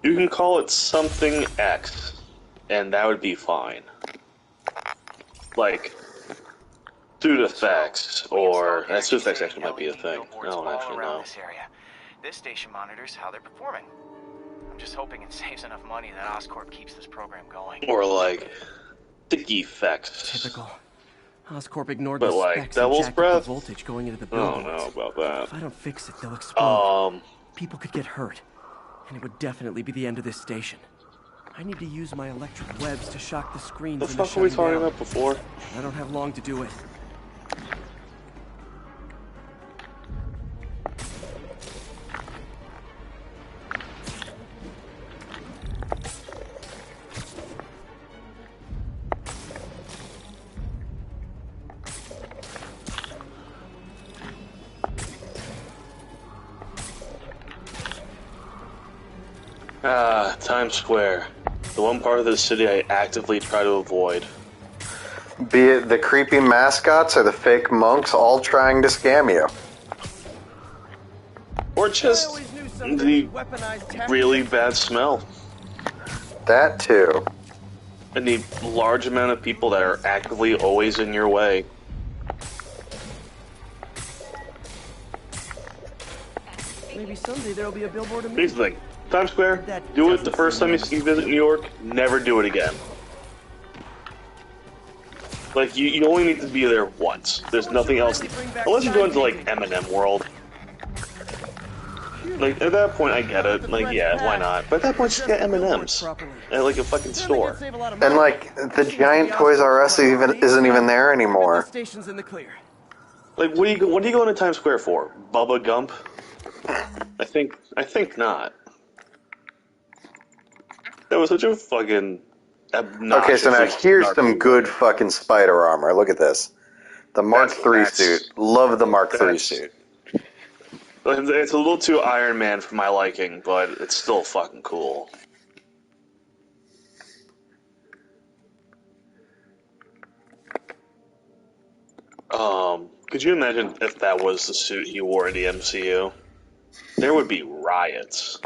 You can call it something X, and that would be fine. Like, Sudafex, or... Sudafex actually might be a thing. I don't actually know. This area. This station monitors how they're performing. I'm just hoping it saves enough money that Oscorp keeps this program going. Or like, Sticky-fex. Typical. Oscorp ignored but the like, specs Devil's and jacked up Breath? the voltage going into the I building. don't know about that. If I don't fix it, they'll explode. People could get hurt. And it would definitely be the end of this station. I need to use my electric webs to shock the screens. The fuck were we talking about before? I don't have long to do it. Times Square. The one part of the city I actively try to avoid. Be it the creepy mascots or the fake monks all trying to scam you. Or just the really bad smell. That too. I need a large amount of people that are actively always in your way. Maybe someday there'll be a billboard of me. Here's the thing. Times Square, do it the first time you visit New York, never do it again. Like, you only need to be there once. There's nothing else. Unless you're going to, like, M&M World. Like, at that point, I get it. Like, yeah, why not? But at that point, just get M&M's. At, like, a fucking store. And, like, the giant Toys R Us isn't even there anymore. Station's in the clear. Like, what are you going to Times Square for? Bubba Gump? I think not. That was such a fucking obnoxious... Okay, so now here's some good fucking spider armor. Look at this. The Mark III suit. Love the Mark III suit. It's a little too Iron Man for my liking, but it's still fucking cool. Could you imagine if that was the suit he wore in the MCU? There would be riots.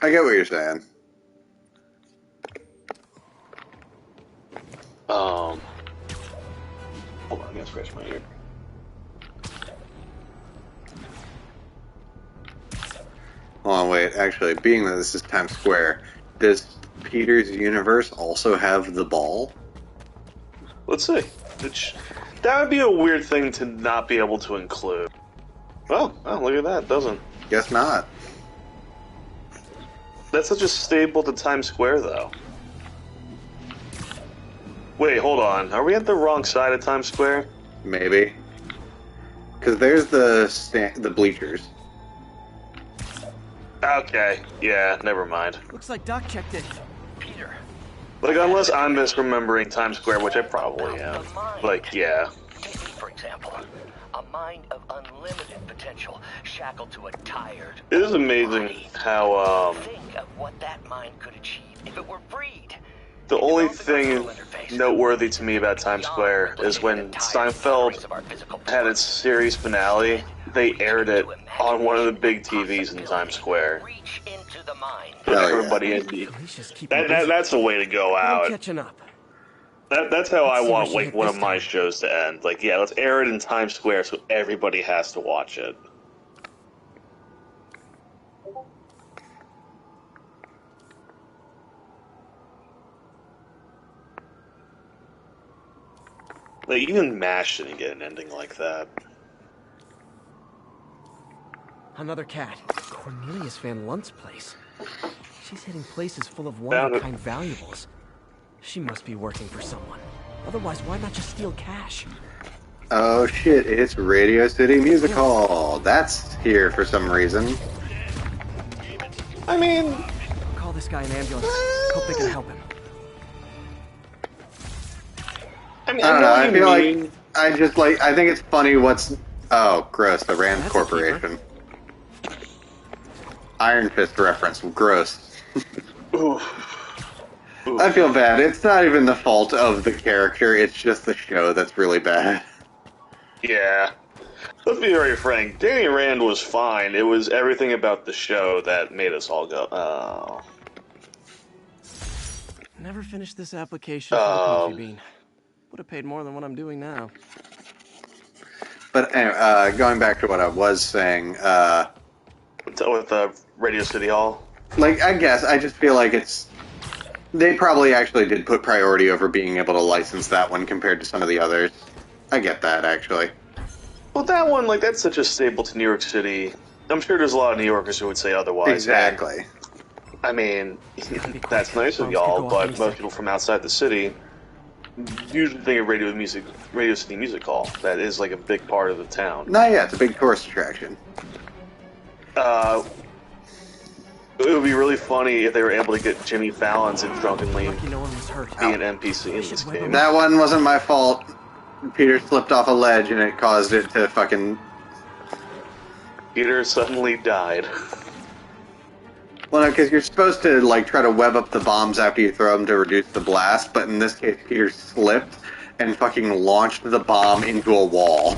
I get what you're saying. Hold on, I'm gonna scratch my ear. Hold on, wait. Actually, being that this is Times Square, does Peter's universe also have the ball? Let's see. That would be a weird thing to not be able to include. Oh, look at that. It doesn't. Guess not. That's such a staple to Times Square, though. Wait, hold on. Are we at the wrong side of Times Square? Maybe. Because there's the bleachers. Okay, yeah, never mind. Looks like Doc checked in. Peter. Like, unless I'm misremembering Times Square, which I probably am. Like, yeah. Take me, for example. A mind of unlimited potential, shackled to a tired... It is amazing how, Think of what that mind could achieve if it were freed. The only thing noteworthy to me about Times Square is when Seinfeld had its series finale, they aired it on one of the big TVs in Times Square. Everybody in that's the way to go out. Catching up. That's how I want like one of my shows to end. Like, yeah, let's air it in Times Square so everybody has to watch it. Like, even MASH didn't get an ending like that. Another cat. Cornelius Van Lunt's place. She's hitting places full of one-of-a-kind valuables. She must be working for someone. Otherwise, why not just steal cash? Oh shit, it's Radio City Music Hall. That's here for some reason. I mean... Call this guy an ambulance. Hope they can help him. I don't know, I feel like, I think it's funny what's... Oh, gross, the Rand Corporation. Iron Fist reference, gross. I feel bad. It's not even the fault of the character, it's just the show that's really bad. Yeah. Let's be very frank, Danny Rand was fine. It was everything about the show that made us all go, oh. Never finished this application for the coffee bean. Would have paid more than what I'm doing now. But anyway, going back to what I was saying, with Radio City Hall? Like, I guess, I just feel like they probably actually did put priority over being able to license that one compared to some of the others. I get that, actually. Well, that one, like, that's such a staple to New York City. I'm sure there's a lot of New Yorkers who would say otherwise. Exactly. I mean, that's nice of y'all, but most people from outside the city usually think of Radio City Music Hall. That is, like, a big part of the town. No, yeah, it's a big tourist attraction. It would be really funny if they were able to get Jimmy Fallon to drunkenly be an NPC in this game. That one wasn't my fault. Peter slipped off a ledge and it caused it to fucking... Peter suddenly died. Well, no, because you're supposed to, like, try to web up the bombs after you throw them to reduce the blast, but in this case, Peter slipped and fucking launched the bomb into a wall.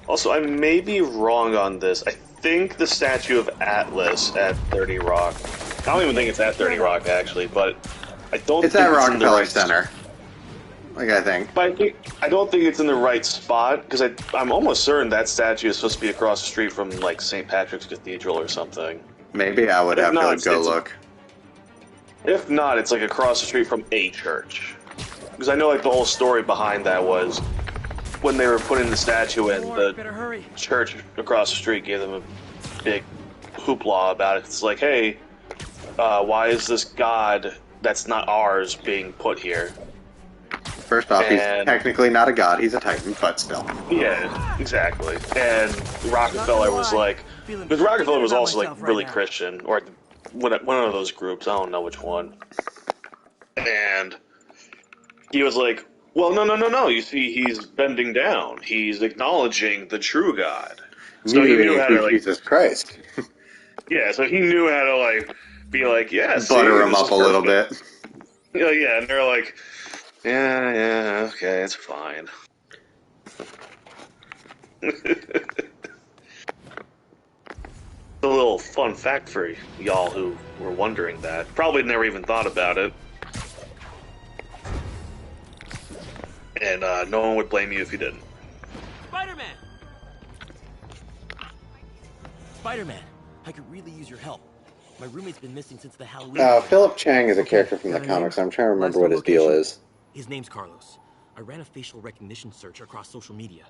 Also, I may be wrong on this. I think the statue of Atlas at 30 Rock I don't even think it's at 30 Rock, actually, but I don't It's think at it's in the Rockefeller right Center. Like, I think. But I don't think it's in the right spot, because I'm almost certain that statue is supposed to be across the street from, like, St. Patrick's Cathedral or something. Maybe I would have to go look. If not, it's, like, across the street from a church. Because I know, like, the whole story behind that was when they were putting the statue in, the church across the street gave them a big hoopla about it. It's like, hey, why is this god that's not ours being put here? First off, he's technically not a god, he's a titan, but still. Yeah, exactly. And Rockefeller was like, because Rockefeller was also like really Christian, or one of those groups, I don't know which one. And he was like, well, no, you see, he's bending down. He's acknowledging the true God. So he knew how to, like, Jesus Christ. Yeah, so he knew how to, like, be like, yeah, butter him up a little bit. Yeah, and they're like, yeah, okay, it's fine. A little fun fact for y'all who were wondering that. Probably never even thought about it. And no one would blame you if you didn't. Spider-Man! Spider-Man, I could really use your help. My roommate's been missing since the Halloween. Philip Chang is a character from the comics. I'm trying to remember what his deal is. His name's Carlos. I ran a facial recognition search across social media.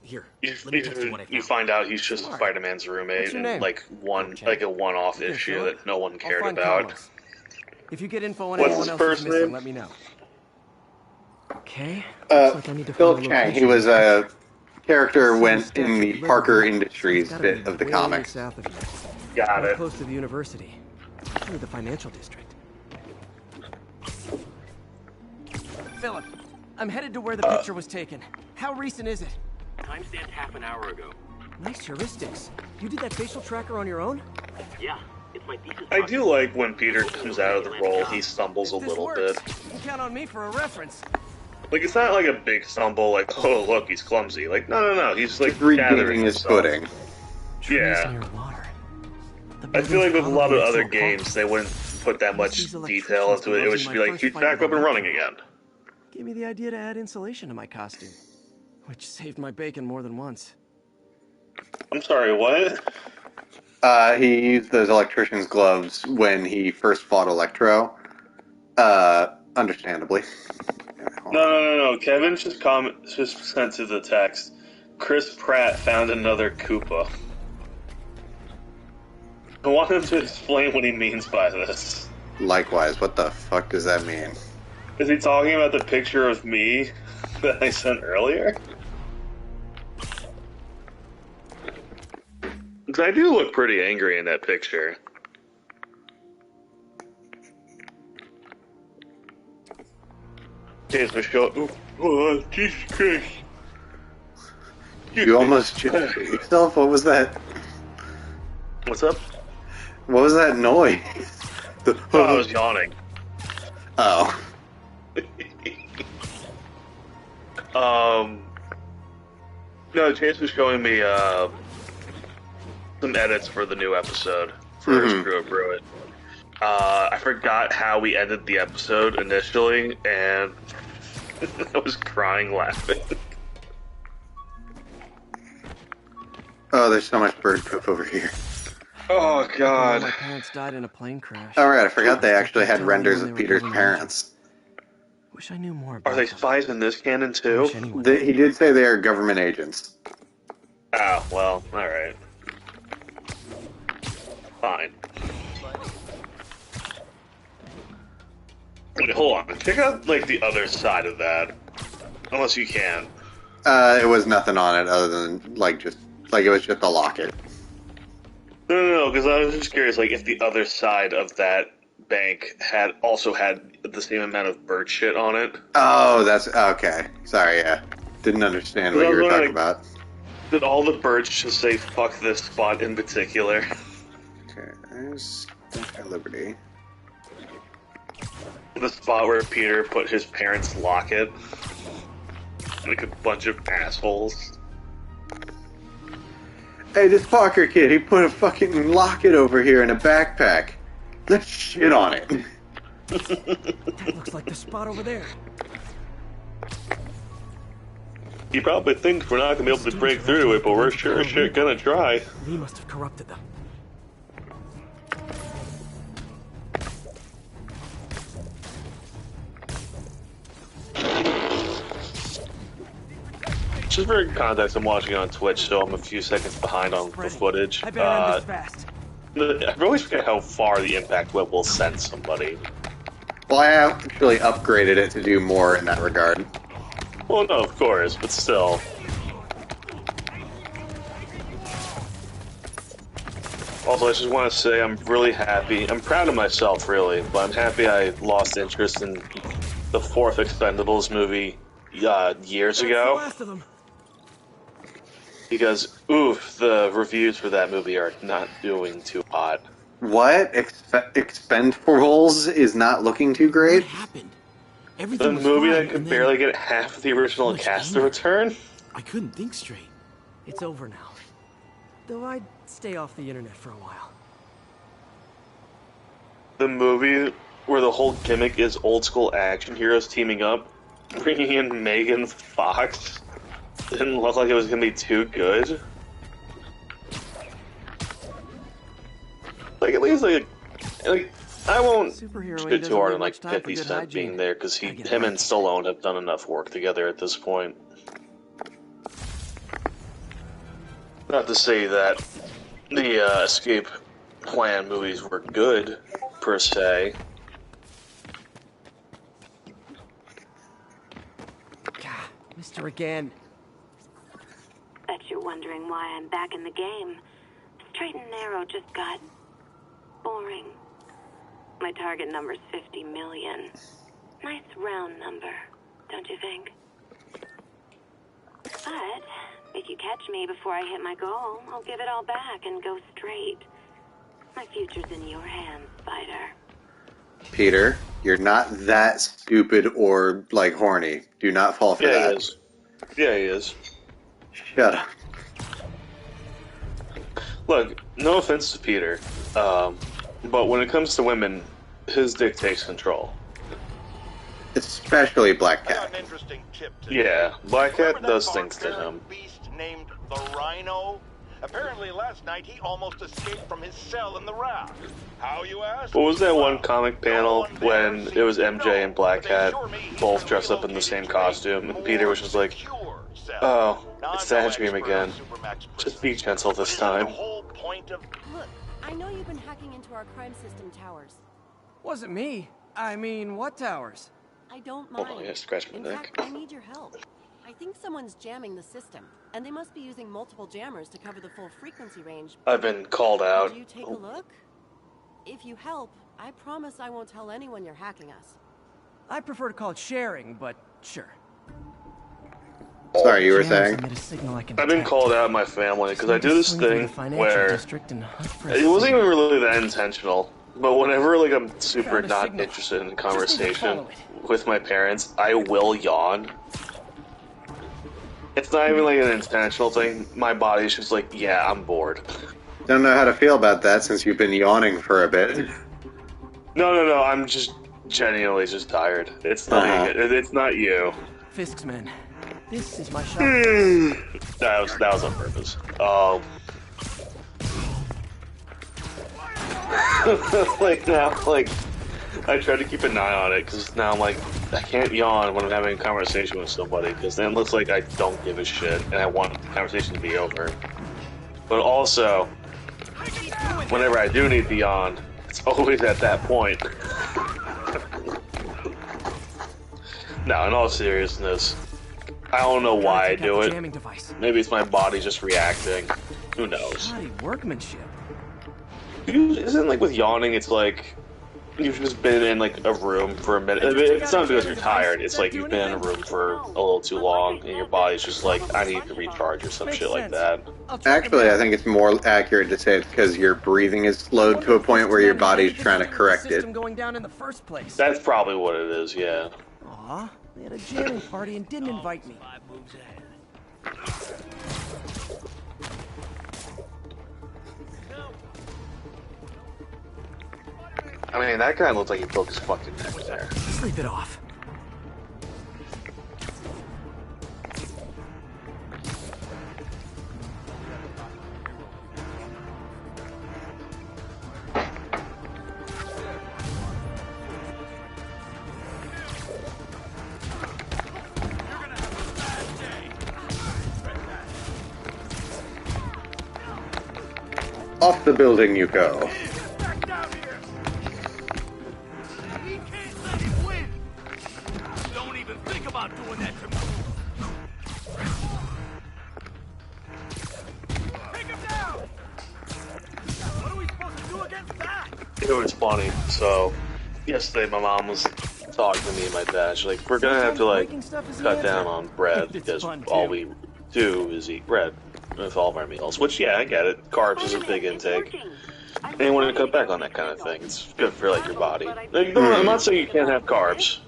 Here, let me text you what I found. You find out he's just Spider-Man's roommate in like a one-off issue that no one cared about. Carlos. If you get info on What's anyone his else first who's missing, name? let me know. Okay. Philip Chang. He was a character went in the Parker Industries bit of the comics. Got it. Close to the university. Probably the financial district. Philip, I'm headed to where the picture was taken. How recent is it? Timestamp half an hour ago. Nice heuristics. You did that facial tracker on your own? Yeah, it's my thesis. I do like when Peter comes out of the role, he stumbles a little bit. You can count on me for a reference. Like, it's not like a big stumble, like, oh, look, he's clumsy. Like, no, he's like regaining his footing. Yeah. I feel like with a lot of other games, they wouldn't put that much detail into it. It would just be like, he's back up and running again. Gave me the idea to add insulation to my costume, which saved my bacon more than once. I'm sorry, what? He used those electrician's gloves when he first fought Electro. Understandably. No. Kevin just sent to the text. Chris Pratt found another Koopa. I want him to explain what he means by this. Likewise, what the fuck does that mean? Is he talking about the picture of me that I sent earlier? Because I do look pretty angry in that picture. Here's Michelle. Oh, Jesus Christ. You almost jinxed yourself? What was that? What's up? What was that noise? I was yawning. Oh. No, Chase was showing me some edits for the new episode for Screw It Brew It. I forgot how we ended the episode initially, and I was crying laughing. Oh, there's so much bird poop over here. Oh, God. My parents died in a plane crash. Oh, right, I forgot they actually had renders of Peter's parents. Wish I knew more about Are they spies in this canon, too? He did say they are government agents. Oh, well, alright. Fine. Wait, hold on. Check out, like, the other side of that. Unless you can. It was nothing on it other than, it was just a locket. No, because I was just curious, like, if the other side of that bank also had the same amount of bird shit on it. Oh, that's... Okay. Sorry, yeah. Didn't understand what you were talking about. Did all the birds just say, fuck this spot in particular? Okay, there's Liberty. The spot where Peter put his parents' locket. Like a bunch of assholes. Hey, this Parker kid, he put a fucking locket over here in a backpack. Let's shit on it. That looks like the spot over there. You probably think we're not gonna be able to break through it, but we're sure as shit gonna try. Lee must have corrupted them. Just for context, I'm watching on Twitch, so I'm a few seconds behind on the footage. I better end this fast. I always forget how far the impact whip will send somebody. Well, I actually upgraded it to do more in that regard. Well, no, of course, but still. Also, I just want to say I'm really happy. I'm proud of myself, really, but I'm happy I lost interest in the fourth Expendables movie years ago. That's the last of them. Because, oof, the reviews for that movie are not doing too hot. What? Expendables is not looking too great? What happened? The movie that could barely get half the original cast to return? I couldn't think straight. It's over now. Though I'd stay off the internet for a while. The movie where the whole gimmick is old school action heroes teaming up, bringing in Megan Fox, didn't look like it was gonna be too good. Like, at least, like I won't spit too hard on, like, 50 Cent being there, because him and Stallone have done enough work together at this point. Not to say that the Escape Plan movies were good, per se. Mr. Again. Bet you're wondering why I'm back in the game. Straight and narrow just got boring. My target number's 50 million. Nice round number, don't you think? But if you catch me before I hit my goal, I'll give it all back and go straight. My future's in your hands, Spider. Peter, you're not that stupid or, like, horny. Do not fall for that. He is. Yeah, he is. Shut up. Look, no offense to Peter, but when it comes to women, his dick takes control. Especially Black Cat. Yeah, Black Cat does things to him. Beast named the Rhino? Apparently last night he almost escaped from his cell in the raft. How, you ask? What was that one comic panel when it was MJ and Black Cat both dressed up in the same costume, and Peter was just like, oh, it's that dream again. Just be gentle this time. Look, I know you've been hacking into our crime system towers. Wasn't me. I mean, what towers? I don't mind. Oh, yeah, scratch my In neck. fact, I need your help. I think someone's jamming the system, and they must be using multiple jammers to cover the full frequency range. I've been called out. Would you take a look? If you help, I promise I won't tell anyone you're hacking us. I prefer to call it sharing, but sure. Sorry, you were saying? I've been called out in my family because I do this thing where it wasn't even really that intentional. But whenever, like, I'm super not interested in conversation with my parents, I will yawn. It's not even like an intentional thing. My body's just like, yeah, I'm bored. Don't know how to feel about that since you've been yawning for a bit. No, I'm just genuinely just tired. It's not it's not you. Fisk's men. This is my shot. That was on purpose. Like now, like I try to keep an eye on it because now I'm like I can't yawn when I'm having a conversation with somebody because then it looks like I don't give a shit and I want the conversation to be over. But also, whenever I do need to yawn, it's always at that point. No, in all seriousness, I don't know why I do it. Maybe it's my body just reacting. Who knows? Bloody workmanship. Isn't like with yawning, it's like you've just been in like a room for a minute. It's not because you're tired. It's like you've been in a room for a little too long, and your body's just like, I need to recharge or some shit like that. Actually, I think it's more accurate to say it's because your breathing is slowed to a point where your body's trying to correct it. Going down in the first place. That's probably what it is. Yeah. Aw, they had a jamming party and didn't invite me. I mean, that guy looks like he broke his fucking neck there. Sleep it off. Off the building you go. Don't even think about doing that to me. Take him down. What are we supposed to do against that? It was funny. So, yesterday my mom was talking to me and my dad. She's like, we're gonna have to like cut down on bread because all we do is eat bread with all of our meals. Which, yeah, I get it. Carbs is a big intake. And you want to cut back on that kind of thing. It's good for like your body. Like, no, I'm not saying you can't have carbs.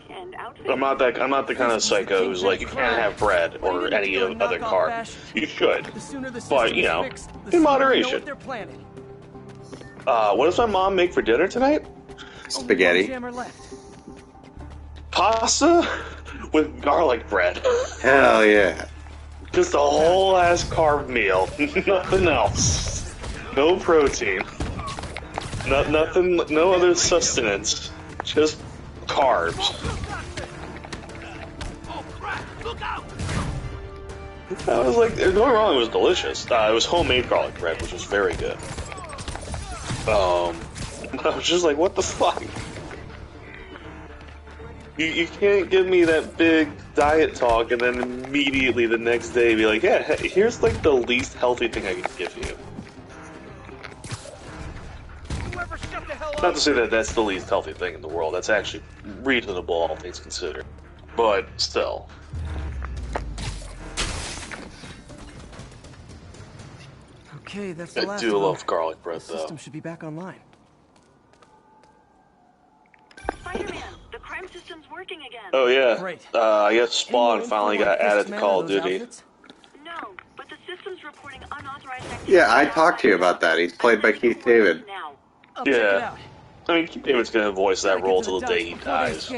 I'm not the kind of psycho who's like you can't have bread or any other carb. You should, but you know, in moderation. What does my mom make for dinner tonight? Spaghetti. Pasta with garlic bread. Hell yeah. Just a whole ass carb meal. Nothing else. No protein. Nothing. No other sustenance. Just carbs. I was like, there's no wrong. It was delicious. It was homemade garlic bread, which was very good. I was just like, what the fuck? You can't give me that big diet talk and then immediately the next day be like, yeah, hey, here's like the least healthy thing I can give you. Not to say that that's the least healthy thing in the world. That's actually reasonable, all things considered. But still. Okay, that's the last I do love garlic bread, though. The system should be back online. Spider-Man, the crime system's working again. Oh yeah. Great. I guess Spawn finally got added to Call of Duty. No, but the system's reporting unauthorized activity. Yeah, I talked to you about that. He's played by Keith David. Yeah. I mean, Keith David's gonna voice that role till the day he dies.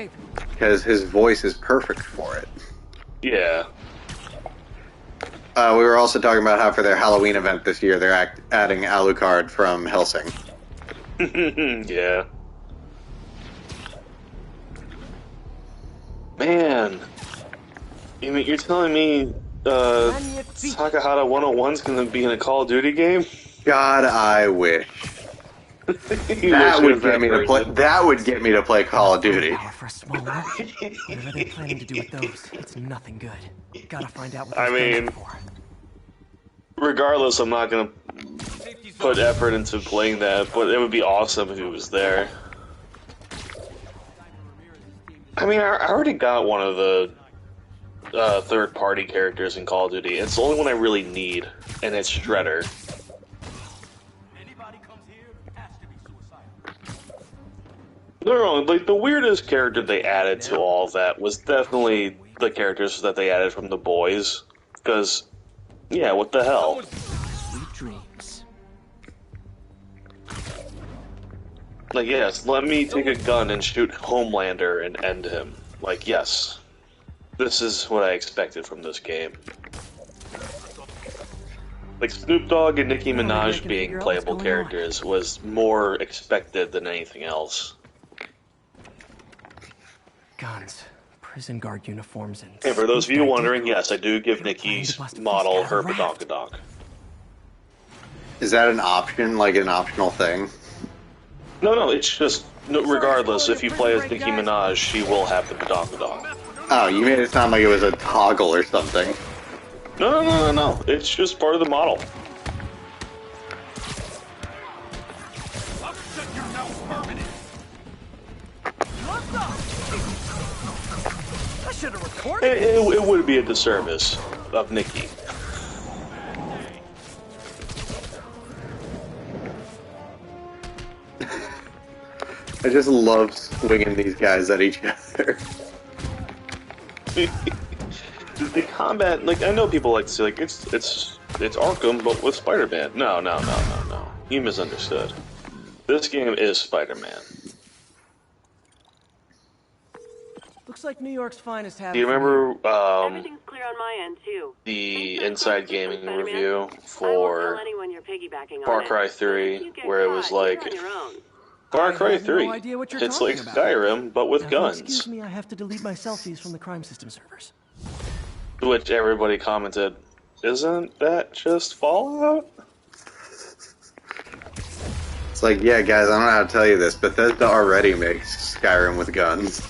Because his voice is perfect for it. Yeah. We were also talking about how for their Halloween event this year, they're adding Alucard from Helsing. Yeah. Man. You're telling me Takahata 101's gonna be in a Call of Duty game? God, I wish. That would get me to play. That would get me to play Call of Duty. For a small whatever they're planning to do with those, it's nothing good. Gotta find out what I mean, regardless, I'm not gonna put effort into playing that, but it would be awesome if he was there. I mean, I already got one of the third-party characters in Call of Duty. It's the only one I really need, and it's Shredder. No, like, the weirdest character they added to all of that was definitely the characters that they added from The Boys. Because, yeah, what the hell? Sweet dreams. Like, yes, let me take a gun and shoot Homelander and end him. Like, yes. This is what I expected from this game. Like, Snoop Dogg and Nicki Minaj being playable characters was more expected than anything else. Guns, prison guard uniforms, and... Hey, for those of you wondering, yes, I do give Nicki's model her badonkadonk. Is that an option, like an optional thing? No, it's just, regardless, if you play as Nicki Minaj, she will have the badonkadonk. Oh, you made it sound like it was a toggle or something. No. It's just part of the model. It would be a disservice of Nicki. I just love swinging these guys at each other. The combat, like, I know people like to say, like, it's Arkham, but with Spider-Man. No. You misunderstood. This game is Spider-Man. Looks like New York's finest have. Do you remember Everything's clear on my end too. the Inside Gaming Spider-Man. review I won't tell for anyone you're piggybacking Far on Cry it. 3, where it was like You're on your own. Far Cry have 3. no idea what you're It's like talking about. Skyrim, but with Now, guns. excuse me, I have to delete my selfies from the crime system servers. Which everybody commented, isn't that just Fallout? It's like, yeah, guys, I don't know how to tell you this, Bethesda already makes Skyrim with guns.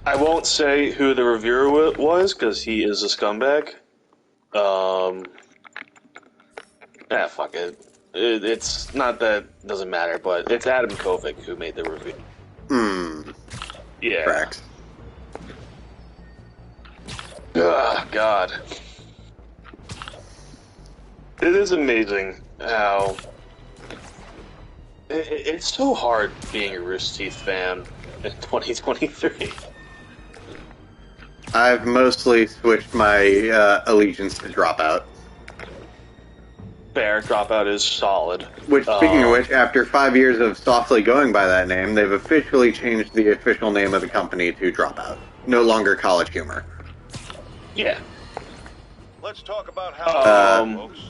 I won't say who the reviewer was, because he is a scumbag. Fuck it. It's not that it doesn't matter, but it's Adam Kovic who made the review. Yeah. Correct. Ugh, God. It is amazing how... It's so hard being a Rooster Teeth fan in 2023. I've mostly switched my allegiance to Dropout. Fair, Dropout is solid. Which, speaking of which, after 5 years of softly going by that name, they've officially changed the official name of the company to Dropout. No longer College Humor. Yeah. Let's talk about how folks.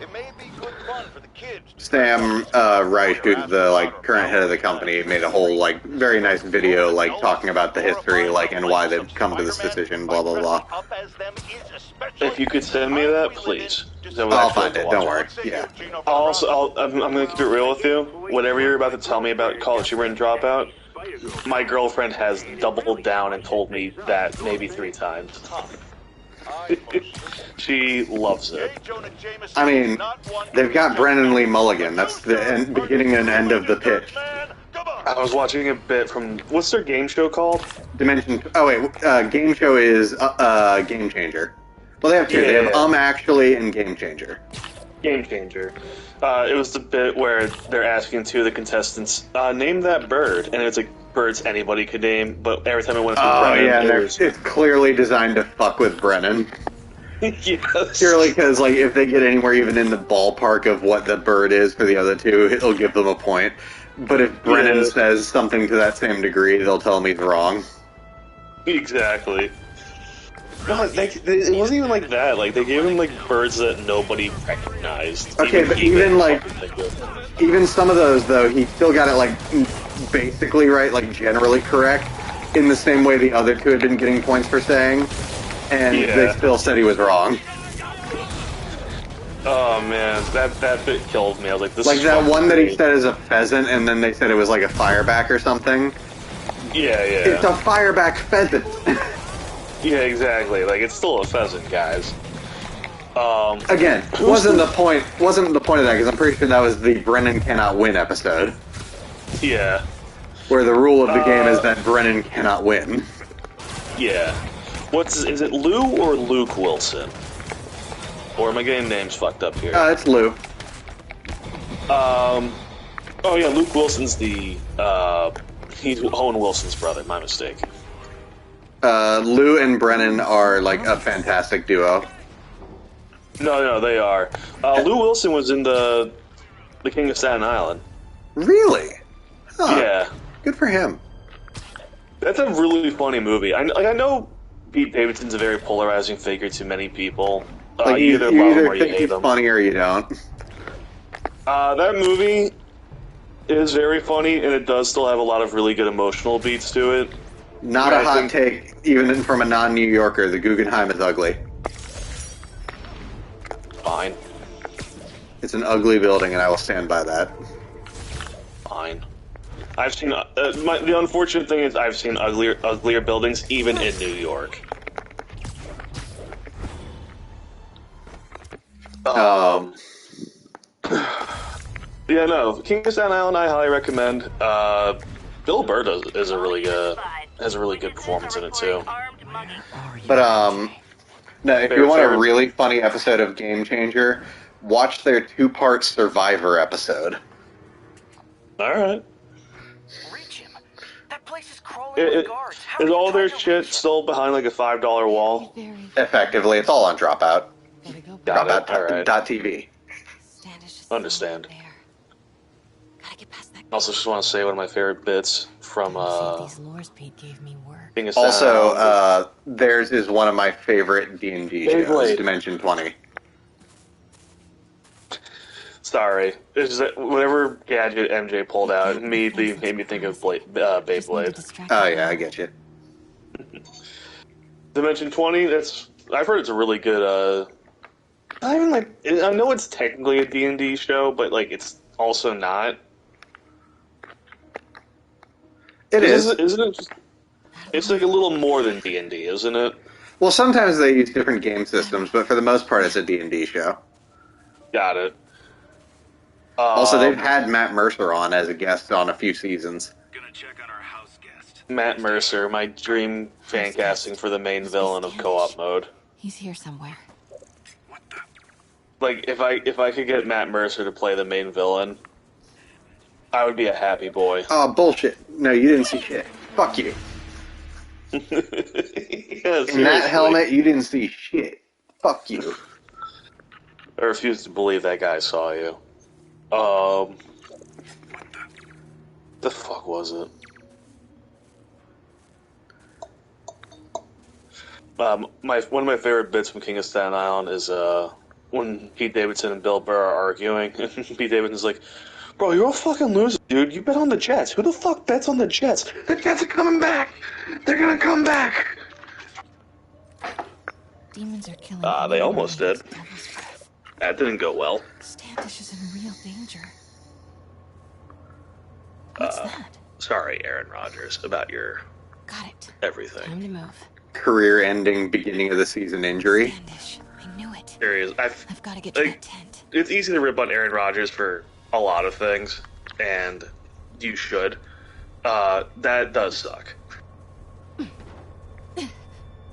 It may be good fun for the kids. Sam Reich, who's the current head of the company, made a whole very nice video talking about the history and why they've come to this decision. Blah blah blah. If you could send me that, please. I'll find it. Don't worry. Yeah. Also, I'm gonna keep it real with you. Whatever you're about to tell me about College Humor and Dropout, my girlfriend has doubled down and told me that maybe 3 times. She loves it. I mean, they've got Brennan Lee Mulligan. That's the beginning and end of the pitch. I was watching a bit from... What's their game show called? Dimension... Oh, wait. Game show is Game Changer. Well, they have 2. They have Actually and Game Changer. Game Changer. It was the bit where they're asking 2 of the contestants, name that bird. And it's like birds anybody could name, but every time it went through Brennan, it's clearly designed to fuck with Brennan. Yes. Purely because, if they get anywhere even in the ballpark of what the bird is for the other 2, it'll give them a point. But if Brennan says something to that same degree, they'll tell him he's wrong. Exactly. No, it wasn't even like that. They gave him birds that nobody recognized. Okay, but even some of those though, he still got it basically right, generally correct, in the same way the other 2 had been getting points for saying, and they still said he was wrong. Oh man, that bit killed me. I was like, this is that one that he said is a pheasant, and then they said it was a fireback or something. Yeah. It's a fireback pheasant. Yeah, exactly. It's still a pheasant, guys. Again, wasn't the point of that, because I'm pretty sure that was the Brennan cannot win episode. Yeah. Where the rule of the game is that Brennan cannot win. Yeah. Is it Lou or Luke Wilson? Or am I getting names fucked up here? It's Lou. Oh yeah, Luke Wilson's he's Owen Wilson's brother, my mistake. Lou and Brennan are a fantastic duo. No, they are. Lou Wilson was in the King of Staten Island. Really? Huh. Yeah. Good for him. That's a really funny movie. I know Pete Davidson's a very polarizing figure to many people. You either love him or you hate him. He's funny or you don't. That movie is very funny, and it does still have a lot of really good emotional beats to it. Not a hot take, even from a non-New Yorker. The Guggenheim is ugly. Fine. It's an ugly building, and I will stand by that. Fine. I've seen... the unfortunate thing is I've seen uglier buildings, even in New York. Yeah, no. King of Staten Island, I highly recommend. Bill Burr has a really good performance in it too. But no, if you want a really funny episode of Game Changer, watch their 2-part Survivor episode. All right. Is all their shit still behind a $5 wall? Effectively, it's all on Dropout. Dropout.tv. TV. Understand. Gotta get past that Also, just want to say one of my favorite bits from These lures Pete gave me work. Also, theirs is one of my favorite D&D shows, Dimension 20. Sorry. It's just that whatever gadget MJ pulled out immediately made me think of Beyblade. Oh, yeah, I get you. Dimension 20, I've heard it's a really good, I know it's technically a D&D show, but, like, it's also not. It is. Isn't it just... It's like a little more than D&D, isn't it? Well, sometimes they use different game systems, but for the most part, it's a D&D show. Got it. Also, they've had Matt Mercer on as a guest on a few seasons. Matt Mercer, my dream fan casting for the main villain of co-op mode. He's here somewhere. Like, if I could get Matt Mercer to play the main villain, I would be a happy boy. Oh, bullshit. No, you didn't see shit. Fuck you. Yeah, in that helmet, you didn't see shit. Fuck you. I refuse to believe that guy saw you. The fuck was it? One of my favorite bits from King of Staten Island is when Pete Davidson and Bill Burr are arguing, and Pete Davidson's like, "Bro, you're a fucking loser, dude. You bet on the Jets. Who the fuck bets on the Jets? The Jets are coming back. They're gonna come back." Demons are killing. They almost did. That didn't go well. Standish is in real danger. What's that? Sorry, Aaron Rodgers, about your everything. Time to move. Career-ending beginning of the season injury. Standish, I knew it. There he is. I've got to get to that tent. It's easy to rip on Aaron Rodgers for a lot of things, and you should. That does suck.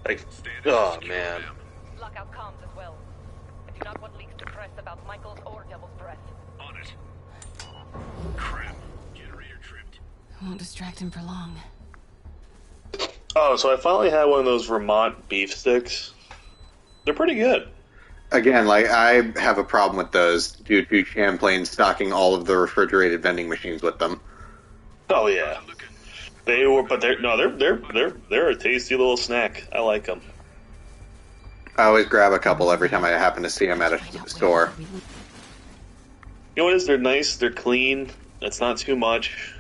Like, oh man. Lockout comms as well. I do not want leaks to press about Michaels or Devil's Breath. On it. Crap. Generator tripped. I won't distract him for long. Oh, so I finally had one of those Vermont beef sticks. They're pretty good. Again, like, I have a problem with those due to Champlain stocking all of the refrigerated vending machines with them. Oh yeah, they were, but they're a tasty little snack. I like them. I always grab a couple every time I happen to see them at a store. You know what is? They're nice. They're clean. It's not too much.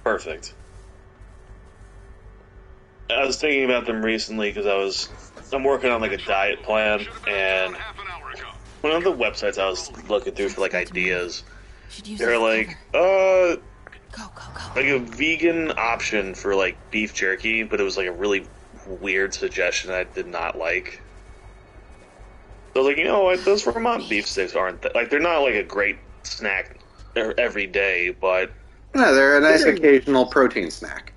Perfect. I was thinking about them recently because I'm working on like a diet plan, and one of the websites I was looking through for like ideas, they're like, like a vegan option for like beef jerky, but it was like a really weird suggestion I did not like. So I was like, you know what, those Vermont beef sticks aren't like, they're not like a great snack every day, but no, they're a nice occasional protein snack.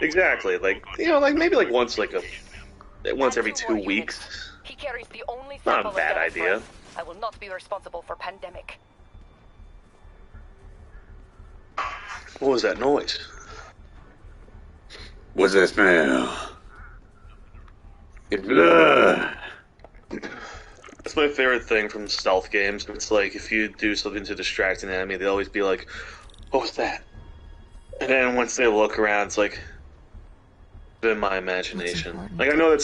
Exactly, like, you know, like maybe like once every 2 weeks. He carries the only Not a bad idea. I will not be responsible for pandemic. What was that noise? What's that smell? It's blood. That's my favorite thing from stealth games. It's like if you do something to distract an enemy, they always be like, "What was that?" And then once they look around, it's like, in my imagination. Like, I know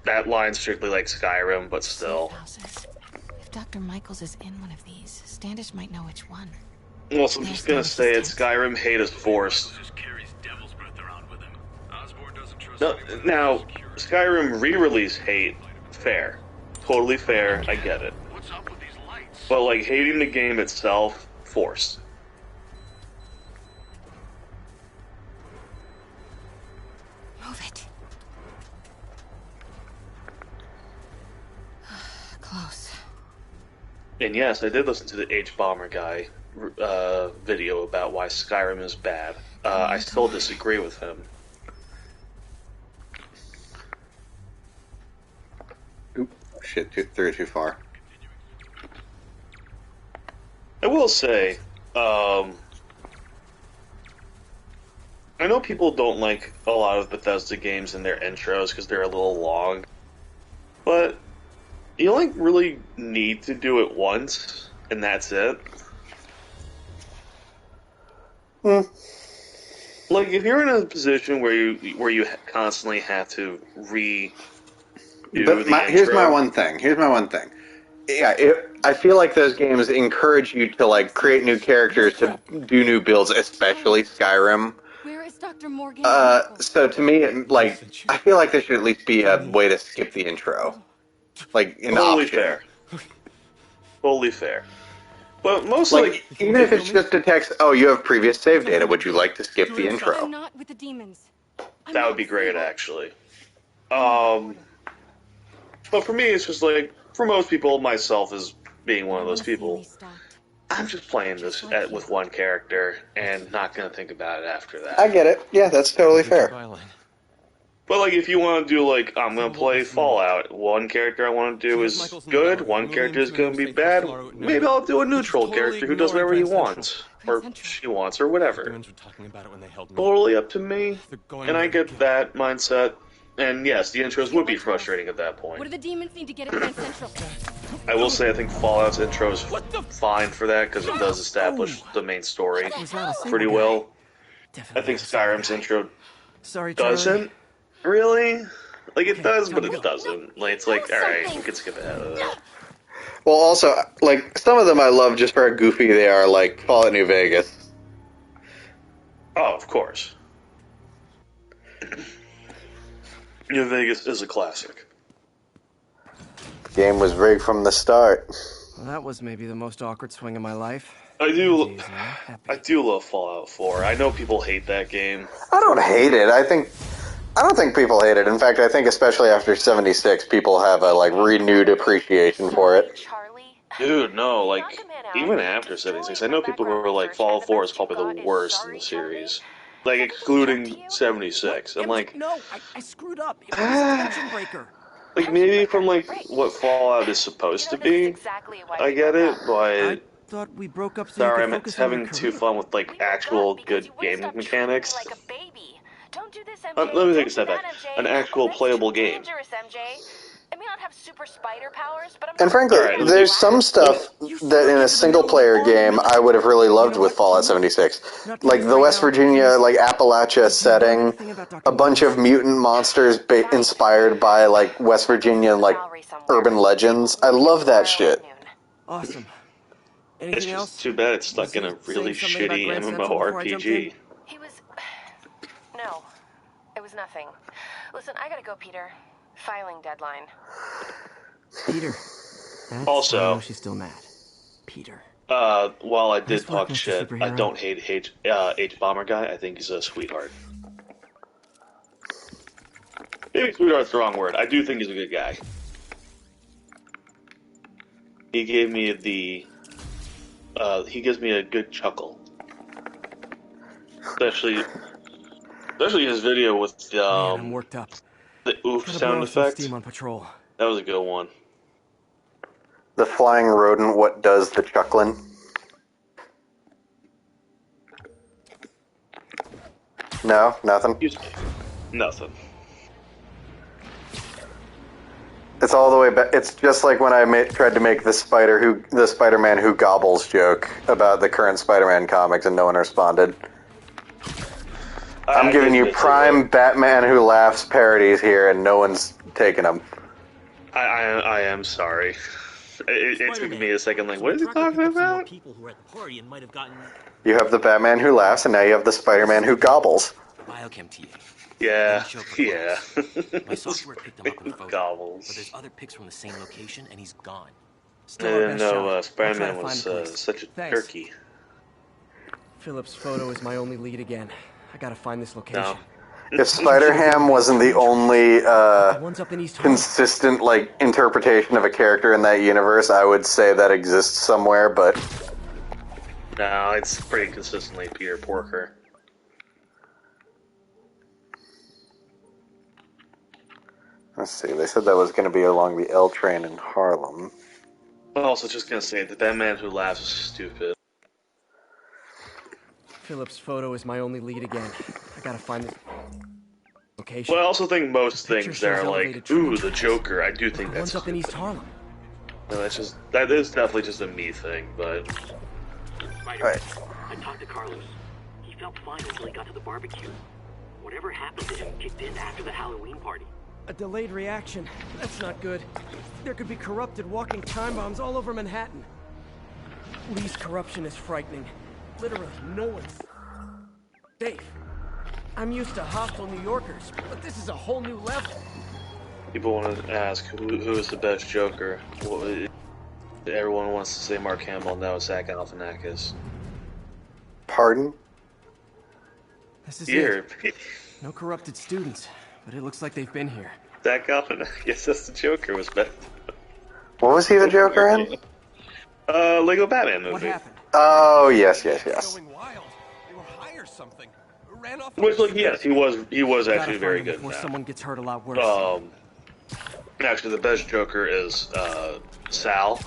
that line's strictly like Skyrim, but still. If Dr. Michaels is in one of these, Standish might know which one. Well, so I'm just gonna say it. Skyrim hate is forced. No, now, Skyrim re-release hate, fair. Totally fair, I get it. But, like, hating the game itself, forced. Move it. Close. And yes, I did listen to the H-Bomber guy video about why Skyrim is bad. I still disagree with him. Oop, shit, threw it too far. I will say, I know people don't like a lot of Bethesda games in their intros because they're a little long, but you only really need to do it once, and that's it. Like, if you're in a position where you constantly have to redo the intro. Here's my one thing. Yeah, I feel like those games encourage you to like create new characters to do new builds, especially Skyrim. Where is Dr. Morgan? So to me, like, I feel like there should at least be a way to skip the intro, like an option. Totally fair. But mostly, like, even if it's just a text, "Oh, you have previous save data. Would you like to skip the intro?" I'm not with the demons. That would be great, actually. But for me, it's just like, for most people, myself as being one of those people, I'm just playing this with one character and not going to think about it after that. I get it. Yeah, that's totally fair. But, like, if you want to do, like, I'm going to play Fallout, one character I want to do is good, one character is going to be bad, maybe I'll do a neutral character who does whatever he wants, or she wants, or whatever. Totally up to me, and I get that mindset. And yes, the intros would be frustrating at that point. What do the demons need to get at Grand Central? I will say I think Fallout's intro is fine for that, because it does establish the main story pretty well. I think Skyrim's intro doesn't really. Like, it does, but it doesn't. Like, it's like, alright, you can skip ahead of that. Well, also, like, some of them I love just for how goofy they are, like Fallout New Vegas. Oh, of course. New Vegas is a classic. The game was rigged from the start. Well, that was maybe the most awkward swing of my life. I do love Fallout 4. I know people hate that game. I don't hate it. I don't think people hate it. In fact, I think especially after 76, people have a like renewed appreciation for it. Dude, no, like even after 76, I know people who are like Fallout 4 is probably the worst in the series. Like, excluding 76. I'm like, no, I screwed up. It was a tension breaker. Like, maybe from, like, what Fallout is supposed to be, I get it, but I thought we broke up so sorry, you I'm could focus having on your too career. fun with, like, actual good gaming mechanics. Let me take a step back. An actual playable game. I may not have super spider powers, but I'm And frankly, there's some stuff that in a single-player game I would have really loved with Fallout 76. Like the West Virginia, like Appalachia setting, a bunch of mutant monsters inspired by like West Virginia, like urban legends. I love that shit. Awesome. It's Anything just else? too bad it's stuck in a really shitty MMORPG. No, it was nothing. Listen, I gotta go, Peter. Filing deadline. Peter. Also, I know she's still mad. Peter. While I did talk shit, I don't hate H Bomber guy. I think he's a sweetheart. Maybe sweetheart's the wrong word. I do think he's a good guy. He gave me he gives me a good chuckle. Especially his video with Man, I'm worked up. The oof sound effect. Steam on patrol. That was a good one. The flying rodent, what does the chuckling? No, nothing. Nothing. It's all the way back. It's just like when I tried to make the Spider-Man who gobbles joke about the current Spider-Man comics, and no one responded. I'm giving you prime Batman who laughs parodies here, and no one's taking them. I am sorry. It took me a second. Like, what is he talking about? You have the Batman who laughs, and now you have the Spider-Man who gobbles. Biochem TA. Yeah. My software picked him up in photo, Gobbles. but there's other pics from the same location, and he's gone. I didn't know Spider-Man was such a turkey. Philip's photo is my only lead again. I gotta find this location. No. If Spider-Ham wasn't the only consistent like interpretation of a character in that universe, I would say that exists somewhere, but no, it's pretty consistently Peter Porker. Let's see, they said that was going to be along the L train in Harlem. I'm also just going to say that Batman who laughs is stupid. Philip's photo is my only lead again. I gotta find this location. Well, I also think most things that are like, ooh, the Joker, I do think that's up in East Harlem. No, that is definitely just a me thing, but... Spider-Man, I talked to Carlos. He felt fine until he got to the barbecue. Whatever happened to him kicked in after the Halloween party. A delayed reaction. That's not good. There could be corrupted walking time bombs all over Manhattan. Lee's corruption is frightening. Literally, no one's safe. I'm used to hostile New Yorkers, but this is a whole new level. People want to ask who is the best Joker. Everyone wants to say Mark Hamill. No, Zach Galifianakis. Pardon? This is it. No corrupted students, but it looks like they've been here. Zach Galifianakis, that's the Joker, was best. What was he the Joker in? Lego Batman movie. What happened? Oh, yes. Going wild. They were high or something. Ran off. Which, like, yes, he was actually very good. Before someone gets hurt a lot worse. Actually, the best Joker is Sal.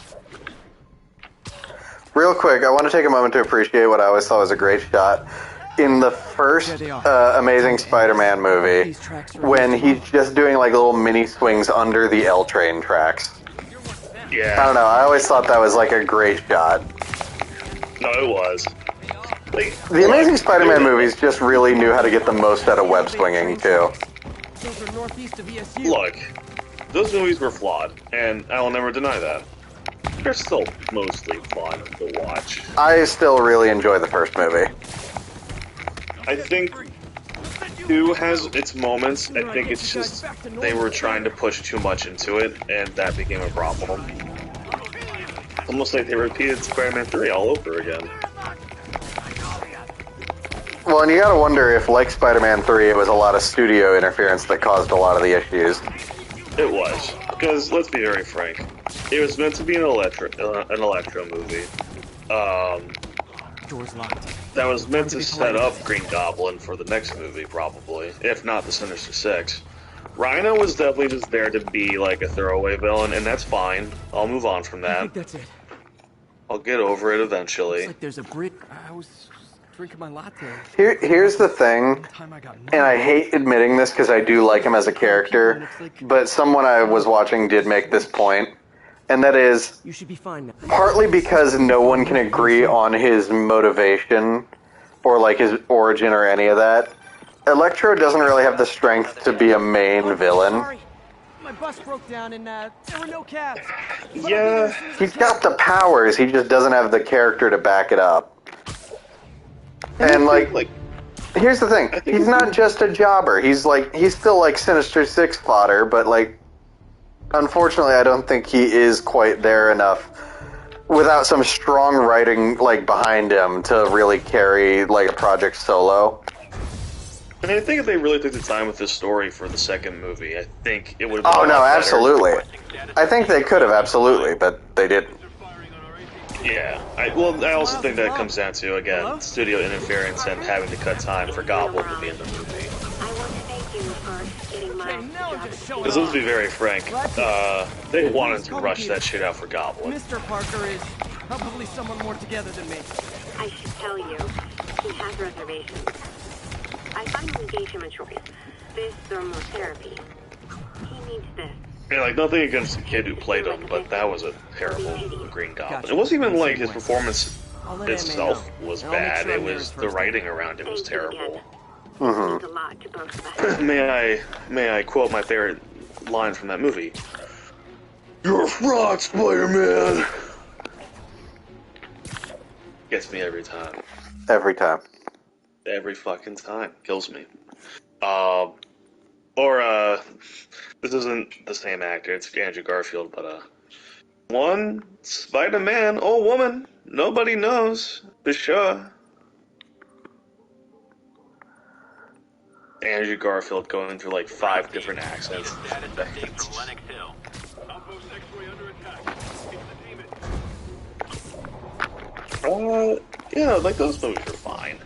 Real quick, I want to take a moment to appreciate what I always thought was a great shot. In the first Amazing Spider-Man movie, when he's just doing like little mini swings under the L train tracks. Yeah. I don't know, I always thought that was like a great shot. No, it was. Like, the Amazing Spider-Man movies just really knew how to get the most out of web swinging, too. Look, those movies were flawed, and I will never deny that. They're still mostly fun to watch. I still really enjoy the first movie. I think 2 has its moments. I think it's just they were trying to push too much into it, and that became a problem. Almost like they repeated Spider-Man 3 all over again. Well, and you gotta wonder if, like Spider-Man 3, it was a lot of studio interference that caused a lot of the issues. It was. Because, let's be very frank, it was meant to be an Electro movie. Doors locked. That was meant to set up Green Goblin for the next movie, probably, if not the Sinister Six. Rhino was definitely just there to be like a throwaway villain, and that's fine. I'll move on from that. I think that's it. I'll get over it eventually. It's like there's a brick. I was drinking my latte. Here's the thing, and I hate admitting this because I do like him as a character, but someone I was watching did make this point, and that is, you should be fine now. Partly because no one can agree on his motivation, or like his origin or any of that, Electro doesn't really have the strength to be a main villain. Sorry. My bus broke down and there were no cabs. Yeah, he's got the powers, he just doesn't have the character to back it up. And like, here's the thing, he's not just a jobber, he's still like Sinister Six fodder, but like, unfortunately I don't think he is quite there enough without some strong writing like behind him to really carry like a project solo. And I think if they really took the time with this story for the second movie, I think it would have been Oh no, better. absolutely. I think they could have, absolutely, but they didn't. Yeah, I also think that it comes down to, again, studio interference and having to cut time for Goblin to be in the movie. Because let's be very frank, they wanted to rush that shit out for Goblin. Mr. Parker is probably someone more together than me. I should tell you, he has reservations. I finally gave him a choice. This or more therapy. He needs this. Yeah, like, nothing against the kid who played him, but that was a terrible Green Goblin. It wasn't even like his performance itself was bad, it was the writing around it was terrible. May I quote my favorite line from that movie? You're a fraud, Spider-Man! Gets me every time. Every time. Every fucking time. Kills me. This isn't the same actor, it's Andrew Garfield, but, one Spider-Man, oh woman, nobody knows, for sure. Andrew Garfield going through like 5 different accents. Yeah, like those movies are fine.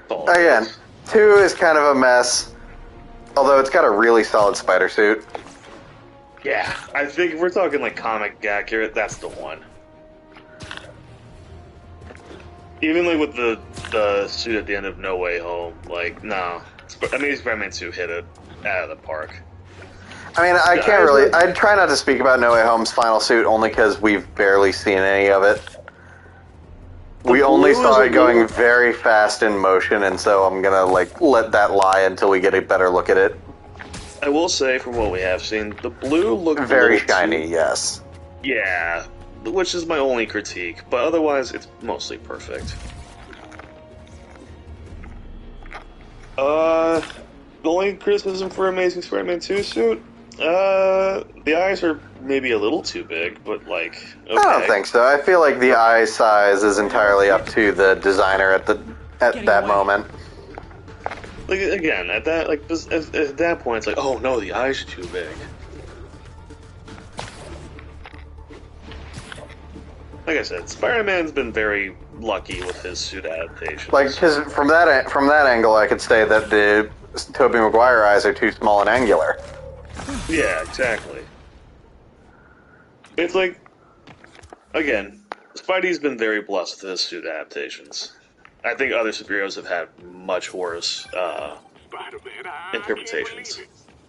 Again, 2 is kind of a mess, although it's got a really solid spider suit. Yeah, I think if we're talking like comic accurate, that's the one. Even like with the suit at the end of No Way Home, like, no. Amazing Spider-Man 2 hit it out of the park. I mean, I can't really... I try not to speak about No Way Home's final suit only because we've barely seen any of it. We only blue saw is it a going little- very fast in motion, and so I'm gonna let that lie until we get a better look at it. I will say, from what we have seen, the blue looked Very a little shiny, too... yes. Yeah, which is my only critique, but otherwise it's mostly perfect. The only criticism for Amazing Spider-Man 2 suit, the eyes are maybe a little too big, but okay. I don't think so. I feel like the eye size is entirely up to the designer at that moment. Like, again, at that at that point, it's like, oh no, the eyes are too big. Like I said, Spider-Man's been very lucky with his suit adaptations. Like, because from that angle, I could say that the Tobey Maguire eyes are too small and angular. Yeah, exactly. It's like, again, Spidey's been very blessed with his suit adaptations. I think other superheroes have had much worse interpretations.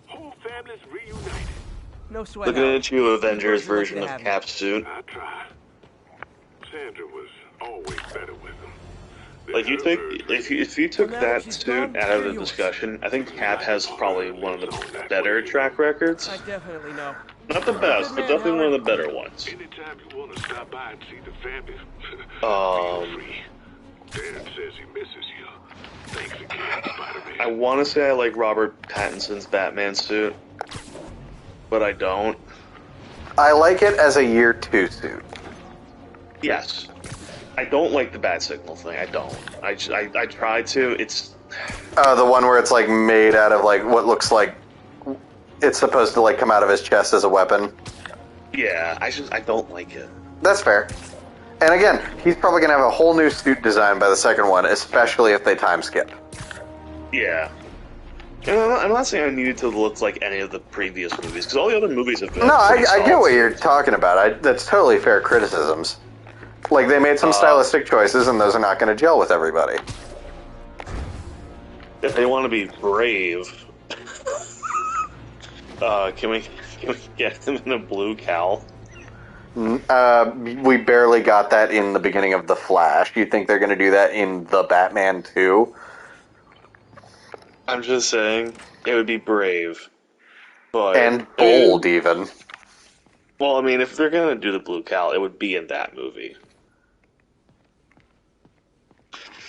Whole family's reunited. No sweat. Looking at you, Avengers version of Cap's suit. I tried. Sandra was always better with him. Like, you take if you took that suit out of the discussion, I think Cap has probably one of the better track records. I definitely know. Not the best, but definitely one of the better ones. Anytime you want to stop by and see the family, Dad says he misses you. Thanks again, Spider-Man. I want to say I like Robert Pattinson's Batman suit, but I don't. I like it as a year 2 suit. Yes. I don't like the bat signal thing. I don't. I tried to. It's... The one where it's, made out of, what looks like it's supposed to, come out of his chest as a weapon. Yeah, I don't like it. That's fair. And again, he's probably going to have a whole new suit design by the second one, especially if they time skip. Yeah. And I'm not saying I need it to look like any of the previous movies, because all the other movies have been... No, I get what you're talking about. That's totally fair criticisms. Like, they made some stylistic choices, and those are not going to gel with everybody. If they want to be brave, can we get them in a blue cowl? We barely got that in the beginning of The Flash. You think they're going to do that in The Batman 2? I'm just saying, it would be brave. But, and bold, even. Well, I mean, if they're going to do the blue cowl, it would be in that movie.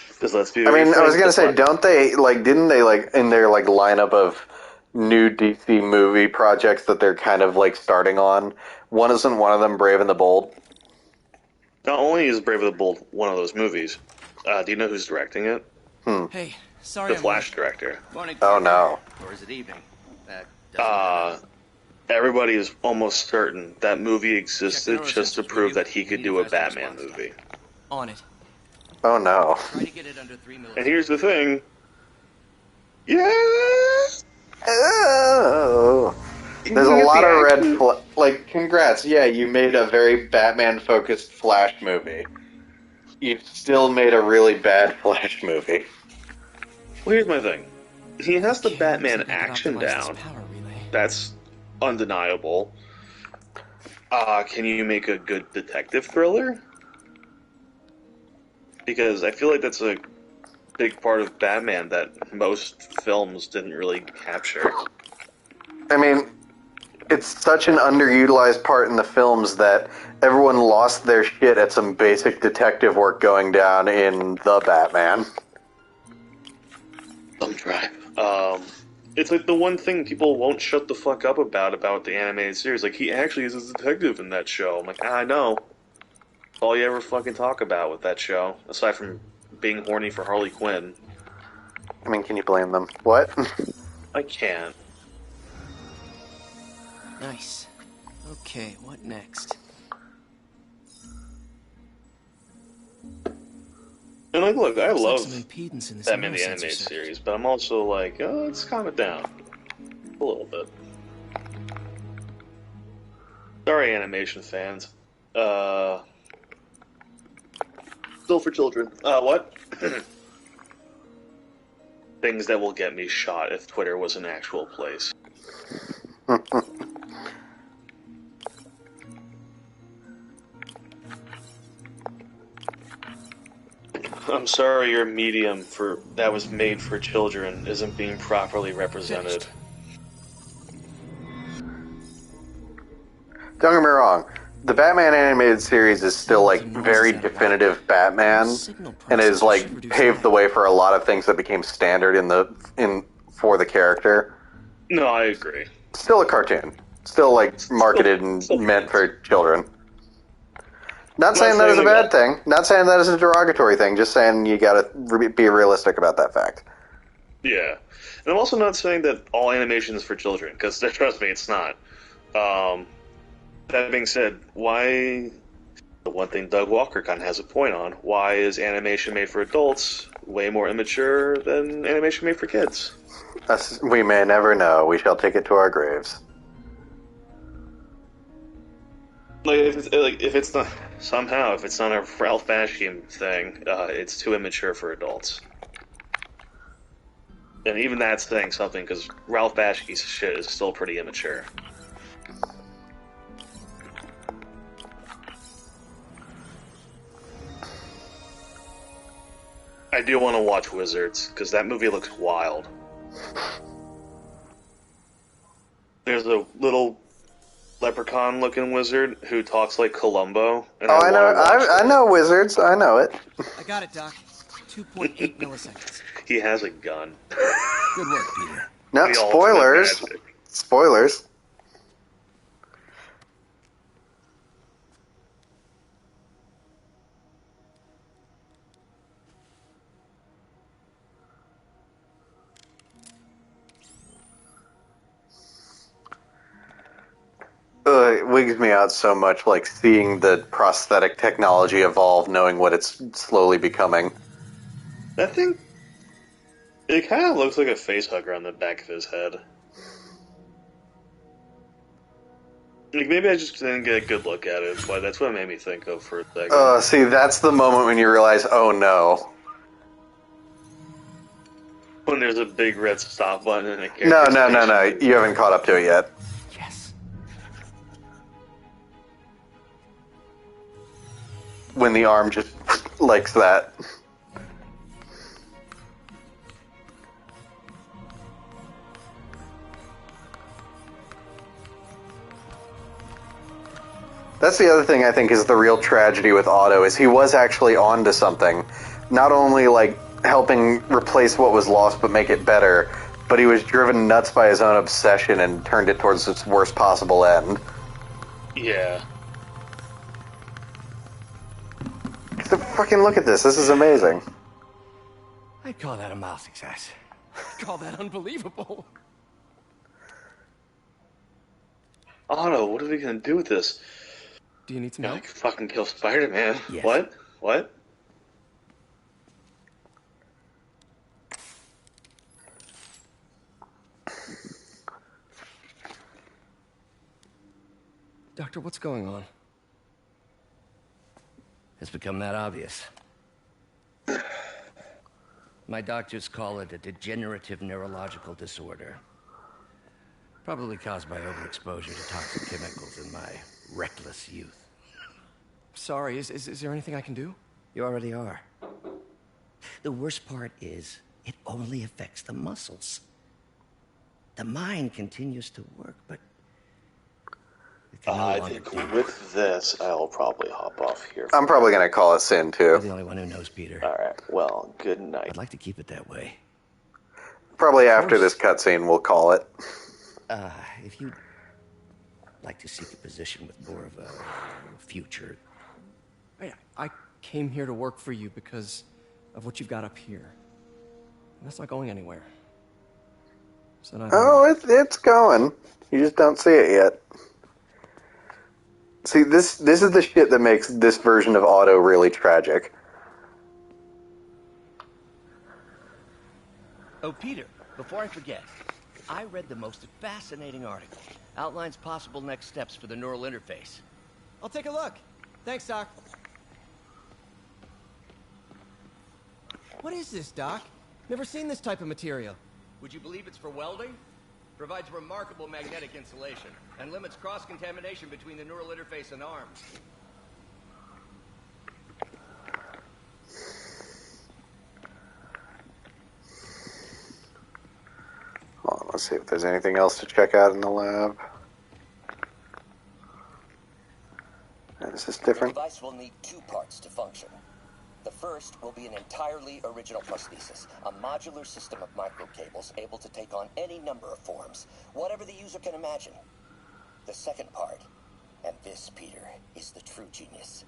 Because let's be... I mean, I was going to say, don't they, didn't they, in their, lineup of new DC movie projects that they're kind of, starting on, isn't one of them Brave and the Bold? Not only is Brave and the Bold one of those movies, do you know who's directing it? Hey, sorry. The Flash director. Oh, no. Or is it evening? Everybody is almost certain that movie existed just to prove that he could do a Batman movie. On it. Oh, no. Try to get it under 3 And here's the thing. Yeah. Oh. There's a lot of red congrats. Yeah, you made a very Batman-focused Flash movie. You still made a really bad Flash movie. Well, here's my thing. He has the Batman action down. That's undeniable. Can you make a good detective thriller? Because I feel like that's a big part of Batman that most films didn't really capture. I mean, it's such an underutilized part in the films that everyone lost their shit at some basic detective work going down in The Batman. Thumb drive. It's like the one thing people won't shut the fuck up about the animated series. Like, he actually is a detective in that show. I'm like, I know. All you ever fucking talk about with that show, aside from being horny for Harley Quinn. I mean, can you blame them? What? I can't. Nice. Okay, what next? And look, I love impedance Batman the Animated Series, but I'm also like, let's calm it down. A little bit. Sorry, animation fans. Still for children. What? Things that will get me shot if Twitter was an actual place. I'm sorry your medium that was made for children isn't being properly represented. Don't get me wrong. The Batman animated series is still like very definitive Batman, and is like paved the way for a lot of things that became standard for the character. No, I agree. Still a cartoon. Still like marketed and meant for children. Not saying that is a bad thing. Not saying that is a derogatory thing. Just saying you gotta be realistic about that fact. Yeah. And I'm also not saying that all animation is for children, because trust me, it's not. That being said, why... The one thing Doug Walker kind of has a point on. Why is animation made for adults way more immature than animation made for kids? We may never know. We shall take it to our graves. If it's not a Ralph Bakshi thing, it's too immature for adults. And even that's saying something, because Ralph Bakši's shit is still pretty immature. I do want to watch Wizards, because that movie looks wild. There's a little leprechaun-looking wizard who talks like Columbo. And I know Wizards. I know it. I got it, Doc. 2.8 milliseconds. He has a gun. Good work, Peter. No, spoilers. Spoilers. It wigs me out so much, like seeing the prosthetic technology evolve, knowing what it's slowly becoming. That thing, it kind of looks like a face hugger on the back of his head. Like, maybe I just didn't get a good look at it, but that's what it made me think of for a second. See, that's the moment when you realize, oh no. When there's a big red stop button and a No. You haven't caught up to it yet. Yes. When the arm just likes that. That's the other thing I think is the real tragedy with Otto, is he was actually onto something. Not only, like, helping replace what was lost but make it better, but he was driven nuts by his own obsession and turned it towards its worst possible end. Yeah. So fucking look at this. This is amazing. I'd call that a mild success. I'd call that unbelievable. Otto, what are we gonna do with this? Do you need some help? I could fucking kill Spider-Man. Yes. What? Doctor, what's going on? It's become that obvious. My doctors call it a degenerative neurological disorder. Probably caused by overexposure to toxic chemicals in my reckless youth. Sorry, is there anything I can do? You already are. The worst part is, it only affects the muscles. The mind continues to work, but... I think with this, I'll probably hop off here. I'm probably going to call us in, too. You're the only one who knows, Peter. Alright, well, good night. I'd like to keep it that way. Probably after this cutscene, we'll call it. If you'd like to seek a position with more of a future... I came here to work for you because of what you've got up here. And that's not going anywhere. So it's going. You just don't see it yet. See, this is the shit that makes this version of Otto really tragic. Oh, Peter, before I forget, I read the most fascinating article. Outlines possible next steps for the neural interface. I'll take a look. Thanks, Doc. What is this, Doc? Never seen this type of material. Would you believe it's for welding? Provides remarkable magnetic insulation and limits cross-contamination between the neural interface and arms. Let's see if there's anything else to check out in the lab. Is this different? The device will need 2 parts to function. The first will be an entirely original prosthesis, a modular system of microcables able to take on any number of forms, whatever the user can imagine. The second part, and this, Peter, is the true genius,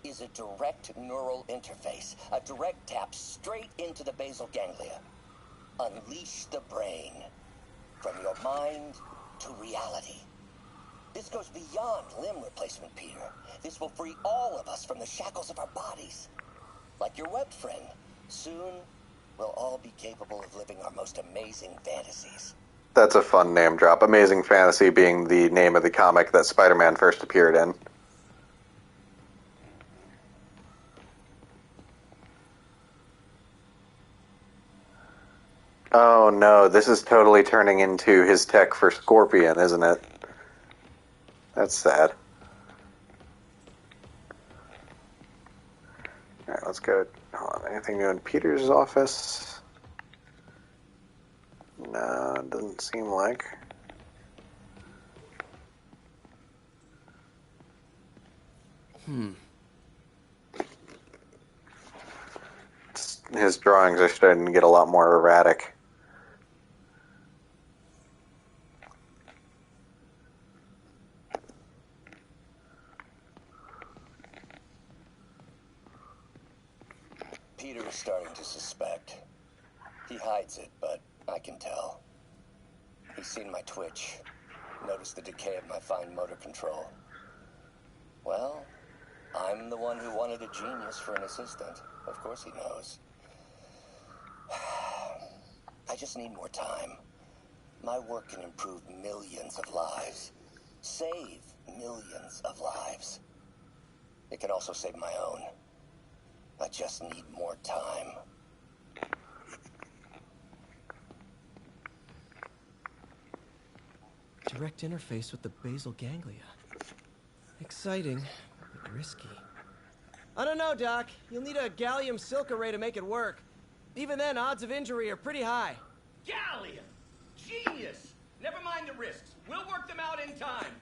is a direct neural interface, a direct tap straight into the basal ganglia. Unleash the brain, from your mind to reality. This goes beyond limb replacement, Peter. This will free all of us from the shackles of our bodies. Like your web friend, soon we'll all be capable of living our most amazing fantasies. That's a fun name drop. Amazing Fantasy being the name of the comic that Spider-Man first appeared in. Oh no, this is totally turning into his tech for Scorpion, isn't it? That's sad. Alright, let's go. Hold on, anything new in Peter's office? No, it doesn't seem like. His drawings are starting to get a lot more erratic. Peter is starting to suspect. He hides it, but I can tell. He's seen my twitch, noticed the decay of my fine motor control. Well, I'm the one who wanted a genius for an assistant. Of course he knows. I just need more time. My work can improve millions of lives. Save millions of lives. It can also save my own. I just need more time. Direct interface with the basal ganglia. Exciting, but risky. I don't know, Doc. You'll need a gallium silk array to make it work. Even then, odds of injury are pretty high. Gallium! Genius! Never mind the risks. We'll work them out in time.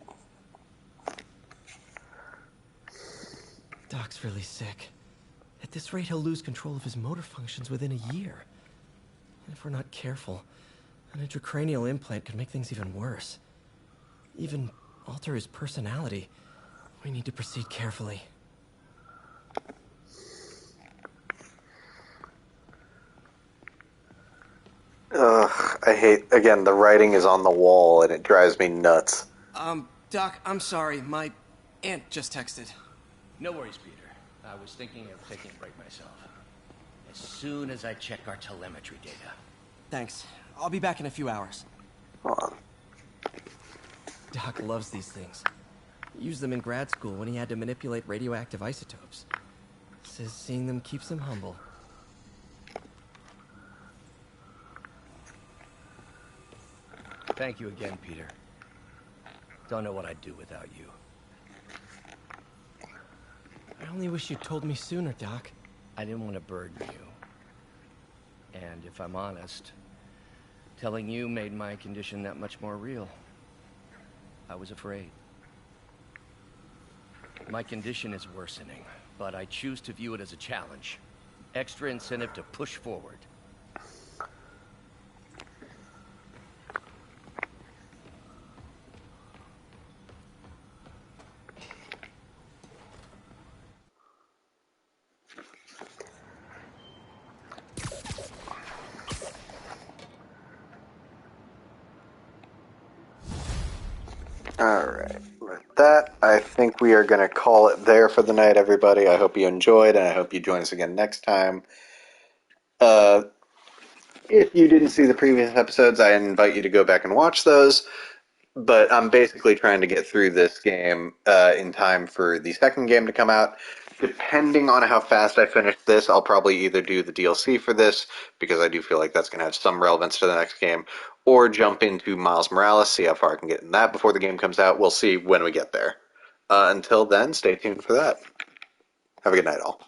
Doc's really sick. At this rate, he'll lose control of his motor functions within a year. And if we're not careful, an intracranial implant could make things even worse. Even alter his personality. We need to proceed carefully. Ugh, I hate, again, the writing is on the wall and it drives me nuts. Doc, I'm sorry. My aunt just texted. No worries, Peter. I was thinking of taking a break myself. As soon as I check our telemetry data. Thanks. I'll be back in a few hours. Hold on. Doc loves these things. He used them in grad school when he had to manipulate radioactive isotopes. Says seeing them keeps him humble. Thank you again, Peter. Don't know what I'd do without you. I only wish you'd told me sooner, Doc. I didn't want to burden you. And if I'm honest, telling you made my condition that much more real. I was afraid. My condition is worsening, but I choose to view it as a challenge. Extra incentive to push forward. Alright, with that, I think we are going to call it there for the night, everybody. I hope you enjoyed, and I hope you join us again next time. If you didn't see the previous episodes, I invite you to go back and watch those. But I'm basically trying to get through this game in time for the second game to come out. Depending on how fast I finish this, I'll probably either do the DLC for this, because I do feel like that's going to have some relevance to the next game, or jump into Miles Morales, see how far I can get in that before the game comes out. We'll see when we get there. Until then, stay tuned for that. Have a good night, all.